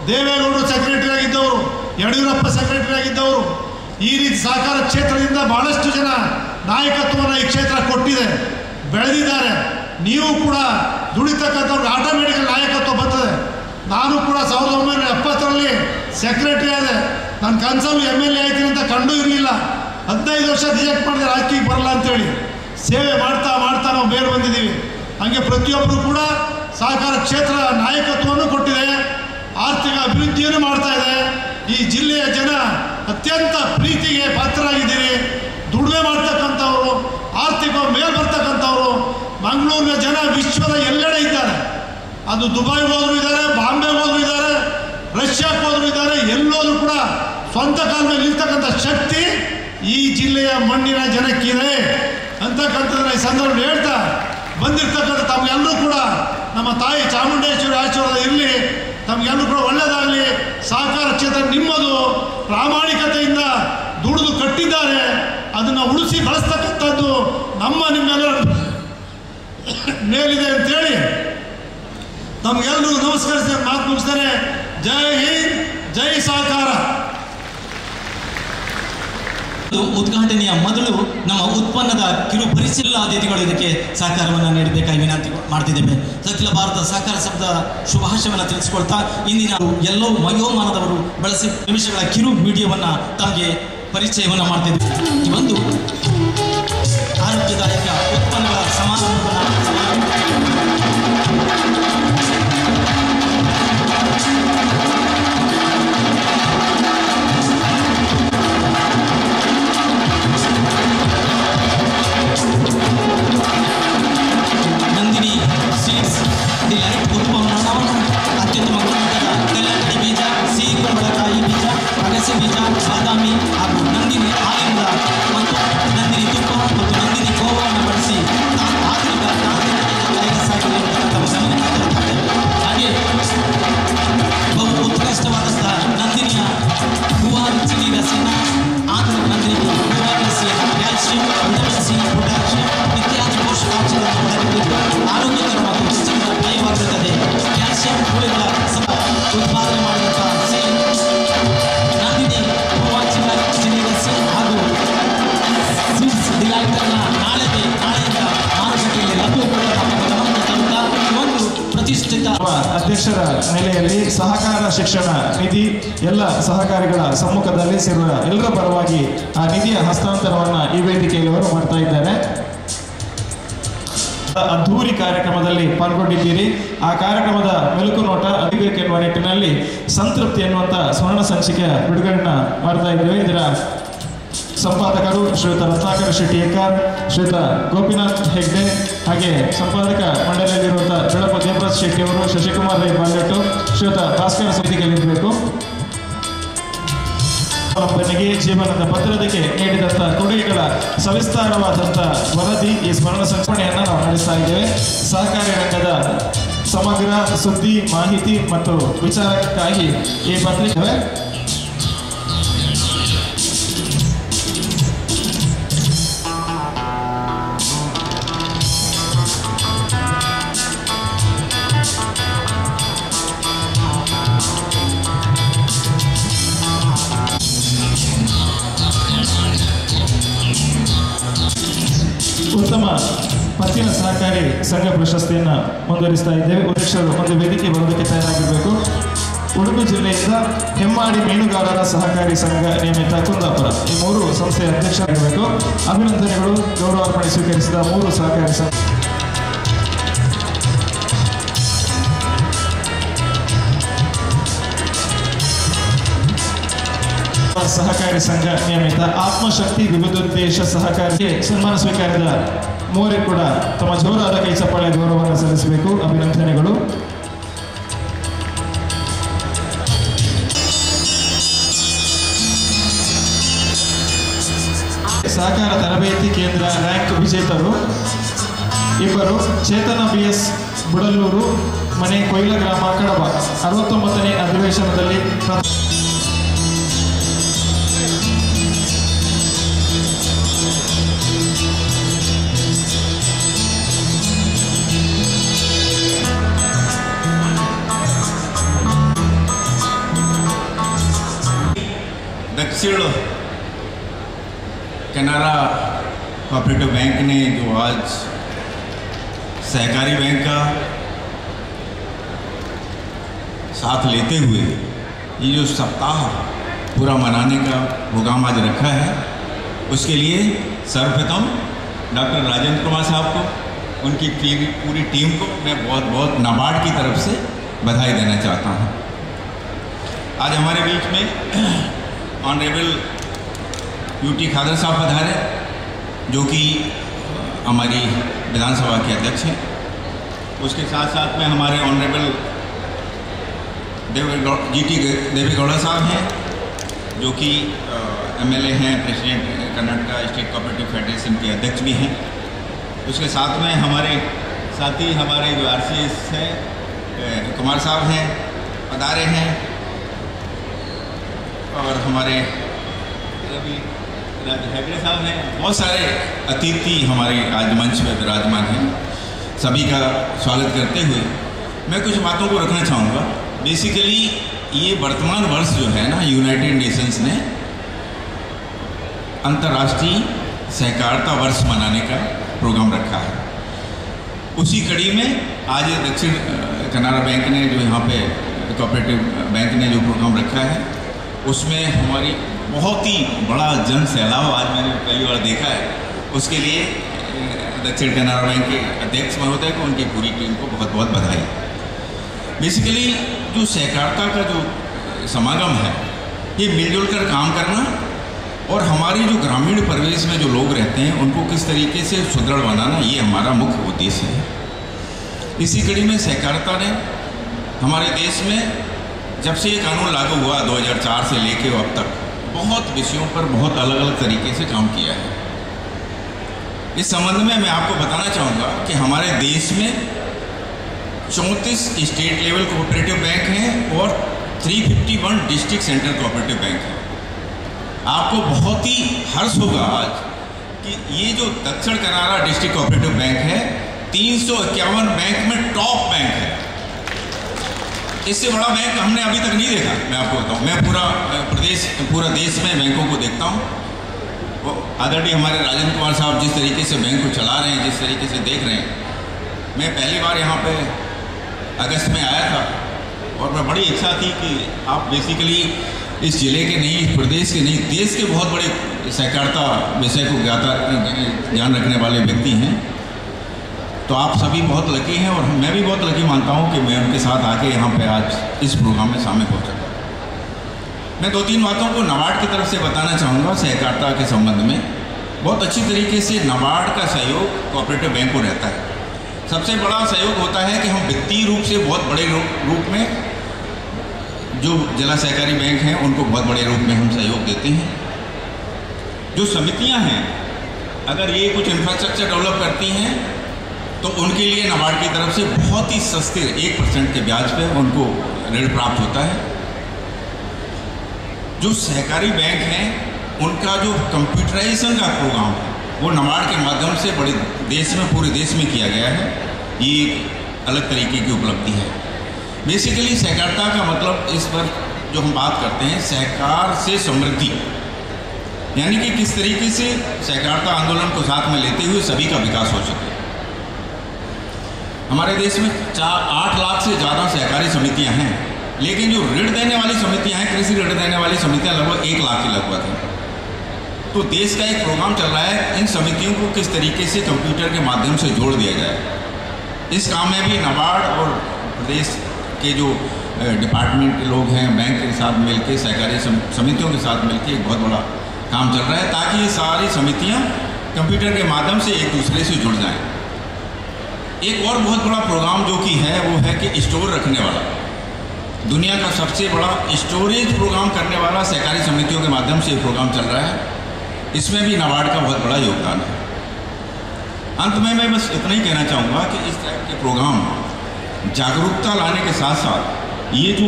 ದೇವೇಗೌಡರು ಸೆಕ್ರೆಟರಿ ಆಗಿದ್ದವರು, ಯಡಿಯೂರಪ್ಪ ಸೆಕ್ರೆಟರಿ ಆಗಿದ್ದವರು. ಈ ರೀತಿ ಸಹಕಾರ ಕ್ಷೇತ್ರದಿಂದ ಬಹಳಷ್ಟು ಜನ ನಾಯಕತ್ವವನ್ನು ಈ ಕ್ಷೇತ್ರ ಕೊಟ್ಟಿದೆ, ಬೆಳೆದಿದ್ದಾರೆ. ನೀವು ಕೂಡ ದುಡಿತಕ್ಕಂಥವ್ರಿಗೆ ಆಟೋಮೆಟಿಕಲ್ ನಾಯಕತ್ವ ಬರ್ತದೆ. ನಾನು ಕೂಡ 1970ರಲ್ಲಿ ಸೆಕ್ರೆಟರಿ ಆದೆ. ನನ್ನ ಕನಸಲ್ಲಿ MLA ಆಯ್ತೀನಿ ಅಂತ ಕಂಡು ಇರಲಿಲ್ಲ. 15 ವರ್ಷ ರಿಜೆಕ್ಟ್ ಮಾಡಿದೆ, ರಾಜಕೀಯಕ್ಕೆ ಬರಲ್ಲ ಅಂತೇಳಿ. ಸೇವೆ ಮಾಡ್ತಾ ಮಾಡ್ತಾ ನಾವು ಬೇರೆ ಬಂದಿದ್ದೀವಿ. ಹಾಗೆ ಪ್ರತಿಯೊಬ್ಬರು ಕೂಡ ಸಹಕಾರ ಕ್ಷೇತ್ರ ನಾಯಕತ್ವವನ್ನು ಕೊಟ್ಟಿದೆ, ಆರ್ಥಿಕ ಅಭಿವೃದ್ಧಿಯನ್ನು ಮಾಡ್ತಾ ಇದೆ. ಈ ಜಿಲ್ಲೆಯ ಜನ ಅತ್ಯಂತ ಪ್ರೀತಿಗೆ ಪಾತ್ರರಾಗಿದ್ದೀರಿ. ದುಡಿಮೆ ಮಾಡ್ತಕ್ಕಂಥವ್ರು, ಆರ್ಥಿಕ ಮೇಲೆ ಬರ್ತಕ್ಕಂಥವ್ರು. ಮಂಗಳೂರಿನ ಜನ ವಿಶ್ವದ ಎಲ್ಲೆಡೆ ಇದ್ದಾರೆ. ಅದು ದುಬೈಗೆ ಹೋದ್ರು ಇದ್ದಾರೆ, ಬಾಂಬೆಗೆ ಹೋದ್ರು ಇದ್ದಾರೆ, ರಷ್ಯಾಕ್ಕೆ ಹೋದ್ರು ಇದ್ದಾರೆ. ಎಲ್ಲೋದ್ರು ಕೂಡ ಸ್ವಂತ ಕಾಲ ಮೇಲೆ ನಿಲ್ತಕ್ಕಂಥ ಶಕ್ತಿ ಈ ಜಿಲ್ಲೆಯ ಮಣ್ಣಿನ ಜನಕ್ಕಿದೆ ಅಂತಕ್ಕಂಥದ್ದನ್ನ ಈ ಸಂದರ್ಭ ಹೇಳ್ತಾ ಬಂದಿರ್ತಕ್ಕಂಥ ತಮಗೆಲ್ಲರೂ ಕೂಡ ನಮ್ಮ ತಾಯಿ ಚಾಮುಂಡೇಶ್ವರಿ ಆಶೀರ್ವಾದ ಇರಲಿ. ತಮಗೆಲ್ಲರೂ ಕೂಡ ಒಳ್ಳೆಯದಾಗಲಿ. ಸಹಕಾರ ಕ್ಷೇತ್ರ ನಿಮ್ಮದು. ಪ್ರಾಮಾಣಿಕತೆಯಿಂದ ದುಡಿದು ಕಟ್ಟಿದ್ದಾರೆ, ಅದನ್ನು ಉಳಿಸಿ ಬಳಸ್ತಕ್ಕಂಥದ್ದು ನಿಮ್ಮೆಲ್ಲರ ಮೇಲಿದೆ ಅಂತೇಳಿ ತಮಗೆಲ್ಲರಿಗೂ ನಮಸ್ಕರಿಸಿ ಮಾತು ಮುಗಿಸ್ತಾರೆ. ಜೈ ಹಿಂದ್, ಜೈ ಸಹಕಾರ. ಉದ್ಘಾಟನೆಯ ಮೊದಲು ನಮ್ಮ ಉತ್ಪನ್ನದ ಕಿರು ಪರಿಶೀಲನಾಧಿಕಾರಿಗಳು ಇದಕ್ಕೆ ಸಹಕಾರವನ್ನು ನೀಡಬೇಕಾಗಿ ವಿನಂತಿ ಮಾಡ್ತಿದ್ದೇವೆ. ಅಖಿಲ ಭಾರತ ಸಹಕಾರ ಶಬ್ದ ಶುಭಾಶಯವನ್ನು ತಿಳಿಸಿಕೊಳ್ತಾ ಇಂದಿನ ಎಲ್ಲೋ ವಯೋಮಾನದವರು ಬಳಸಿ ನಿಮಿಷಗಳ ಕಿರು ವಿಡಿಯೋವನ್ನು ತಮಗೆ ಪರಿಚಯವನ್ನು ಮಾಡ್ತಿದ್ದೇವೆ. ಈ ಒಂದು ಆರೋಗ್ಯದಾಯಕ ಉತ್ಪನ್ನಗಳ ಸಮಾರಂಭವನ್ನು ಆರೋಗ್ಯಕರ ಮತ್ತು ಹೆಚ್ಚಿನ ಫೈಬರ್ ಕ್ಯಾಲ್ಸಿಯಂ ಗೋಳಿಗಳ ಉತ್ಪಾದನೆ ಮಾಡಿದಂತಹ ನಂದಿನಿ ಗೋವಾಚಿನ ಜಿನಿಯಸ್ ಹಾಗೂ ಸ್ವೀಟ್ಸ್ ಡಿಲೈಟರ್ನ ನಾಳೆಯಿಂದ ಮಾರುಕಟ್ಟೆಯಲ್ಲಿ ಲಭ್ಯಗೊಳ್ಳುವ ಒಂದು ಪ್ರತಿಷ್ಠಿತ ಅಧ್ಯಕ್ಷರ ನೆಲೆಯಲ್ಲಿ ಸಹಕಾರ ಶಿಕ್ಷಣ ನಿಧಿ ಎಲ್ಲ ಸಹಕಾರಿಗಳ ಸಮ್ಮುಖದಲ್ಲಿ ಸೇರುವ ಎಲ್ಲರ ಪರವಾಗಿ ಆ ನಿಧಿಯ ಹಸ್ತಾಂತರವನ್ನು ಈ ವೇದಿಕೆಯಲ್ಲಿ ಅವರು ಮಾಡ್ತಾ ಇದ್ದಾರೆ. ಅದ್ಧೂರಿ ಕಾರ್ಯಕ್ರಮದಲ್ಲಿ ಪಾಲ್ಗೊಂಡಿದ್ದೀರಿ. ಆ ಕಾರ್ಯಕ್ರಮದ ಮೆಲುಕು ನೋಟ ಅರಿಬೇಕೆನ್ನುವ ನಿಟ್ಟಿನಲ್ಲಿ ಸಂತೃಪ್ತಿ ಎನ್ನುವಂಥ ಸ್ವರ್ಣ ಸಂಚಿಕೆಯ ಬಿಡುಗಡೆಯನ್ನು ಮಾಡ್ತಾ ಇದ್ದೇವೆ. ಇದರ ಸಂಪಾದಕರು ಶ್ರೀಯುತ ರತ್ನಾಕರ ಶೆಟ್ಟಿಯೇಕರ್, ಶ್ರೀಯುತ ಗೋಪಿನಾಥ್ ಹೆಗ್ಡೆ, ಹಾಗೆ ಸಂಪಾದಕ ಮಂಡಳಿಯಲ್ಲಿರುವಂಥ ಬೆಳಪ ದೇವರಾಜ್ ಶೆಟ್ಟಿ ಅವರು, ಶಶಿಕುಮಾರ್ ರೈ ಬಾಲ್ಯಟ್ಟು, ಶ್ರೀಯುತ ಭಾಸ್ಕರ ಸಮಿತಿಗೆಲ್ಲಿರಬೇಕು. ಅವಲಂಬನೆಗೆ ಜೀವನದ ಭದ್ರತೆಗೆ ನೀಡಿದಂಥ ಕೊಡುಗೆಗಳ ಸವಿಸ್ತಾರವಾದಂಥ ವರದಿ ಈ ಸ್ಮರಣ ಸಂಚರಣೆಯನ್ನು ನಾವು ನಡೆಸ್ತಾ ಇದ್ದೇವೆ. ಸಹಕಾರಿ ರಂಗದ ಸಮಗ್ರ ಸುದ್ದಿ, ಮಾಹಿತಿ ಮತ್ತು ವಿಚಾರಕ್ಕಾಗಿ ಈ ಪತ್ರಿಕೆ ಉತ್ತಮ ಪತ್ತಿನ ಸಹಕಾರಿ ಸಂಘ ಪ್ರಶಸ್ತಿಯನ್ನು ಮುಂದುವರಿಸ್ತಾ ಇದ್ದೇವೆ. ಅಧ್ಯಕ್ಷರು ಒಂದು ವೇದಿಕೆ ಬರೋದಕ್ಕೆ ತಯಾರಾಗಿರಬೇಕು. ಉಡುಪಿ ಜಿಲ್ಲೆಯಿಂದ ಹೆಮ್ಮಾಡಿ ಮೀನುಗಾರರ ಸಹಕಾರಿ ಸಂಘ ನಿಯಮಿತ ಕುಂದಾಪುರ ಈ 3 ಸಂಸ್ಥೆಯ ಅಧ್ಯಕ್ಷರಾಗಿರಬೇಕು. ಅಭಿನಂದನೆಗಳು. ಗೌರವಾರ್ಪಣೆ ಸ್ವೀಕರಿಸಿದ 3 ಸಹಕಾರಿ ಸಂಘ ಸಹಕಾರಿ ಸಂಘ ನಿಯಮಿತ ಆತ್ಮಶಕ್ತಿ ವಿವಿಧೋದ್ದೇಶ ಸಹಕಾರಿ ಸನ್ಮಾನ ಸ್ವೀಕಾರದ 3 ಕೂಡ ತಮ್ಮ ಜೋರಾದ ಕೈ ಚಪ್ಪಾಳೆ ಗೌರವವನ್ನು ಸಲ್ಲಿಸಬೇಕು. ಅಭಿನಂದನೆಗಳು. ಸಹಕಾರ ತರಬೇತಿ ಕೇಂದ್ರ ರ್ಯಾಂಕ್ ವಿಜೇತರು 2 ಚೇತನ BS ಬುಡಲೂರು, ಮನೆ ಕೊಯ್ಲ ಗ್ರಾಮ, ಕಡಬ 69ನೇ ಅಧಿವೇಶನದಲ್ಲಿ दक्षिण कनारा कोऑपरेटिव बैंक ने जो आज सहकारी बैंक का साथ लेते हुए ये जो सप्ताह पूरा मनाने का प्रोग्राम आज रखा है, उसके लिए सर्वप्रथम डॉक्टर राजेंद्र कुमार साहब को, उनकी पूरी टीम को मैं बहुत बहुत नाबार्ड की तरफ से बधाई देना चाहता हूँ। आज हमारे बीच में ऑनरेबल यूटी खादर साहब पधारे, जो कि हमारी विधानसभा के अध्यक्ष हैं। उसके साथ साथ में हमारे ऑनरेबल GT देवेगौड़ा साहब हैं, जो कि MLA हैं, president Karnataka state cooperative federation के अध्यक्ष भी हैं। उसके साथ में हमारे साथी हमारे जो RCS हैं कुमार साहब हैं, पधारे हैं, और हमारे राज हेगड़े साहब हैं। बहुत सारे अतिथि हमारे आज मंच पर विराजमान हैं। सभी का स्वागत करते हुए मैं कुछ बातों को रखना चाहूँगा। बेसिकली ये वर्तमान वर्ष जो है ना, यूनाइटेड नेशंस ने अंतर्राष्ट्रीय सहकारिता वर्ष मनाने का प्रोग्राम रखा है। उसी कड़ी में आज दक्षिण कनारा बैंक ने जो यहाँ पे कोऑपरेटिव बैंक ने जो प्रोग्राम रखा है, उसमें हमारी बहुत ही बड़ा जन सैलाब आज मैंने पहली बार देखा है। उसके लिए दक्षिण कनारा बैंक के अध्यक्ष महोदय को, उनकी पूरी टीम को बहुत बहुत बधाई। बेसिकली जो सहकारिता का जो समागम है, ये मिलजुल कर काम करना और हमारी जो ग्रामीण परिवेश में जो लोग रहते हैं उनको किस तरीके से सुदृढ़ बनाना, ये हमारा मुख्य उद्देश्य है। इसी कड़ी में सहकारिता ने हमारे देश में जब से ये कानून लागू हुआ 2004 से लेकर अब तक बहुत विषयों पर बहुत अलग अलग तरीके से काम किया है। इस संबंध में मैं आपको बताना चाहूँगा कि हमारे देश में 34 स्टेट लेवल कोऑपरेटिव बैंक हैं और 351 डिस्ट्रिक्ट सेंटर कोऑपरेटिव बैंक हैं। आपको बहुत ही हर्ष होगा आज कि ये जो दक्षिण कनारा डिस्ट्रिक्ट कोऑपरेटिव बैंक है 351 बैंक में टॉप बैंक है। इससे बड़ा बैंक हमने अभी तक नहीं देखा। मैं आपको बताऊं, मैं पूरा देश में बैंकों को देखता हूं। आदरणीय हमारे राजेंद्र कुमार साहब जिस तरीके से बैंक को चला रहे हैं, जिस तरीके से देख रहे हैं, मैं पहली बार यहाँ पे अगस्त में आया था और मैं बड़ी इच्छा थी कि आप बेसिकली इस जिले के नहीं, इस प्रदेश के नहीं, देश के बहुत बड़े सहकारिता विषय को ज्ञान रखने वाले व्यक्ति हैं। तो आप सभी बहुत लकी हैं और मैं भी बहुत लकी मानता हूं कि मैं उनके साथ आके यहाँ पे आज इस प्रोग्राम में शामिल हो सका। मैं 2-3 बातों को नाबार्ड की तरफ से बताना चाहूँगा सहकारिता के संबंध में। बहुत अच्छी तरीके से नाबार्ड का सहयोग कोऑपरेटिव बैंक को रहता है। सबसे बड़ा सहयोग होता है कि हम वित्तीय रूप से बहुत बड़े रूप में जो जिला सहकारी बैंक हैं उनको बहुत बड़े रूप में हम सहयोग देते हैं। जो समितियां हैं अगर ये कुछ इंफ्रास्ट्रक्चर डेवलप करती हैं तो उनके लिए नाबार्ड की तरफ से बहुत ही सस्ते 1% के ब्याज पे उनको ऋण प्राप्त होता है। जो सहकारी बैंक हैं उनका जो कंप्यूटराइजेशन का प्रोग्राम है वो नाबार्ड के माध्यम से बड़े देश में, पूरे देश में किया गया है। ये एक अलग तरीके की उपलब्धि है। बेसिकली सहकारिता का मतलब इस पर जो हम बात करते हैं सहकार से समृद्धि, यानी कि किस तरीके से सहकारिता आंदोलन को साथ में लेते हुए सभी का विकास हो सके। हमारे देश में 8 लाख से ज़्यादा सहकारी समितियां हैं, लेकिन जो ऋण देने वाली समितियां हैं, कृषि ऋण देने वाली समितियां लगभग 1 लाख के लगभग हैं। तो देश का एक प्रोग्राम चल रहा है इन समितियों को किस तरीके से कंप्यूटर के माध्यम से जोड़ दिया जाए। इस काम में भी नाबार्ड और प्रदेश के जो डिपार्टमेंट के लोग हैं बैंक के साथ मिलकर, सहकारी समितियों के साथ मिलकर एक बहुत बड़ा काम चल रहा है ताकि ये सारी समितियां कंप्यूटर के माध्यम से एक दूसरे से जुड़ जाएं। एक और बहुत बड़ा प्रोग्राम जो कि है वो है कि स्टोर रखने वाला, दुनिया का सबसे बड़ा स्टोरेज प्रोग्राम करने वाला सहकारी समितियों के माध्यम से ये प्रोग्राम चल रहा है। इसमें भी नाबार्ड का बहुत बड़ा योगदान है। अंत में मैं बस इतना ही कहना चाहूँगा कि इस टाइप के प्रोग्राम जागरूकता लाने के साथ साथ ये जो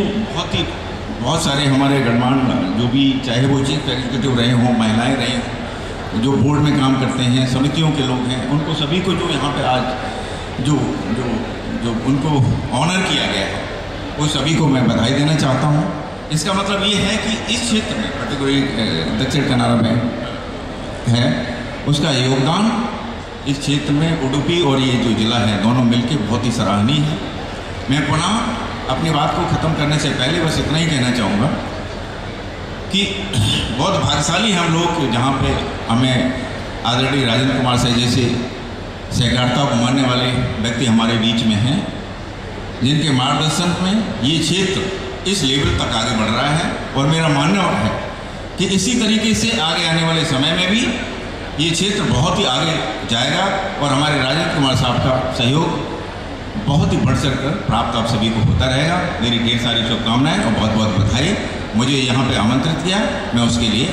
बहुत सारे हमारे गणमान्य जो भी, चाहे वो चीफ एग्जीक्यूटिव रहे हों, महिलाएं रहे हों, जो बोर्ड में काम करते हैं, समितियों के लोग हैं, उनको सभी को जो यहाँ पे आज जो उनको ऑनर किया गया है वो सभी को मैं बधाई देना चाहता हूँ। इसका मतलब ये है कि इस क्षेत्र में पर्टिकुलरली दक्षिण कनारा बैंक है, उसका योगदान इस क्षेत्र में उडुपी और ये जो जिला है दोनों मिलकर बहुत ही सराहनीय है। मैं पुनः अपनी बात को ख़त्म करने से पहले बस इतना ही कहना चाहूँगा कि बहुत भाग्यशाली हम लोग जहाँ पे हमें आदरणीय राजेंद्र कुमार साहब जैसे सहकारिता को मानने वाले व्यक्ति हमारे बीच में हैं, जिनके मार्गदर्शन में ये क्षेत्र इस लेवल तक आगे बढ़ रहा है। और मेरा मानना है कि इसी तरीके से आगे आने वाले समय में भी ये क्षेत्र बहुत ही आगे जाएगा और हमारे राजेंद्र कुमार साहब का सहयोग बहुत ही बढ़ चढ़ कर प्राप्त आप सभी को होता रहेगा। मेरी ढेर सारी शुभकामनाएं और बहुत बहुत बधाई। मुझे यहाँ पे आमंत्रित किया, मैं उसके लिए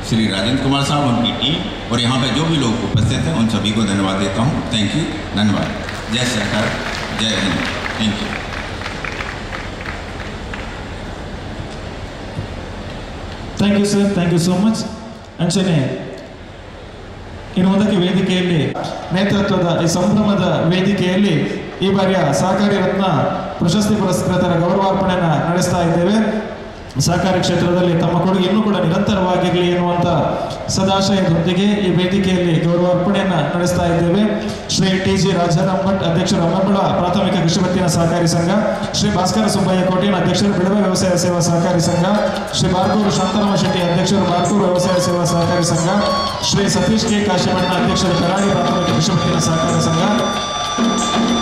श्री राजेंद्र कुमार साहब, उनकी टीम और यहाँ पे जो भी लोग उपस्थित हैं उन सभी को धन्यवाद देता हूँ। थैंक यू, धन्यवाद। जय सरकार, जय Hind. Thank you. Thank you sir, thank you so much. ಅಂಚನೆ ಇನ್ನು ಮುಂದಕ್ಕೆ ವೇದಿಕೆಯಲ್ಲಿ ನೇತೃತ್ವದ ಈ ಸಂಭ್ರಮದ ವೇದಿಕೆಯಲ್ಲಿ ಈ ಬಾರಿಯ ಸಹಕಾರಿ ರತ್ನ ಪ್ರಶಸ್ತಿ ಪುರಸ್ಕೃತರ ಗೌರವಾರ್ಪಣೆಯನ್ನು ನಡೆಸ್ತಾ ಇದ್ದೇವೆ. ಸಹಕಾರಿ ಕ್ಷೇತ್ರದಲ್ಲಿ ತಮ್ಮ ಕೊಡುಗೆ ಇನ್ನೂ ಕೂಡ ನಿರಂತರವಾಗಿರಲಿ ಎನ್ನುವಂಥ ಸದಾಶಯದೊಂದಿಗೆ ಈ ವೇದಿಕೆಯಲ್ಲಿ ಗೌರವಾರ್ಪಣೆಯನ್ನು ನಡೆಸ್ತಾ ಇದ್ದೇವೆ. ಶ್ರೀ ಟಿ.ಜಿ. ರಾಜಾರಾಮ್ ಭಟ್ ಅಧ್ಯಕ್ಷರು ಅಮ್ಮಂಬಳ ಪ್ರಾಥಮಿಕ ಕೃಷಿ ಪತ್ತಿನ ಸಹಕಾರಿ ಸಂಘ, ಶ್ರೀ ಭಾಸ್ಕರ ಸುಬ್ಬಯ್ಯ ಕೋಟೆನ ಅಧ್ಯಕ್ಷರು ಬಿಡವೆ ವ್ಯವಸಾಯ ಸೇವಾ ಸಹಕಾರಿ ಸಂಘ, ಶ್ರೀ ಬಾರ್ಕೂರು ಶಾಂತರಾಮ ಶೆಟ್ಟಿ ಅಧ್ಯಕ್ಷರು ಬಾರ್ಕೂರು ವ್ಯವಸಾಯ ಸೇವಾ ಸಹಕಾರಿ ಸಂಘ, ಶ್ರೀ ಸತೀಶ್ ಕೆ ಕಾಶಿಮಣ್ಣ ಅಧ್ಯಕ್ಷರು ಕರಾಡಿ ಪ್ರಾಥಮಿಕ ಕೃಷಿ ಪತ್ತಿನ ಸಹಕಾರಿ ಸಂಘ,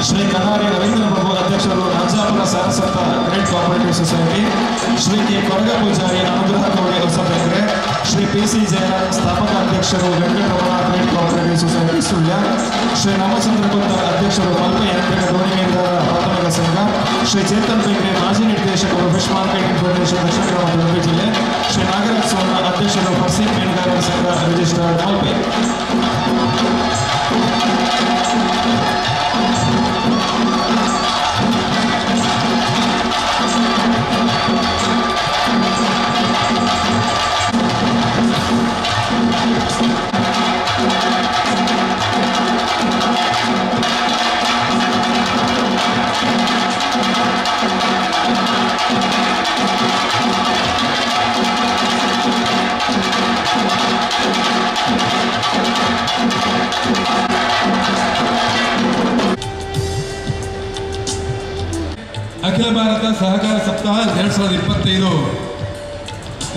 ಶ್ರೀ ಕನಾರಿ ರವೀಂದ್ರ ಪ್ರಭು ಅಧ್ಯಕ್ಷರು Rajapura Saraswat credit cooperative society, Shri K Koraga Poojary Anugraha Kodi Hosabendre, Shri P C. Jayaram ಸ್ಥಾಪಕ ಅಧ್ಯಕ್ಷರು Venkataramana credit cooperative society Sullia, Shri Ramachandra Kunder ಅಧ್ಯಕ್ಷರು ಮಲ್ಪ ಯಾಂತ್ರಿಕ ದೋಣಿ ಮೀನುಗಾರರ ಪ್ರಾಥಮಿಕ ಸಂಘ, ಶ್ರೀ ಚೇತನ್ ಬೇಗ್ರೆ ಮಾಜಿ ನಿರ್ದೇಶಕರು fish marketing federation Dakshina Kannada Udupi ಜಿಲ್ಲೆ, ಶ್ರೀ ನಾಗರಾಜ್ ಸೋನ ಅಧ್ಯಕ್ಷರು ಫರ್ಸೀನ್ ಮೀನುಗಾರರ ಸಂಘ ರಿಜಿಸ್ಟರ್ಡ್ ಮಲ್ಪೆ. ಅಖಿಲ ಭಾರತ ಸಹಕಾರ ಸಪ್ತಾಹ 2025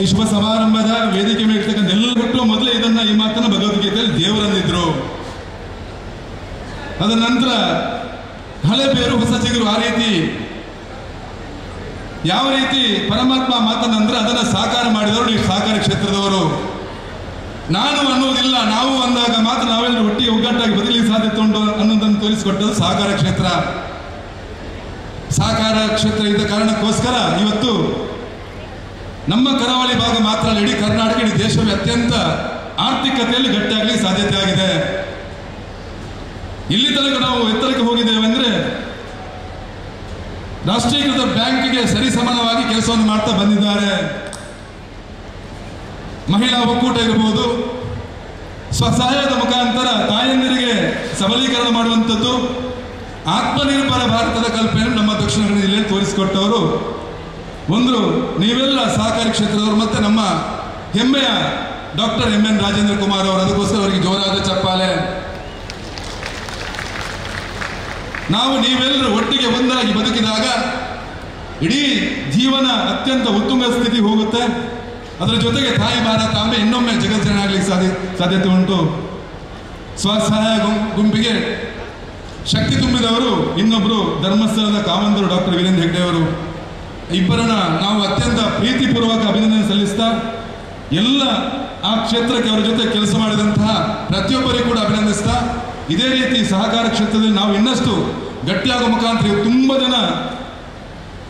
ಈ ಶುಭ ಸಮಾರಂಭದ ವೇದಿಕೆ ಮೇಲೆ ಇರ್ತಕ್ಕಂಥ ಎಲ್ಲ ಬಿಟ್ಟು ಮೊದಲೇ ಈ ಮಾತನ್ನು ಭಗವದ್ಗೀತೆಯಲ್ಲಿ ದೇವರಂದಿದ್ರು. ಅದರ ನಂತರ ಹಳೆ ಬೇರು ಹೊಸ ಚಿಗುರು, ಆ ರೀತಿ ಯಾವ ರೀತಿ ಪರಮಾತ್ಮ ಮಾತನ್ನಂದ್ರೆ ಅದನ್ನು ಸಾಕಾರ ಮಾಡಿದವರು ಈ ಸಹಕಾರ ಕ್ಷೇತ್ರದವರು. ನಾನು ಅನ್ನೋದಿಲ್ಲ, ನಾವು ಅಂದಾಗ ಮಾತ್ರ ನಾವೆಲ್ಲರೂ ಒಟ್ಟಿಗೆ ಒಗ್ಗಟ್ಟಾಗಿ ಬದಲಿಗೆ ಸಾಧ್ಯತೆ ಉಂಟು ಅನ್ನೋದನ್ನು ತೋರಿಸಿಕೊಟ್ಟದ್ದು ಸಹಕಾರ ಕ್ಷೇತ್ರ. ಸಹಕಾರ ಕ್ಷೇತ್ರ ಇದ್ದ ಕಾರಣಕ್ಕೋಸ್ಕರ ಇವತ್ತು ನಮ್ಮ ಕರಾವಳಿ ಭಾಗ ಮಾತ್ರ ಅಲ್ಲ, ಇಡೀ ಕರ್ನಾಟಕ, ಇಡೀ ದೇಶವೇ ಅತ್ಯಂತ ಆರ್ಥಿಕತೆಯಲ್ಲಿ ಗಟ್ಟಿಯಾಗಲಿ ಸಾಧ್ಯತೆ ಆಗಿದೆ. ಇಲ್ಲಿ ತನಕ ನಾವು ಎತ್ತರಕ್ಕೆ ಹೋಗಿದ್ದೇವೆ ಅಂದರೆ ರಾಷ್ಟ್ರೀಕೃತ ಬ್ಯಾಂಕಿಗೆ ಸರಿಸಮಾನವಾಗಿ ಕೆಲಸವನ್ನು ಮಾಡ್ತಾ ಬಂದಿದ್ದಾರೆ. ಮಹಿಳಾ ಒಕ್ಕೂಟ ಇರಬಹುದು, ಸ್ವಸಹಾಯದ ಮುಖಾಂತರ ತಾಯಂದಿರಿಗೆ ಸಬಲೀಕರಣ ಮಾಡುವಂಥದ್ದು, ಆತ್ಮನಿರ್ಭರ ಭಾರತದ ಕಲ್ಪನೆಯನ್ನು ನಮ್ಮ ದಕ್ಷಿಣ ಕನ್ನಡ ಜಿಲ್ಲೆಯಲ್ಲಿ ತೋರಿಸಿಕೊಟ್ಟವರು ಒಂದು ನೀವೆಲ್ಲ ಸಹಕಾರಿ ಕ್ಷೇತ್ರದವರು. ಮತ್ತೆ ನಮ್ಮ ಹೆಮ್ಮೆಯ ಡಾಕ್ಟರ್ ಎಂ.ಎನ್. ರಾಜೇಂದ್ರ ಕುಮಾರ್ ಅವರು, ಅದಕ್ಕೋಸ್ಕರ ಅವರಿಗೆ ಜೋರಾದ ಚಪ್ಪಾಳೆ. ನಾವು ನೀವೆಲ್ಲರೂ ಒಟ್ಟಿಗೆ ಒಂದಾಗಿ ಬದುಕಿದಾಗ ಇಡೀ ಜೀವನ ಅತ್ಯಂತ ಉತ್ತುಂಗ ಸ್ಥಿತಿ ಹೋಗುತ್ತೆ. ಅದರ ಜೊತೆಗೆ ತಾಯಿ ಭಾರತಾಂಬೆ ಇನ್ನೊಮ್ಮೆ ಜಗಜ್ಜನಾಗಲಿಕ್ಕೆ ಸಾಧ್ಯತೆ ಉಂಟು. ಸ್ವಸಹಾಯ ಗುಂಪಿಗೆ ಶಕ್ತಿ ತುಂಬಿದವರು ಇನ್ನೊಬ್ಬರು ಧರ್ಮಸ್ಥಳದ ಕಾವಂದರು ಡಾಕ್ಟರ್ ವೀರೇಂದ್ರ ಹೆಗ್ಡೆ ಅವರು. ಇಬ್ಬರನ್ನ ನಾವು ಅತ್ಯಂತ ಪ್ರೀತಿಪೂರ್ವಕ ಅಭಿನಂದನೆ ಸಲ್ಲಿಸ್ತಾ ಎಲ್ಲ ಆ ಕ್ಷೇತ್ರಕ್ಕೆ ಅವರ ಜೊತೆ ಕೆಲಸ ಮಾಡಿದಂತಹ ಪ್ರತಿಯೊಬ್ಬರಿಗೂ ಕೂಡ ಅಭಿನಂದಿಸ್ತಾ, ಇದೇ ರೀತಿ ಸಹಕಾರ ಕ್ಷೇತ್ರದಲ್ಲಿ ನಾವು ಇನ್ನಷ್ಟು ಗಟ್ಟಿಯಾಗುವ ಮುಖಾಂತರ ತುಂಬ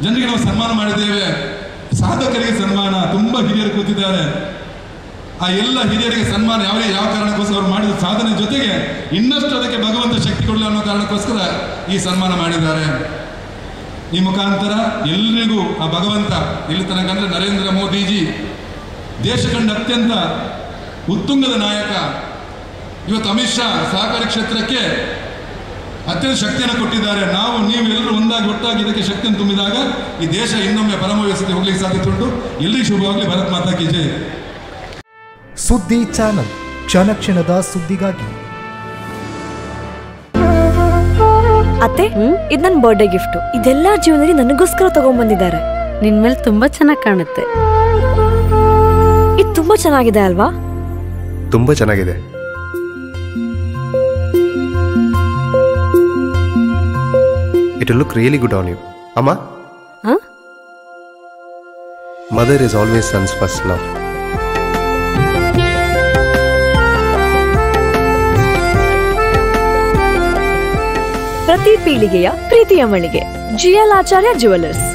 ಜನರಿಗೆ ನಾವು ಸನ್ಮಾನ ಮಾಡಿದ್ದೇವೆ. ಸಾಧಕರಿಗೆ ಸನ್ಮಾನ, ತುಂಬ ಹಿರಿಯರು ಕೂತಿದ್ದಾರೆ. ಆ ಎಲ್ಲ ಹಿರಿಯರಿಗೆ ಸನ್ಮಾನ ಯಾವ ಕಾರಣಕ್ಕೋಸ್ಕರ ಅವರು ಮಾಡಿದ ಸಾಧನೆ ಜೊತೆಗೆ ಇನ್ನಷ್ಟು ಅದಕ್ಕೆ ಭಗವಂತ ಶಕ್ತಿ ಕೊಡಲಿ ಅನ್ನೋ ಕಾರಣಕ್ಕೋಸ್ಕರ ಈ ಸನ್ಮಾನ ಮಾಡಿದ್ದಾರೆ. ಈ ಮುಖಾಂತರ ಎಲ್ರಿಗೂ ಆ ಭಗವಂತ ಇಲ್ಲಿ ತನಕ ಅಂದರೆ ನರೇಂದ್ರ ಮೋದಿಜಿ ದೇಶ ಕಂಡ ಅತ್ಯಂತ ಉತ್ತುಂಗದ ನಾಯಕ. ಇವತ್ತು ಅಮಿತ್ ಶಾ ಸಹಕಾರಿ ಕ್ಷೇತ್ರಕ್ಕೆ ಅತ್ಯಂತ ಶಕ್ತಿಯನ್ನು ಕೊಟ್ಟಿದ್ದಾರೆ. ನೀವೆಲ್ಲರೂ ಒಂದಾಗಿ ಒಟ್ಟಾಗಿ ಇದಕ್ಕೆ ಶಕ್ತಿಯನ್ನು ತುಂಬಿದಾಗ ಈ ದೇಶ ಇನ್ನೊಮ್ಮೆ ಪರಮವ್ಯವಸ್ಥೆ ಹೋಗ್ಲಿಕ್ಕೆ ಸಾಧ್ಯತೆ ಉಂಟು. ಎಲ್ರಿಗೂ ಶುಭವಾಗಲಿ. ಭಾರತ್ ಮಾತಾ ಕಿ ಜೈ. ಸುದ್ದಿ ಚಾನಲ್, ಕ್ಷಣ ಕ್ಷಣದ ಸುದ್ದಿಗಾಗಿ. ಅತ್ತೆ, ಇದು ನನ್ನ ಬರ್ಡೇ ಗಿಫ್ಟ್. ಇದೆಲ್ಲ ಜೀವನದಲ್ಲಿ ನನಗೋಸ್ಕರ ತಗೊಂಡ್ಬಂದಿದ್ದಾರೆ. ನಿನ್ ಮೇಲೆ ತುಂಬಾ ಚೆನ್ನಾಗಿ ಕಾಣುತ್ತೆ. ಇದು ತುಂಬಾ ಚೆನ್ನಾಗಿದೆ ಅಲ್ವಾ? ತುಂಬಾ ಚೆನ್ನಾಗಿದೆ. It will look really good on you. Amma? Huh? Mother is always son's first love. ಪ್ರತಿ ಪೀಳಿಗೆಯ ಪ್ರೀತಿಯ ಮಳಿಗೆ GL ಆಚಾರ್ಯ ಜ್ಯುವೆಲರ್ಸ್.